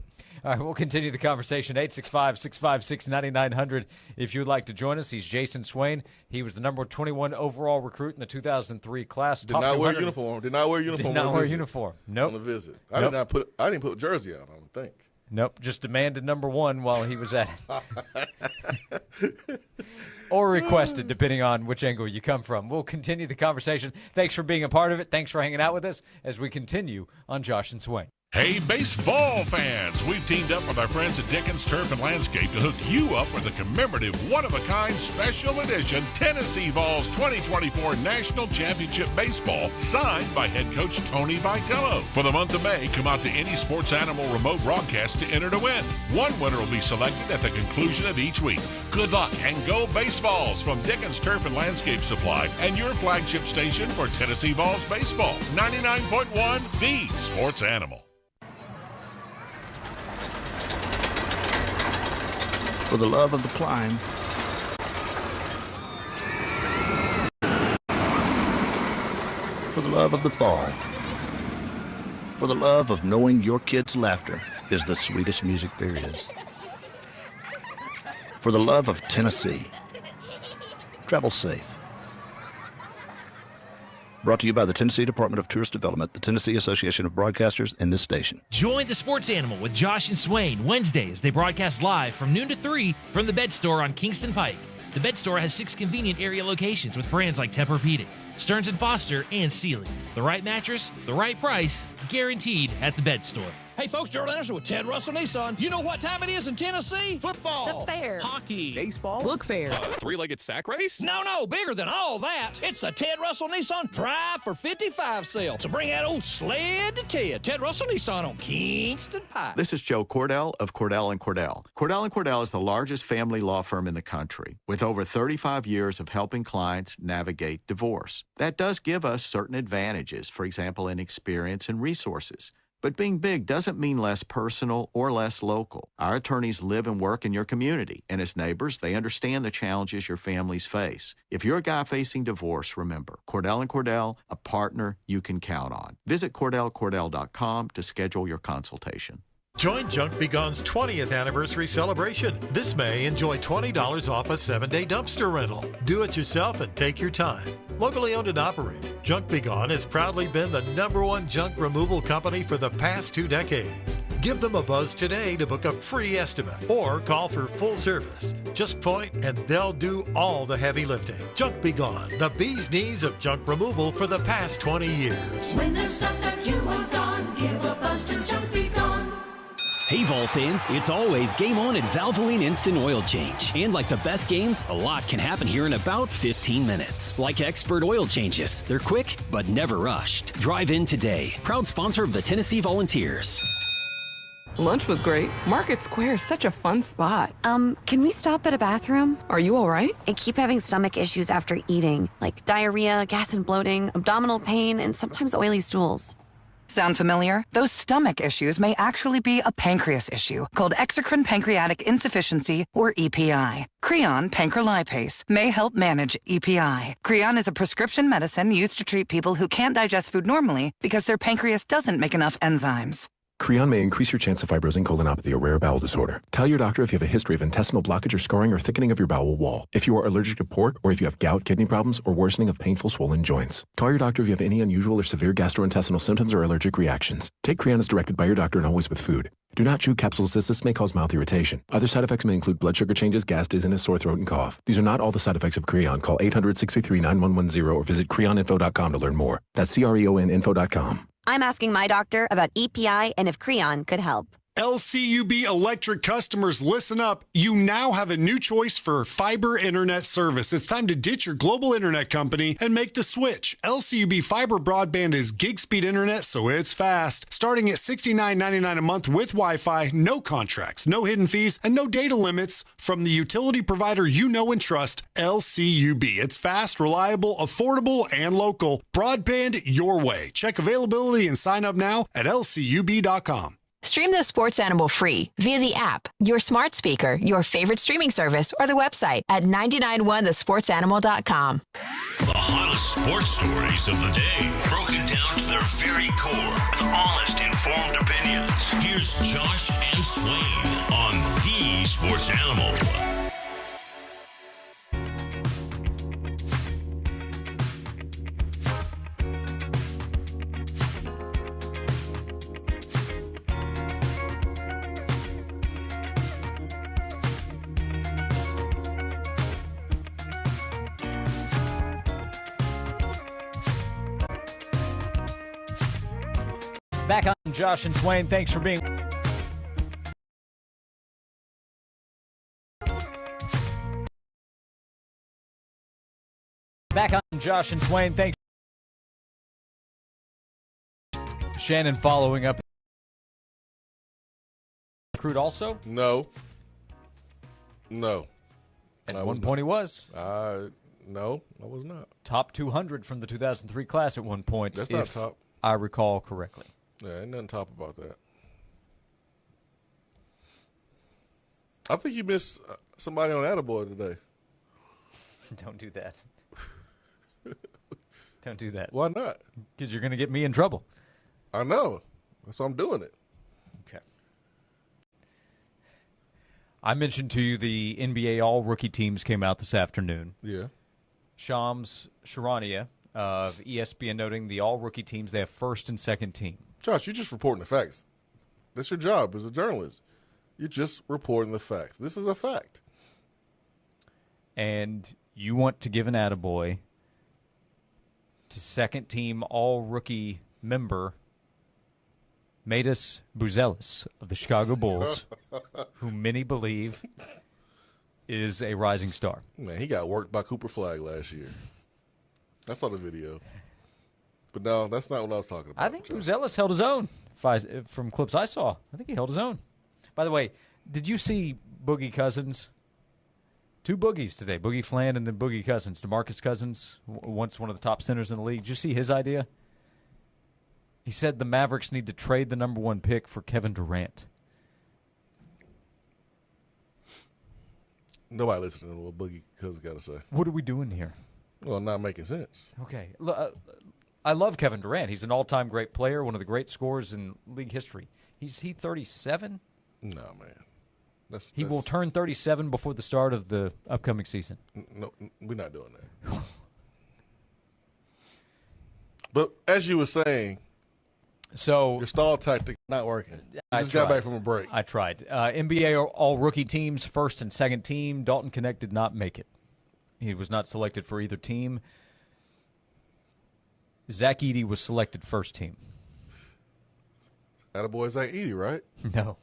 All right, we'll continue the conversation. 865-656-9900 if you would like to join us. He's Jason Swain. He was the number 21 overall recruit in the 2003 class. Did not wear uniform. Did not wear uniform. Did not wear uniform. Nope. On the visit. I didn't put jersey on, I don't think. Nope. Just demanded number 1 while he was at it. Or requested, depending on which angle you come from. We'll continue the conversation. Thanks for being a part of it. Thanks for hanging out with us as we continue on Josh and Swain. Hey, baseball fans! We've teamed up with our friends at Dickens Turf and Landscape to hook you up with a commemorative, one-of-a-kind special edition Tennessee Vols 2024 National Championship Baseball signed by head coach Tony Vitello. For the month of May, come out to any Sports Animal remote broadcast to enter to win. One winner will be selected at the conclusion of each week. Good luck and go Baseballs from Dickens Turf and Landscape Supply and your flagship station for Tennessee Vols baseball. 99.1 The Sports Animal. For the love of the climb. For the love of the fall. For the love of knowing your kids' laughter is the sweetest music there is. For the love of Tennessee. Travel safe. Brought to you by the Tennessee Department of Tourist Development, the Tennessee Association of Broadcasters, and this station. Join the Sports Animal with Josh and Swain Wednesday as they broadcast live from noon to 3 from the Bed Store on Kingston Pike. The Bed Store has 6 convenient area locations with brands like Tempur-Pedic, Stearns & Foster, and Sealy. The right mattress, the right price, guaranteed at the Bed Store. Hey folks, Gerald Anderson with Ted Russell Nissan. You know what time it is in Tennessee? Football. The fair. Hockey. Baseball. Book fair. Three-legged sack race? No, bigger than all that. It's the Ted Russell Nissan Drive for 55 sale. So bring that old sled to Ted. Ted Russell Nissan on Kingston Pike. This is Joe Cordell of Cordell & Cordell. Cordell & Cordell is the largest family law firm in the country with over 35 years of helping clients navigate divorce. That does give us certain advantages, for example, in experience and resources. But being big doesn't mean less personal or less local. Our attorneys live and work in your community, and as neighbors, they understand the challenges your families face. If you're a guy facing divorce, remember, Cordell & Cordell, a partner you can count on. Visit CordellCordell.com to schedule your consultation. Join Junk Be Gone's 20th anniversary celebration. This May, enjoy $20 off a 7-day dumpster rental. Do it yourself and take your time. Locally owned and operated, Junk Be Gone has proudly been the #1 junk removal company for the past 2 decades. Give them a buzz today to book a free estimate or call for full service. Just point and they'll do all the heavy lifting. Junk Be Gone, the bee's knees of junk removal for the past 20 years. When there's stuff that you want gone, give a buzz to Junk Be Gone. Hey Vol fans, it's always game on at Valvoline Instant Oil Change. And like the best games, a lot can happen here in about 15 minutes. Like expert oil changes. They're quick, but never rushed. Drive in today. Proud sponsor of the Tennessee Volunteers. Lunch was great. Market Square is such a fun spot. Can we stop at a bathroom? Are you all right? I keep having stomach issues after eating, like diarrhea, gas and bloating, abdominal pain, and sometimes oily stools. Sound familiar? Those stomach issues may actually be a pancreas issue called exocrine pancreatic insufficiency, or EPI. Creon pancrelipase may help manage EPI. Creon is a prescription medicine used to treat people who can't digest food normally because their pancreas doesn't make enough enzymes. Creon may increase your chance of fibrosing colonopathy, a rare bowel disorder. Tell your doctor if you have a history of intestinal blockage or scarring or thickening of your bowel wall. If you are allergic to pork, or if you have gout, kidney problems, or worsening of painful swollen joints. Call your doctor if you have any unusual or severe gastrointestinal symptoms or allergic reactions. Take Creon as directed by your doctor and always with food. Do not chew capsules as this may cause mouth irritation. Other side effects may include blood sugar changes, gas, dizziness, sore throat, and cough. These are not all the side effects of Creon. Call 800-633-9110 or visit creoninfo.com to learn more. That's CREONinfo.com. I'm asking my doctor about EPI and if Creon could help. LCUB Electric customers, listen up. You now have a new choice for fiber internet service. It's time to ditch your global internet company and make the switch. LCUB fiber broadband is gig speed internet, so it's fast. Starting at $69.99 a month with Wi-Fi, no contracts, no hidden fees, and no data limits from the utility provider you know and trust, LCUB. It's fast, reliable, affordable, and local. Broadband your way. Check availability and sign up now at lcub.com. Stream the Sports Animal free via the app, your smart speaker, your favorite streaming service, or the website at 991thesportsanimal.com. The hottest sports stories of the day, broken down to their very core with honest, informed opinions. Here's Josh and Swain on The Sports Animal. Back on Josh and Swain. Thanks for being. Back on Josh and Swain. Thanks. Shannon following up. Recruit also? No. At one point he was. No, I was not. Top 200 from the 2003 class at one point. That's not top. I recall correctly. Yeah, ain't nothing top about that. I think you missed somebody on Attaboy today. Don't do that. Don't do that. Why not? Because you're going to get me in trouble. I know. That's why I'm doing it. Okay. I mentioned to you the NBA all-rookie teams came out this afternoon. Yeah. Shams Charania of ESPN noting the all-rookie teams, they have first and second team. Josh, you're just reporting the facts. That's your job as a journalist. You're just reporting the facts. This is a fact. And you want to give an attaboy to second-team all-rookie member Matas Buzelis of the Chicago Bulls, who many believe is a rising star. Man, he got worked by Cooper Flagg last year. I saw the video. But no, that's not what I was talking about. I think Buzelis held his own from clips I saw. I think he held his own. By the way, did you see Boogie Cousins? Two Boogies today, Boogie Fland and then Boogie Cousins. DeMarcus Cousins, once one of the top centers in the league. Did you see his idea? He said the Mavericks need to trade the number 1 pick for Kevin Durant. Nobody listening to what Boogie Cousins got to say. What are we doing here? Well, not making sense. Okay. I love Kevin Durant. He's an all-time great player, one of the great scorers in league history. Is he 37? No, man. He will turn 37 before the start of the upcoming season. No, we're not doing that. But as you were saying, so your stall tactic not working. You just got back from a break. I tried. NBA all-rookie teams, first and second team. Dalton Knecht did not make it. He was not selected for either team. Zach Edey was selected first team. Attaboy Zach Edey, right? No.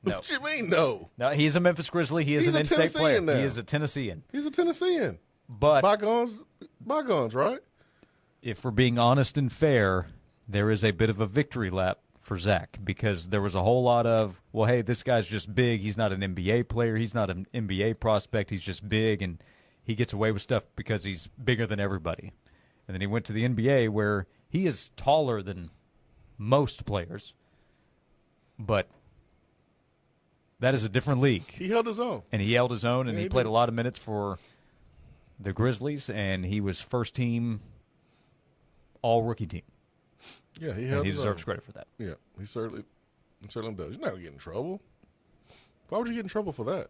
What you mean, no? No, he's a Memphis Grizzly. He is He's an a in-state player. Tennessean now. He is a Tennessean. He's a Tennessean. But bygones, right? If we're being honest and fair, there is a bit of a victory lap for Zach because there was a whole lot of, well, hey, this guy's just big. He's not an NBA player. He's not an NBA prospect. He's just big, and he gets away with stuff because he's bigger than everybody. And then he went to the NBA where he is taller than most players, but that is a different league. He held his own. And he held his own, and Yeah, he played a lot of minutes for the Grizzlies, and he was first team all-rookie team. Yeah, he and he deserves credit for that. Yeah, he certainly does. He's not going to get in trouble. Why would you get in trouble for that?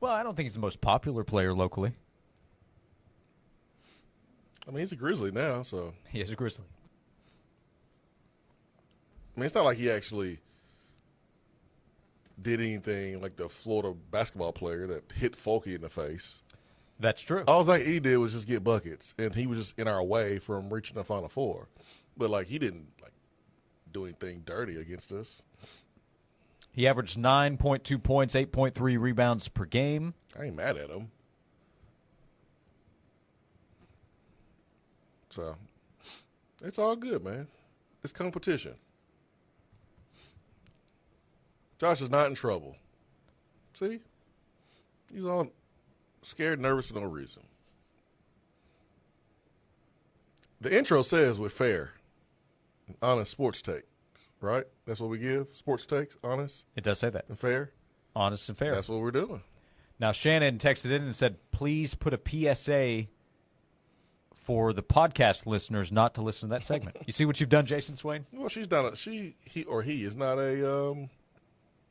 Well, I don't think he's the most popular player locally. I mean, he's a Grizzly now, so. He is a Grizzly. I mean, it's not like he actually did anything like the Florida basketball player that hit Folky in the face. That's true. All Zach Edey did was just get buckets, and he was just in our way from reaching the Final Four. But, like, he didn't, like, do anything dirty against us. He averaged 9.2 points, 8.3 rebounds per game. I ain't mad at him. So, it's all good, man. It's competition. Josh is not in trouble. See? He's all scared, nervous for no reason. The intro says we're fair, honest sports takes, right? That's what we give? Sports takes, honest? It does say that. And fair? Honest and fair. That's what we're doing. Now, Shannon texted in and said, please put a PSA for the podcast listeners not to listen to that segment. You see what you've done, Jason Swain? Well, he is not a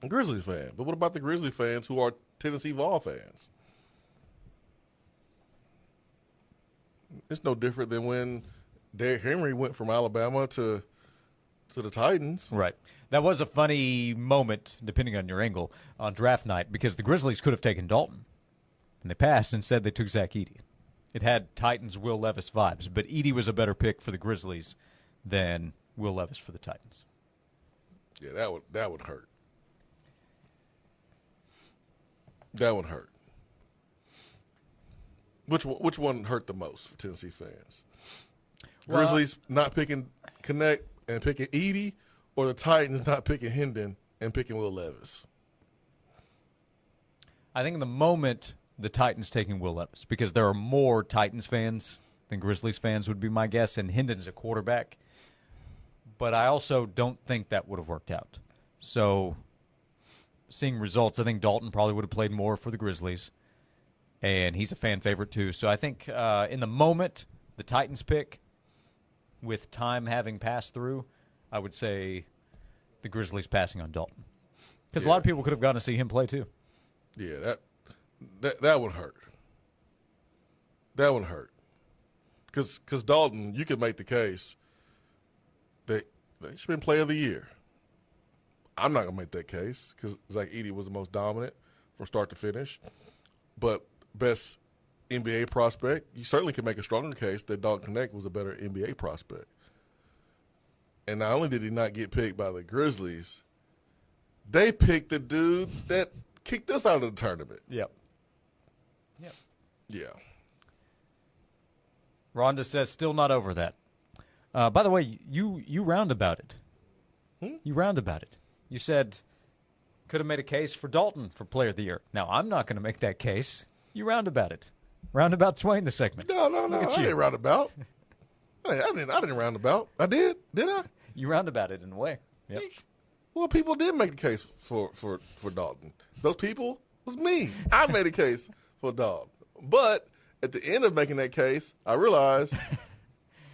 Grizzlies fan. But what about the Grizzly fans who are Tennessee Vol fans? It's no different than when Derrick Henry went from Alabama to the Titans. Right. That was a funny moment, depending on your angle, on draft night, because the Grizzlies could have taken Dalton. And they passed and said they took Zach Edey. It had Titans Will Levis vibes, but Edey was a better pick for the Grizzlies than Will Levis for the Titans. Yeah, that would hurt. That would hurt. Which one hurt the most for Tennessee fans? Well, Grizzlies not picking Connect and picking Edey, or the Titans not picking Hendon and picking Will Levis? I think in the moment, the Titans taking Will Levis, because there are more Titans fans than Grizzlies fans would be my guess, and Hendon's a quarterback. But I also don't think that would have worked out. So, seeing results, I think Dalton probably would have played more for the Grizzlies, and he's a fan favorite too. So I think in the moment, the Titans pick, with time having passed through, I would say the Grizzlies passing on Dalton. Because a lot of people could have gone to see him play too. Yeah, that would hurt. That would hurt. Because Dalton, you could make the case that he should have been player of the year. I'm not going to make that case because Zach Edey was the most dominant from start to finish. But best NBA prospect, you certainly can make a stronger case that Dalton Connect was a better NBA prospect. And not only did he not get picked by the Grizzlies, they picked the dude that kicked us out of the tournament. Yep. Yeah. Rhonda says, still not over that. By the way, you roundabout it. You roundabout it. You said could have made a case for Dalton for player of the year. Now, I'm not going to make that case. You roundabout it. Roundabout Swain the segment. No. I didn't roundabout. I didn't roundabout. I did I? You roundabout it in a way. Yep. Well, people did make the case for Dalton. Those people was me. I made a case for Dalton. But at the end of making that case, I realized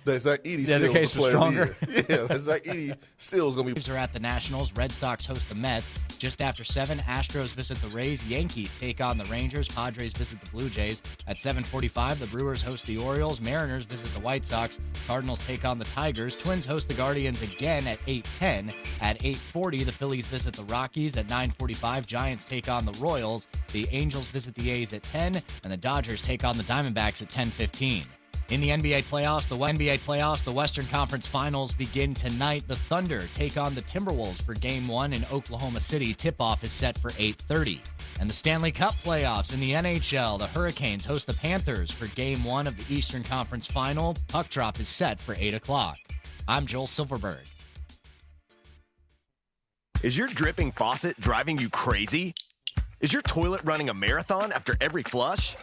that Zach Edey still the case was stronger. Yeah, that Zach Edey still is going to be. Are at the Nationals. Red Sox host the Mets. Just after 7, Astros visit the Rays. Yankees take on the Rangers. Padres visit the Blue Jays. At 7:45, the Brewers host the Orioles. Mariners visit the White Sox. Cardinals take on the Tigers. Twins host the Guardians again at 8:10. At 8:40, the Phillies visit the Rockies. At 9:45, Giants take on the Royals. The Angels visit the A's at 10, and the Dodgers take on the Diamondbacks at 10:15. In the NBA playoffs, the Western Conference Finals begin tonight. The Thunder take on the Timberwolves for Game 1 in Oklahoma City. Tip-off is set for 8:30. And the Stanley Cup playoffs in the NHL, the Hurricanes host the Panthers for Game 1 of the Eastern Conference Final. Puck drop is set for 8 o'clock. I'm Joel Silverberg. Is your dripping faucet driving you crazy? Is your toilet running a marathon after every flush?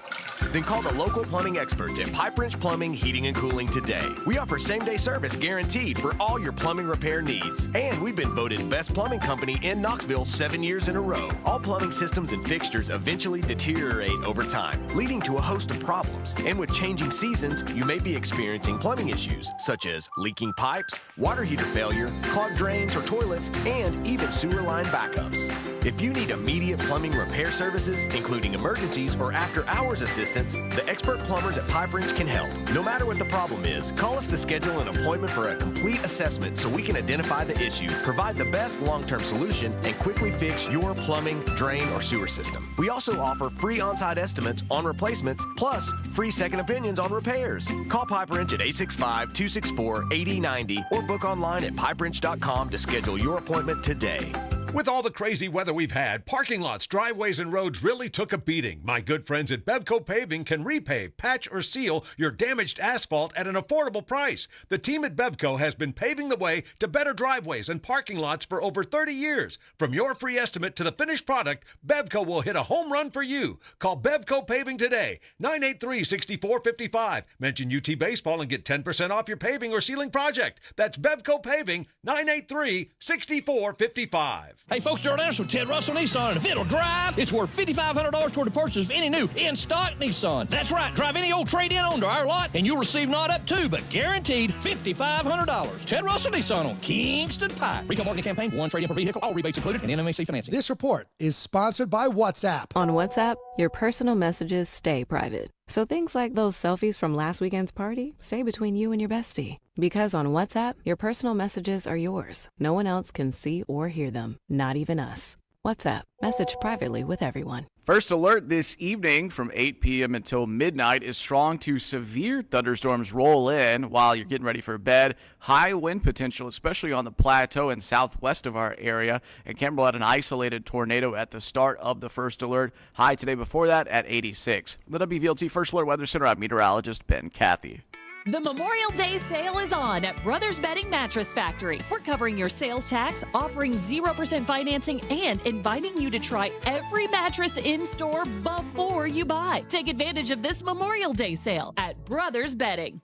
Then call the local plumbing experts at Pipe Wrench Plumbing, Heating, and Cooling today. We offer same-day service guaranteed for all your plumbing repair needs. And we've been voted best plumbing company in Knoxville 7 years in a row. All plumbing systems and fixtures eventually deteriorate over time, leading to a host of problems. And with changing seasons, you may be experiencing plumbing issues, such as leaking pipes, water heater failure, clogged drains or toilets, and even sewer line backups. If you need immediate plumbing repair services, including emergencies or after-hours assistance, the expert plumbers at Pipe Wrench can help. No matter what the problem is, call us to schedule an appointment for a complete assessment so we can identify the issue, provide the best long-term solution, and quickly fix your plumbing, drain, or sewer system. We also offer free on-site estimates on replacements, plus free second opinions on repairs. Call Pipe Wrench at 865-264-8090 or book online at pipewrench.com to schedule your appointment today. With all the crazy weather we've had, parking lots, driveways, and roads really took a beating. My good friends at Bevco Paving can repave, patch, or seal your damaged asphalt at an affordable price. The team at Bevco has been paving the way to better driveways and parking lots for over 30 years. From your free estimate to the finished product, Bevco will hit a home run for you. Call Bevco Paving today, 983-6455. Mention UT Baseball and get 10% off your paving or sealing project. That's Bevco Paving, 983-6455. Hey folks, Gerald Anderson with Ted Russell Nissan, and if it'll drive, it's worth $5,500 toward the purchase of any new in-stock Nissan. That's right, drive any old trade-in onto our lot, and you'll receive not up to, but guaranteed $5,500. Ted Russell Nissan on Kingston Pike. Retail marketing campaign, one trade-in per vehicle, all rebates included, and NMAC financing. This report is sponsored by WhatsApp. On WhatsApp, your personal messages stay private. So things like those selfies from last weekend's party stay between you and your bestie. Because on WhatsApp, your personal messages are yours. No one else can see or hear them, not even us. WhatsApp. Message privately with everyone. First alert this evening from 8 p.m. until midnight is strong to severe thunderstorms roll in while you're getting ready for bed. High wind potential, especially on the plateau and southwest of our area. And Campbell had an isolated tornado at the start of the first alert. High today before that at 86. The WVLT First Alert Weather Center, I'm meteorologist Ben Cathy. The Memorial Day sale is on at Brothers Bedding Mattress Factory. We're covering your sales tax, offering 0% financing, and inviting you to try every mattress in store before you buy. Take advantage of this Memorial Day sale at Brothers Bedding.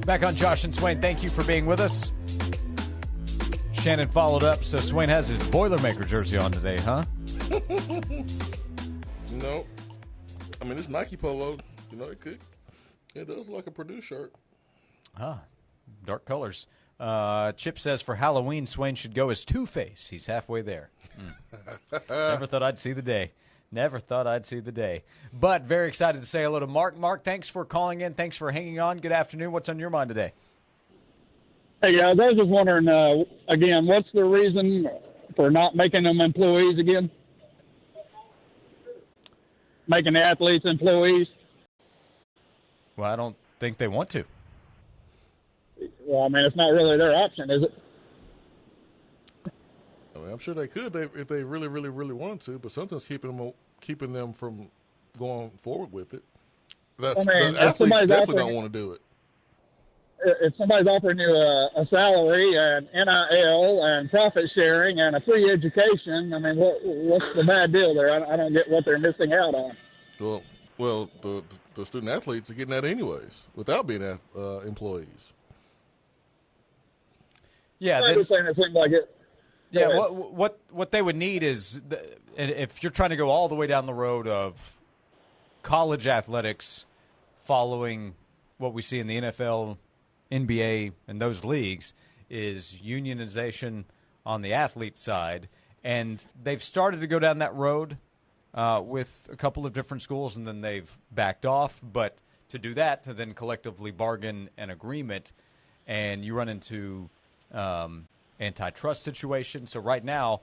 Back on Josh and Swain, thank you for being with us. Shannon followed up, so Swain has his Boilermaker jersey on today, huh? No. I mean, it's Nike Polo. You know, it does look like a Purdue shirt. Ah, dark colors. Chip says for Halloween, Swain should go as Two-Face. He's halfway there. Never thought I'd see the day. Never thought I'd see the day. But very excited to say hello to Mark. Mark, thanks for calling in. Thanks for hanging on. Good afternoon. What's on your mind today? Hey, guys, I was just wondering, again, what's the reason for not making them employees again? Making the athletes employees? Well, I don't think they want to. Well, I mean, it's not really their option, is it? I mean, I'm sure they could if they really, really, really wanted to, but something's keeping them from going forward with it. The athletes definitely don't want to do it. If somebody's offering you a salary and NIL and profit sharing and a free education, I mean, what's the bad deal there? I don't get what they're missing out on. Well, the student athletes are getting that anyways without being employees. Yeah, I'm just saying it seems like it. Yeah, what they would need is, if you're trying to go all the way down the road of college athletics following what we see in the NFL, NBA, and those leagues, is unionization on the athlete side. And they've started to go down that road with a couple of different schools, and then they've backed off. But to do that, to then collectively bargain an agreement, and you run into antitrust situation. So right now,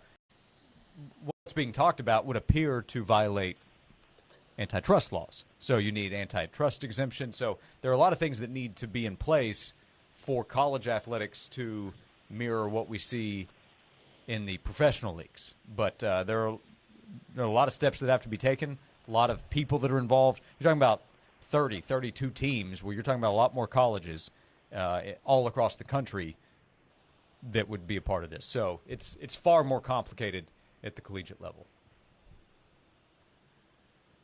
what's being talked about would appear to violate antitrust laws. So you need antitrust exemption. So there are a lot of things that need to be in place for college athletics to mirror what we see in the professional leagues. But there are a lot of steps that have to be taken, a lot of people that are involved. You're talking about 30, 32 teams, where you're talking about a lot more colleges all across the country that would be a part of this. So it's far more complicated at the collegiate level.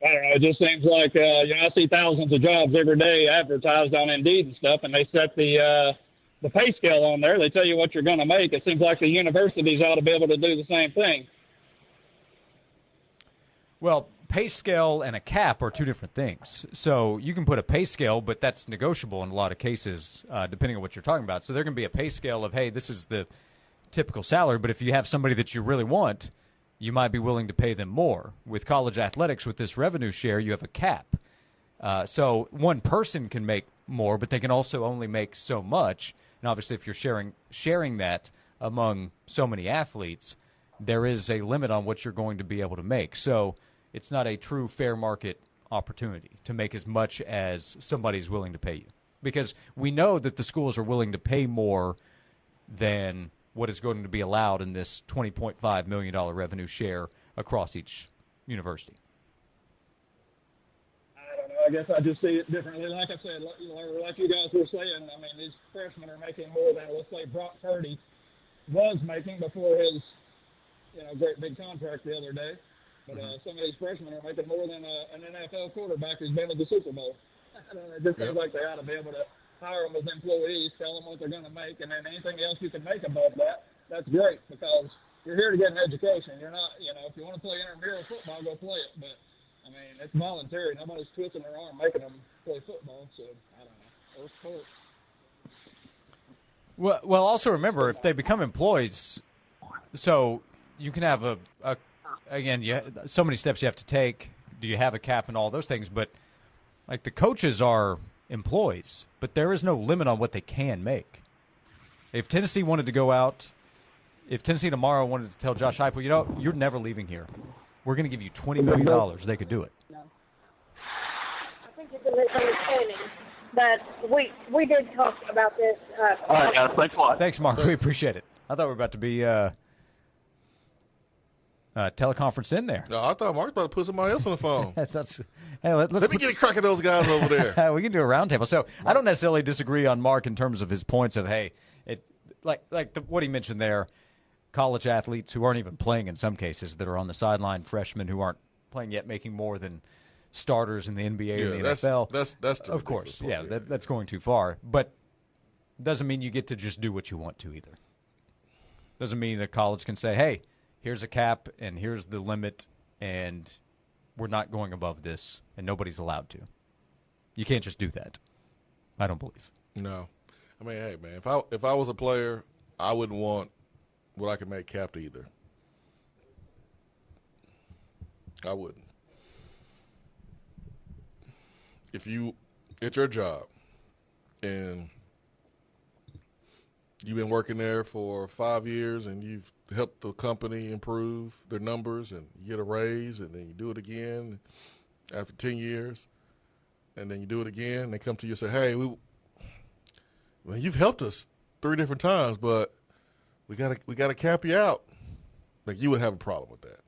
I don't know. It just seems like, I see thousands of jobs every day advertised on Indeed and stuff, and they set the pay scale on there. They tell you what you're going to make. It seems like the universities ought to be able to do the same thing. Well, pay scale and a cap are two different things. So you can put a pay scale, but that's negotiable in a lot of cases, depending on what you're talking about. So there can be a pay scale of, hey, this is the typical salary, but if you have somebody that you really want, you might be willing to pay them more. With college athletics, with this revenue share, you have a cap. So one person can make more, but they can also only make so much. And obviously, if you're sharing that among so many athletes, there is a limit on what you're going to be able to make. So it's not a true fair market opportunity to make as much as somebody's willing to pay you. Because we know that the schools are willing to pay more than what is going to be allowed in this $20.5 million revenue share across each university. I don't know. I guess I just see it differently. Like I said, like you guys were saying, I mean, these freshmen are making more than, let's say, Brock Purdy was making before his great big contract the other day. But some of these freshmen are making more than an NFL quarterback who's been to the Super Bowl. It just seems like they ought to be able to hire them as employees, tell them what they're going to make, and then anything else you can make above that, that's great, because you're here to get an education. You're not, if you want to play intramural football, go play it. But I mean, it's voluntary. Nobody's twisting their arm making them play football. So I don't know. Or sports. Well, also remember, if they become employees, so you can have so many steps you have to take. Do you have a cap and all those things? But like the coaches are employees, but there is no limit on what they can make. If Tennessee wanted to go out, if Tennessee tomorrow wanted to tell Josh Heupel, you're never leaving here. We're going to give you $20 million. They could do it. I think it's a misunderstanding. But we did talk about this. All right, guys. Thanks a lot. Thanks, Mark. We appreciate it. I thought we were about to be teleconference in there. No, I thought Mark was about to put somebody else on the phone. Let me get a crack at those guys over there. We can do a roundtable. So I don't necessarily disagree on Mark in terms of his points of, what he mentioned there, college athletes who aren't even playing in some cases that are on the sideline, freshmen who aren't playing yet, making more than starters in the NBA or the NFL. That's of course, that's going too far. But doesn't mean you get to just do what you want to either. Doesn't mean a college can say, hey, here's a cap and here's the limit and we're not going above this and nobody's allowed to. You can't just do that. I don't believe. No. I mean, hey, man, if I was a player, I wouldn't want what I could make capped either. I wouldn't. If it's your job and you've been working there for 5 years and you've helped the company improve their numbers and you get a raise and then you do it again after 10 years and then you do it again and they come to you and say, hey, you've helped us 3 different times, but we gotta cap you out. Like, you would have a problem with that.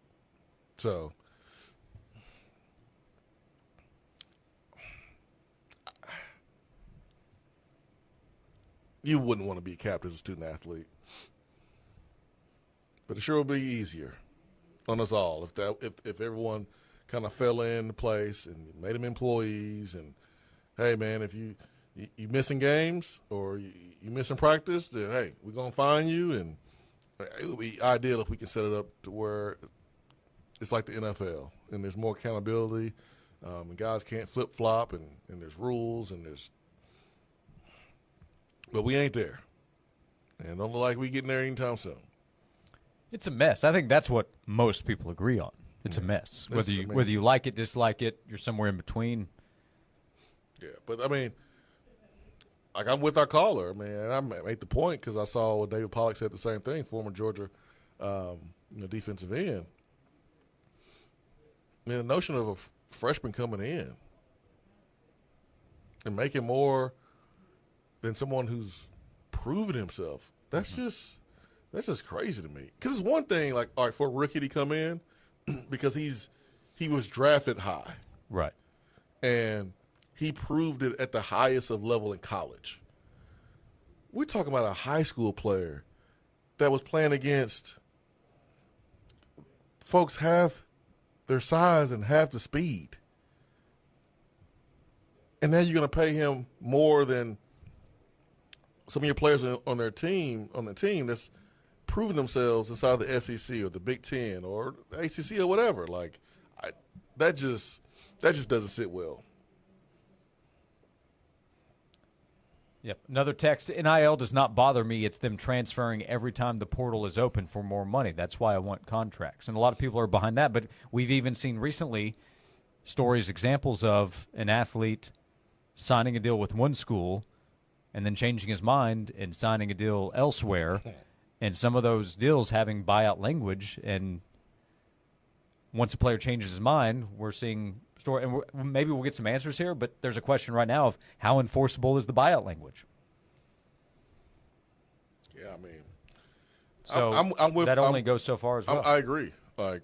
So you wouldn't want to be capped as a student athlete. But it sure would be easier on us all if everyone kind of fell into place and made them employees. And, hey, man, if you missing games or you missing practice, then, hey, we're going to fine you. And it would be ideal if we can set it up to where it's like the NFL and there's more accountability and guys can't flip-flop and there's rules and there's – but we ain't there. And don't look like we getting there anytime soon. It's a mess. I think that's what most people agree on. It's a mess. Whether you like it, dislike it, you're somewhere in between. Yeah, but I mean, like I'm with our caller, man. I made the point because I saw David Pollock said the same thing, former Georgia defensive end. I mean, the notion of a freshman coming in and making more than someone who's proven himself, that's just crazy to me. Because it's one thing, like, all right, for a rookie to come in because he was drafted high. Right. And he proved it at the highest of level in college. We're talking about a high school player that was playing against folks half their size and half the speed. And now you're going to pay him more than some of your players on the team that's proven themselves inside the SEC or the Big Ten or ACC or whatever. Like, that just doesn't sit well. Yep. Another text, NIL does not bother me. It's them transferring every time the portal is open for more money. That's why I want contracts. And a lot of people are behind that. But we've even seen recently stories, examples of an athlete signing a deal with one school and then changing his mind and signing a deal elsewhere, and some of those deals having buyout language. And once a player changes his mind, we're seeing story, and maybe we'll get some answers here, but there's a question right now of how enforceable is the buyout language. Yeah, I mean, so I'm with, that only goes so far as well. I agree. Like,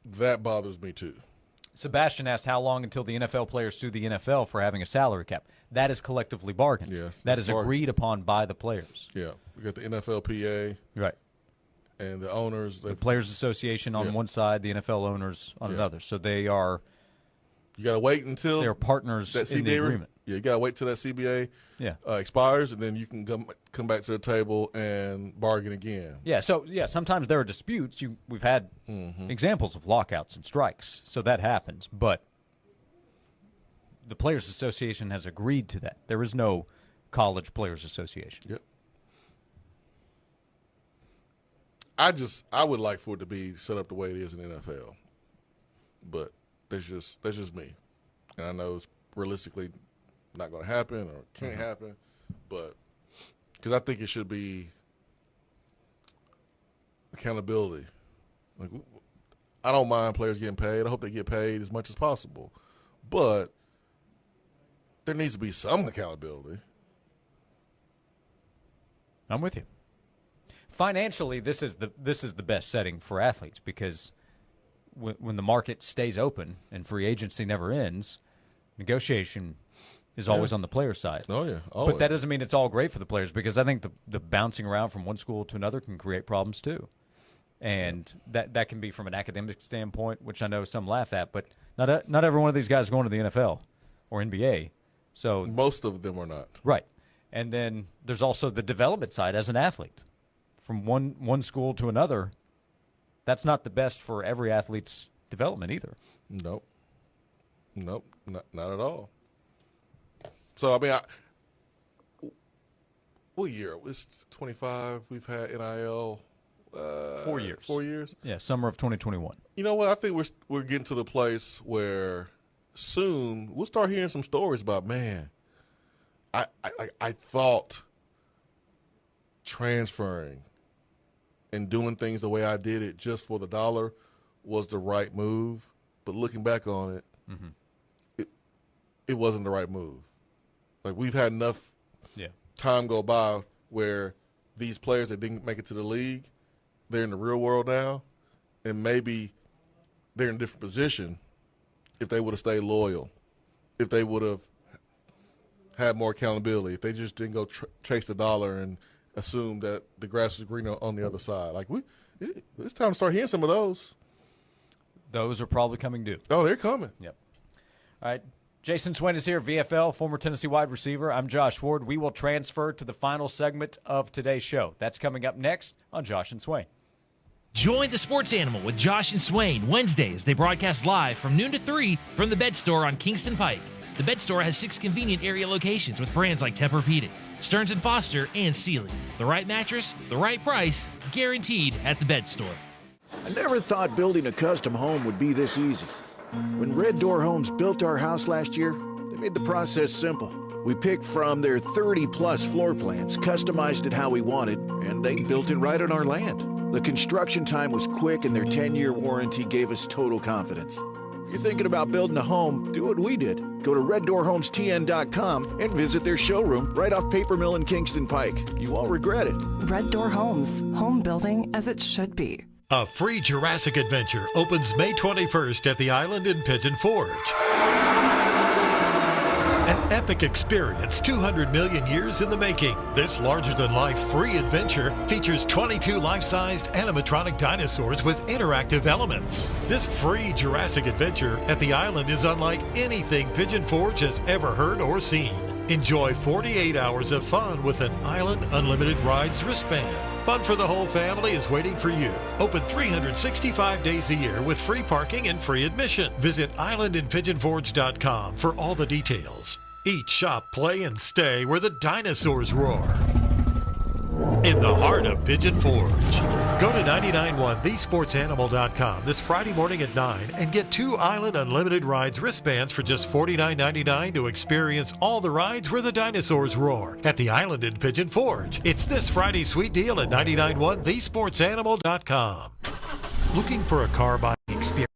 that bothers me too. Sebastian asked how long until the NFL players sue the NFL for having a salary cap. That is collectively bargained. Yes, that is agreed upon by the players. Yeah, we got the NFLPA, right, and the owners. The Players Association on one side, the NFL owners on another. So they are. You got to wait until they're partners that in the agreement. Yeah, you got to wait till that CBA expires, and then you can come back to the table and bargain again. Yeah, so, sometimes there are disputes. We've had examples of lockouts and strikes, so that happens. But the Players Association has agreed to that. There is no College Players Association. Yep. I would like for it to be set up the way it is in the NFL, but that's just me, and I know it's realistically not going to happen or can't happen, but because I think it should be accountability. Like, I don't mind players getting paid. I hope they get paid as much as possible, but there needs to be some accountability. I'm with you. Financially, this is the best setting for athletes because when the market stays open and free agency never ends, negotiation is always on the player side. Oh, yeah. Always. But that doesn't mean it's all great for the players because I think the bouncing around from one school to another can create problems too. And that can be from an academic standpoint, which I know some laugh at, but not every one of these guys is going to the NFL or NBA. So most of them are not. Right. And then there's also the development side as an athlete. From one school to another, that's not the best for every athlete's development either. Nope, not at all. So, I mean, what year? It's 25. We've had NIL 4 years. 4 years? Yeah, summer of 2021. You know what? I think we're getting to the place where soon we'll start hearing some stories about, man, I thought transferring and doing things the way I did it just for the dollar was the right move. But looking back on it, it wasn't the right move. Like, we've had enough time go by where these players that didn't make it to the league, they're in the real world now, and maybe they're in a different position if they would have stayed loyal, if they would have had more accountability, if they just didn't go chase the dollar and assume that the grass is greener on the other side. Like, it's time to start hearing some of those. Those are probably coming due. Oh, they're coming. Yep. All right. Jason Swain is here, VFL, former Tennessee wide receiver. I'm Josh Ward. We will transfer to the final segment of today's show. That's coming up next on Josh and Swain. Join the Sports Animal with Josh and Swain Wednesdays. They broadcast live from noon to 3 from the Bed Store on Kingston Pike. The Bed Store has 6 convenient area locations with brands like Tempur-Pedic, Stearns & Foster, and Sealy. The right mattress, the right price, guaranteed at the Bed Store. I never thought building a custom home would be this easy. When Red Door Homes built our house last year, they made the process simple. We picked from their 30-plus floor plans, customized it how we wanted, and they built it right on our land. The construction time was quick, and their 10-year warranty gave us total confidence. If you're thinking about building a home, do what we did. Go to reddoorhomestn.com and visit their showroom right off Paper Mill in Kingston Pike. You won't regret it. Red Door Homes, home building as it should be. A free Jurassic adventure opens May 21st at the Island in Pigeon Forge. An epic experience 200 million years in the making. This larger-than-life free adventure features 22 life-sized animatronic dinosaurs with interactive elements. This free Jurassic adventure at the Island is unlike anything Pigeon Forge has ever heard or seen. Enjoy 48 hours of fun with an Island Unlimited Rides wristband. Fun for the whole family is waiting for you. Open 365 days a year with free parking and free admission. Visit islandinpigeonforge.com for all the details. Eat, shop, play, and stay where the dinosaurs roar. In the heart of Pigeon Forge. Go to 991thesportsanimal.com this Friday morning at 9 and get 2 Island Unlimited Rides wristbands for just $49.99 to experience all the rides where the dinosaurs roar at the Island in Pigeon Forge. It's this Friday's sweet deal at 991thesportsanimal.com. Looking for a car buying experience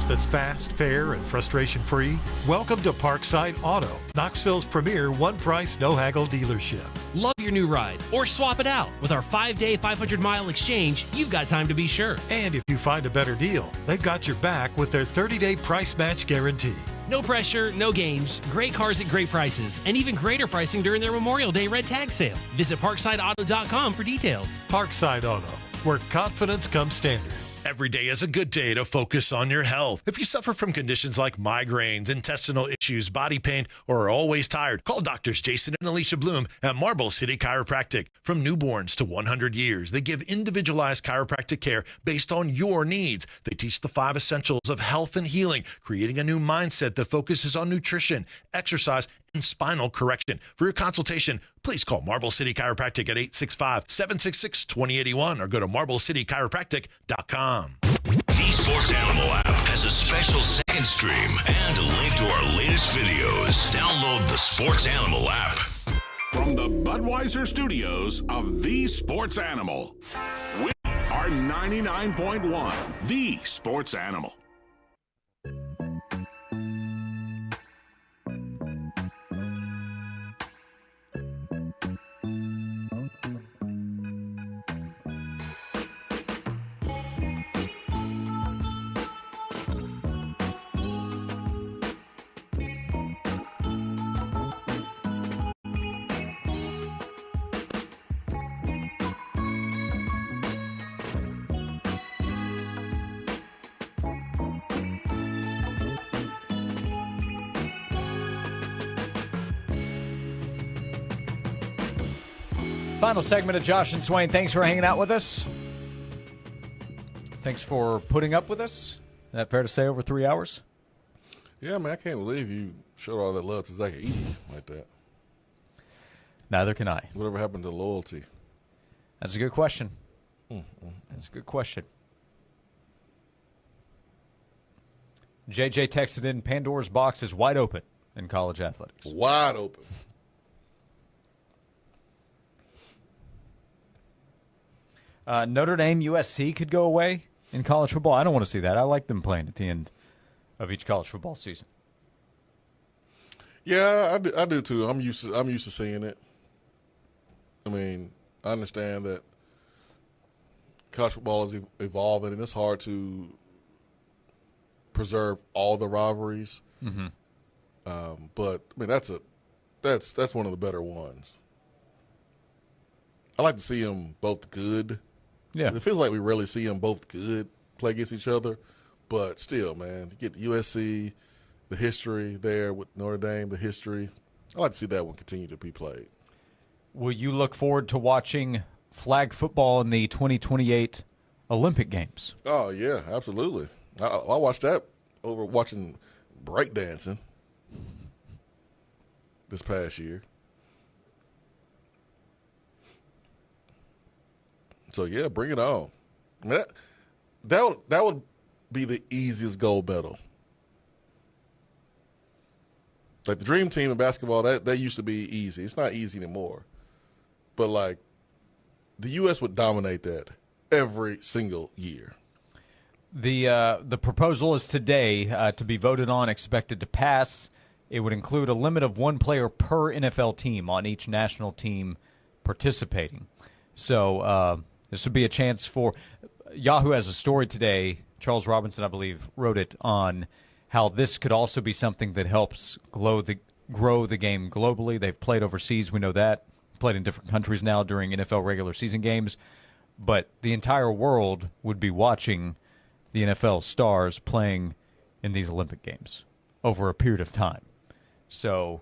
that's fast, fair, and frustration-free? Welcome to Parkside Auto, Knoxville's premier one-price, no-haggle dealership. Love your new ride or swap it out. With our 5-day, 500-mile exchange, you've got time to be sure. And if you find a better deal, they've got your back with their 30-day price match guarantee. No pressure, no games, great cars at great prices, and even greater pricing during their Memorial Day red tag sale. Visit ParksideAuto.com for details. Parkside Auto, where confidence comes standard. Every day is a good day to focus on your health. If you suffer from conditions like migraines, intestinal issues, body pain, or are always tired, call doctors Jason and Alicia Bloom at Marble City Chiropractic. From newborns to 100 years, they give individualized chiropractic care based on your needs. They teach the 5 essentials of health and healing, creating a new mindset that focuses on nutrition, exercise, and spinal correction. For your consultation, please call Marble City Chiropractic at 865-766-2081 or go to marblecity.chiropractic.com. The Sports Animal app has a special second stream and a link to our latest videos. Download the Sports Animal app. From the Budweiser studios of The Sports Animal, we are 99.1 The Sports Animal. Final segment of Josh and Swain. Thanks for hanging out with us. Thanks for putting up with us. Is that fair to say, over 3 hours? Yeah, man, I can't believe you showed all that love to Zach Edey like that. Neither can I. Whatever happened to loyalty? That's a good question. That's a good question. JJ texted in, Pandora's box is wide open in college athletics. Wide open. Notre Dame USC could go away in college football. I don't want to see that. I like them playing at the end of each college football season. Yeah, I do too. I'm used to seeing it. I mean, I understand that college football is evolving, and it's hard to preserve all the rivalries. Mm-hmm. But I mean, that's one of the better ones. I like to see them both good. Yeah, it feels like we rarely see them both good play against each other. But still, man, you get USC, the history there with Notre Dame, the history. I like to see that one continue to be played. Will you look forward to watching flag football in the 2028 Olympic Games? Oh, yeah, absolutely. I watched that over watching breakdancing this past year. So, yeah, bring it on. I mean, that would be the easiest gold medal. Like the dream team in basketball, that used to be easy. It's not easy anymore. But, like, the U.S. would dominate that every single year. The proposal is today to be voted on, expected to pass. It would include a limit of 1 player per NFL team on each national team participating. So this would be a chance for Yahoo has a story today. Charles Robinson, I believe, wrote it on how this could also be something that helps grow the game globally. They've played overseas. We know that. Played in different countries now during NFL regular season games. But the entire world would be watching the NFL stars playing in these Olympic Games over a period of time. So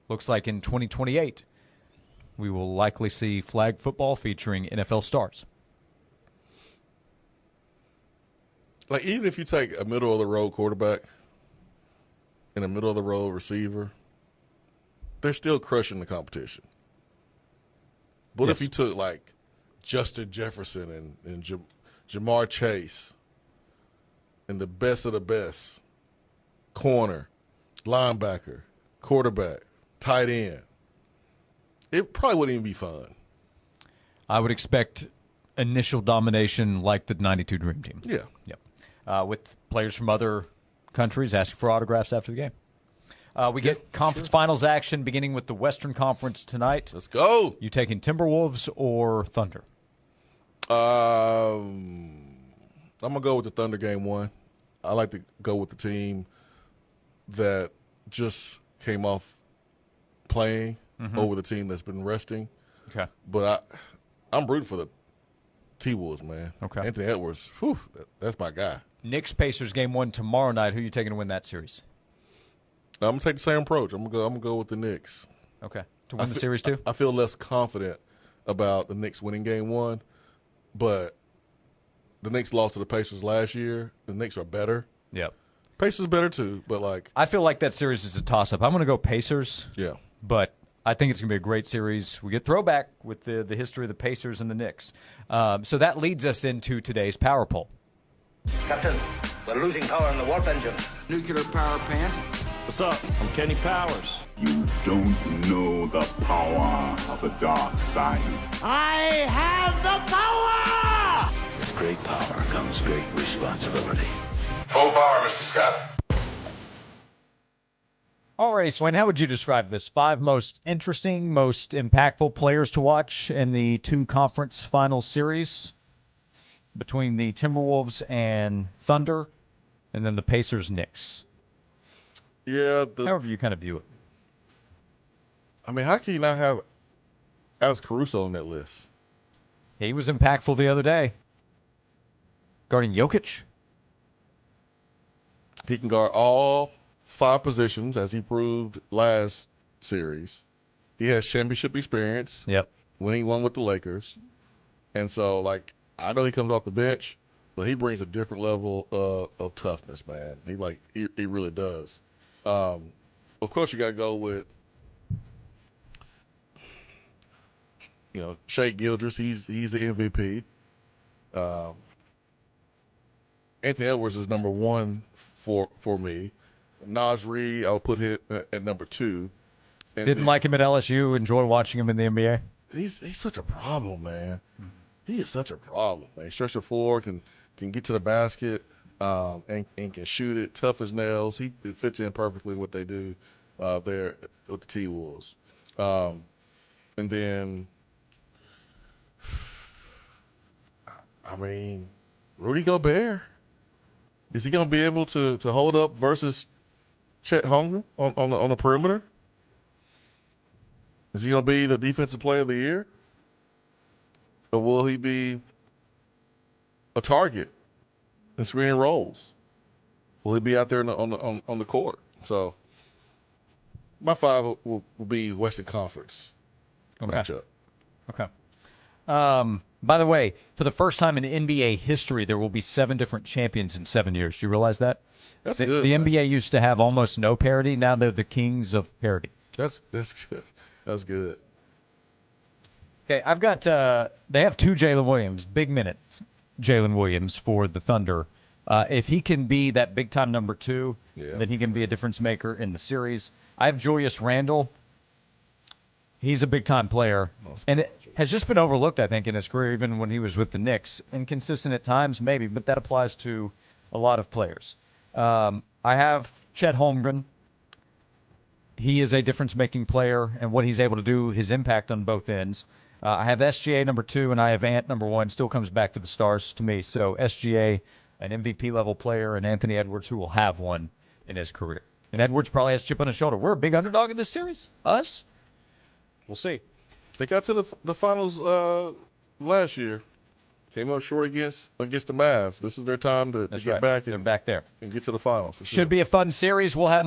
looks like in 2028, we will likely see flag football featuring NFL stars. Like, even if you take a middle-of-the-road quarterback and a middle-of-the-road receiver, they're still crushing the competition. But if you took, like, Justin Jefferson and Jamar Chase and the best of the best, corner, linebacker, quarterback, tight end, it probably wouldn't even be fun. I would expect initial domination like the 92 Dream Team. Yeah. Yep. With players from other countries asking for autographs after the game. We get conference finals action beginning with the Western Conference tonight. Let's go. You taking Timberwolves or Thunder? I'm going to go with the Thunder game 1. I like to go with the team that just came off playing over the team that's been resting. Okay. But I'm rooting for T-Wolves, man. Okay. Anthony Edwards, whew, that's my guy. Knicks Pacers game 1 tomorrow night. Who are you taking to win that series? I'm gonna take the same approach. I'm gonna go with the Knicks. Okay. To win the series too? I feel less confident about the Knicks winning game 1, but the Knicks lost to the Pacers last year. The Knicks are better. Yep. Pacers better too, but like I feel like that series is a toss-up. I'm going to go Pacers. Yeah. But I think it's going to be a great series. We get throwback with the history of the Pacers and the Knicks. So that leads us into today's Power Poll. Captain, we're losing power in the warp engine. Nuclear power pants. What's up? I'm Kenny Powers. You don't know the power of the dark side. I have the power! With great power comes great responsibility. Full power, Mr. Scott. All right, Swain, how would you describe this? 5 most interesting, most impactful players to watch in the 2 conference final series between the Timberwolves and Thunder, and then the Pacers-Knicks. Yeah. However you kind of view it. I mean, how can you not have Alex Caruso on that list? He was impactful the other day. Guarding Jokic. He can guard all 5 positions, as he proved last series. He has championship experience. Yep. Winning one with the Lakers. And so, like, I know he comes off the bench, but he brings a different level of toughness, man. He really does. Of course, you got to go with, Shai Gilgeous. He's the MVP. Anthony Edwards is number 1 for me. Naz Reid, I'll put him at number 2. Didn't like him at LSU. Enjoy watching him in the NBA. He's such a problem, man. He is such a problem, man. Stretch the floor, can get to the basket, and can shoot it. Tough as nails. He fits in perfectly what they do there with the T-Wolves. And then, I mean, Rudy Gobert. Is he going to be able to hold up versus Chet Holmgren on the perimeter? Is he going to be the defensive player of the year? Or will he be a target in screening roles? Will he be out there on the court? So my 5 will be Western Conference matchup. Okay. By the way, for the first time in NBA history, there will be 7 different champions in 7 years. Do you realize that? That's the, good. The man. NBA used to have almost no parity. Now they're the kings of parity. That's good. That's good. Okay, I've got they have 2 Jalen Williams, big minutes, Jalen Williams for the Thunder. If he can be that big-time number 2, then he can be a difference maker in the series. I have Julius Randle. He's a big-time player, and it has just been overlooked, I think, in his career, even when he was with the Knicks. Inconsistent at times, maybe, but that applies to a lot of players. I have Chet Holmgren. He is a difference-making player, and what he's able to do, his impact on both ends. I have SGA number 2, and I have Ant number 1. Still comes back to the stars to me. So SGA, an MVP-level player, and Anthony Edwards, who will have one in his career. And Edwards probably has a chip on his shoulder. We're a big underdog in this series. Us? We'll see. They got to the finals last year. Came up short against the Mavs. This is their time to get back. They're back there. And get to the finals. Should be a fun series. We'll have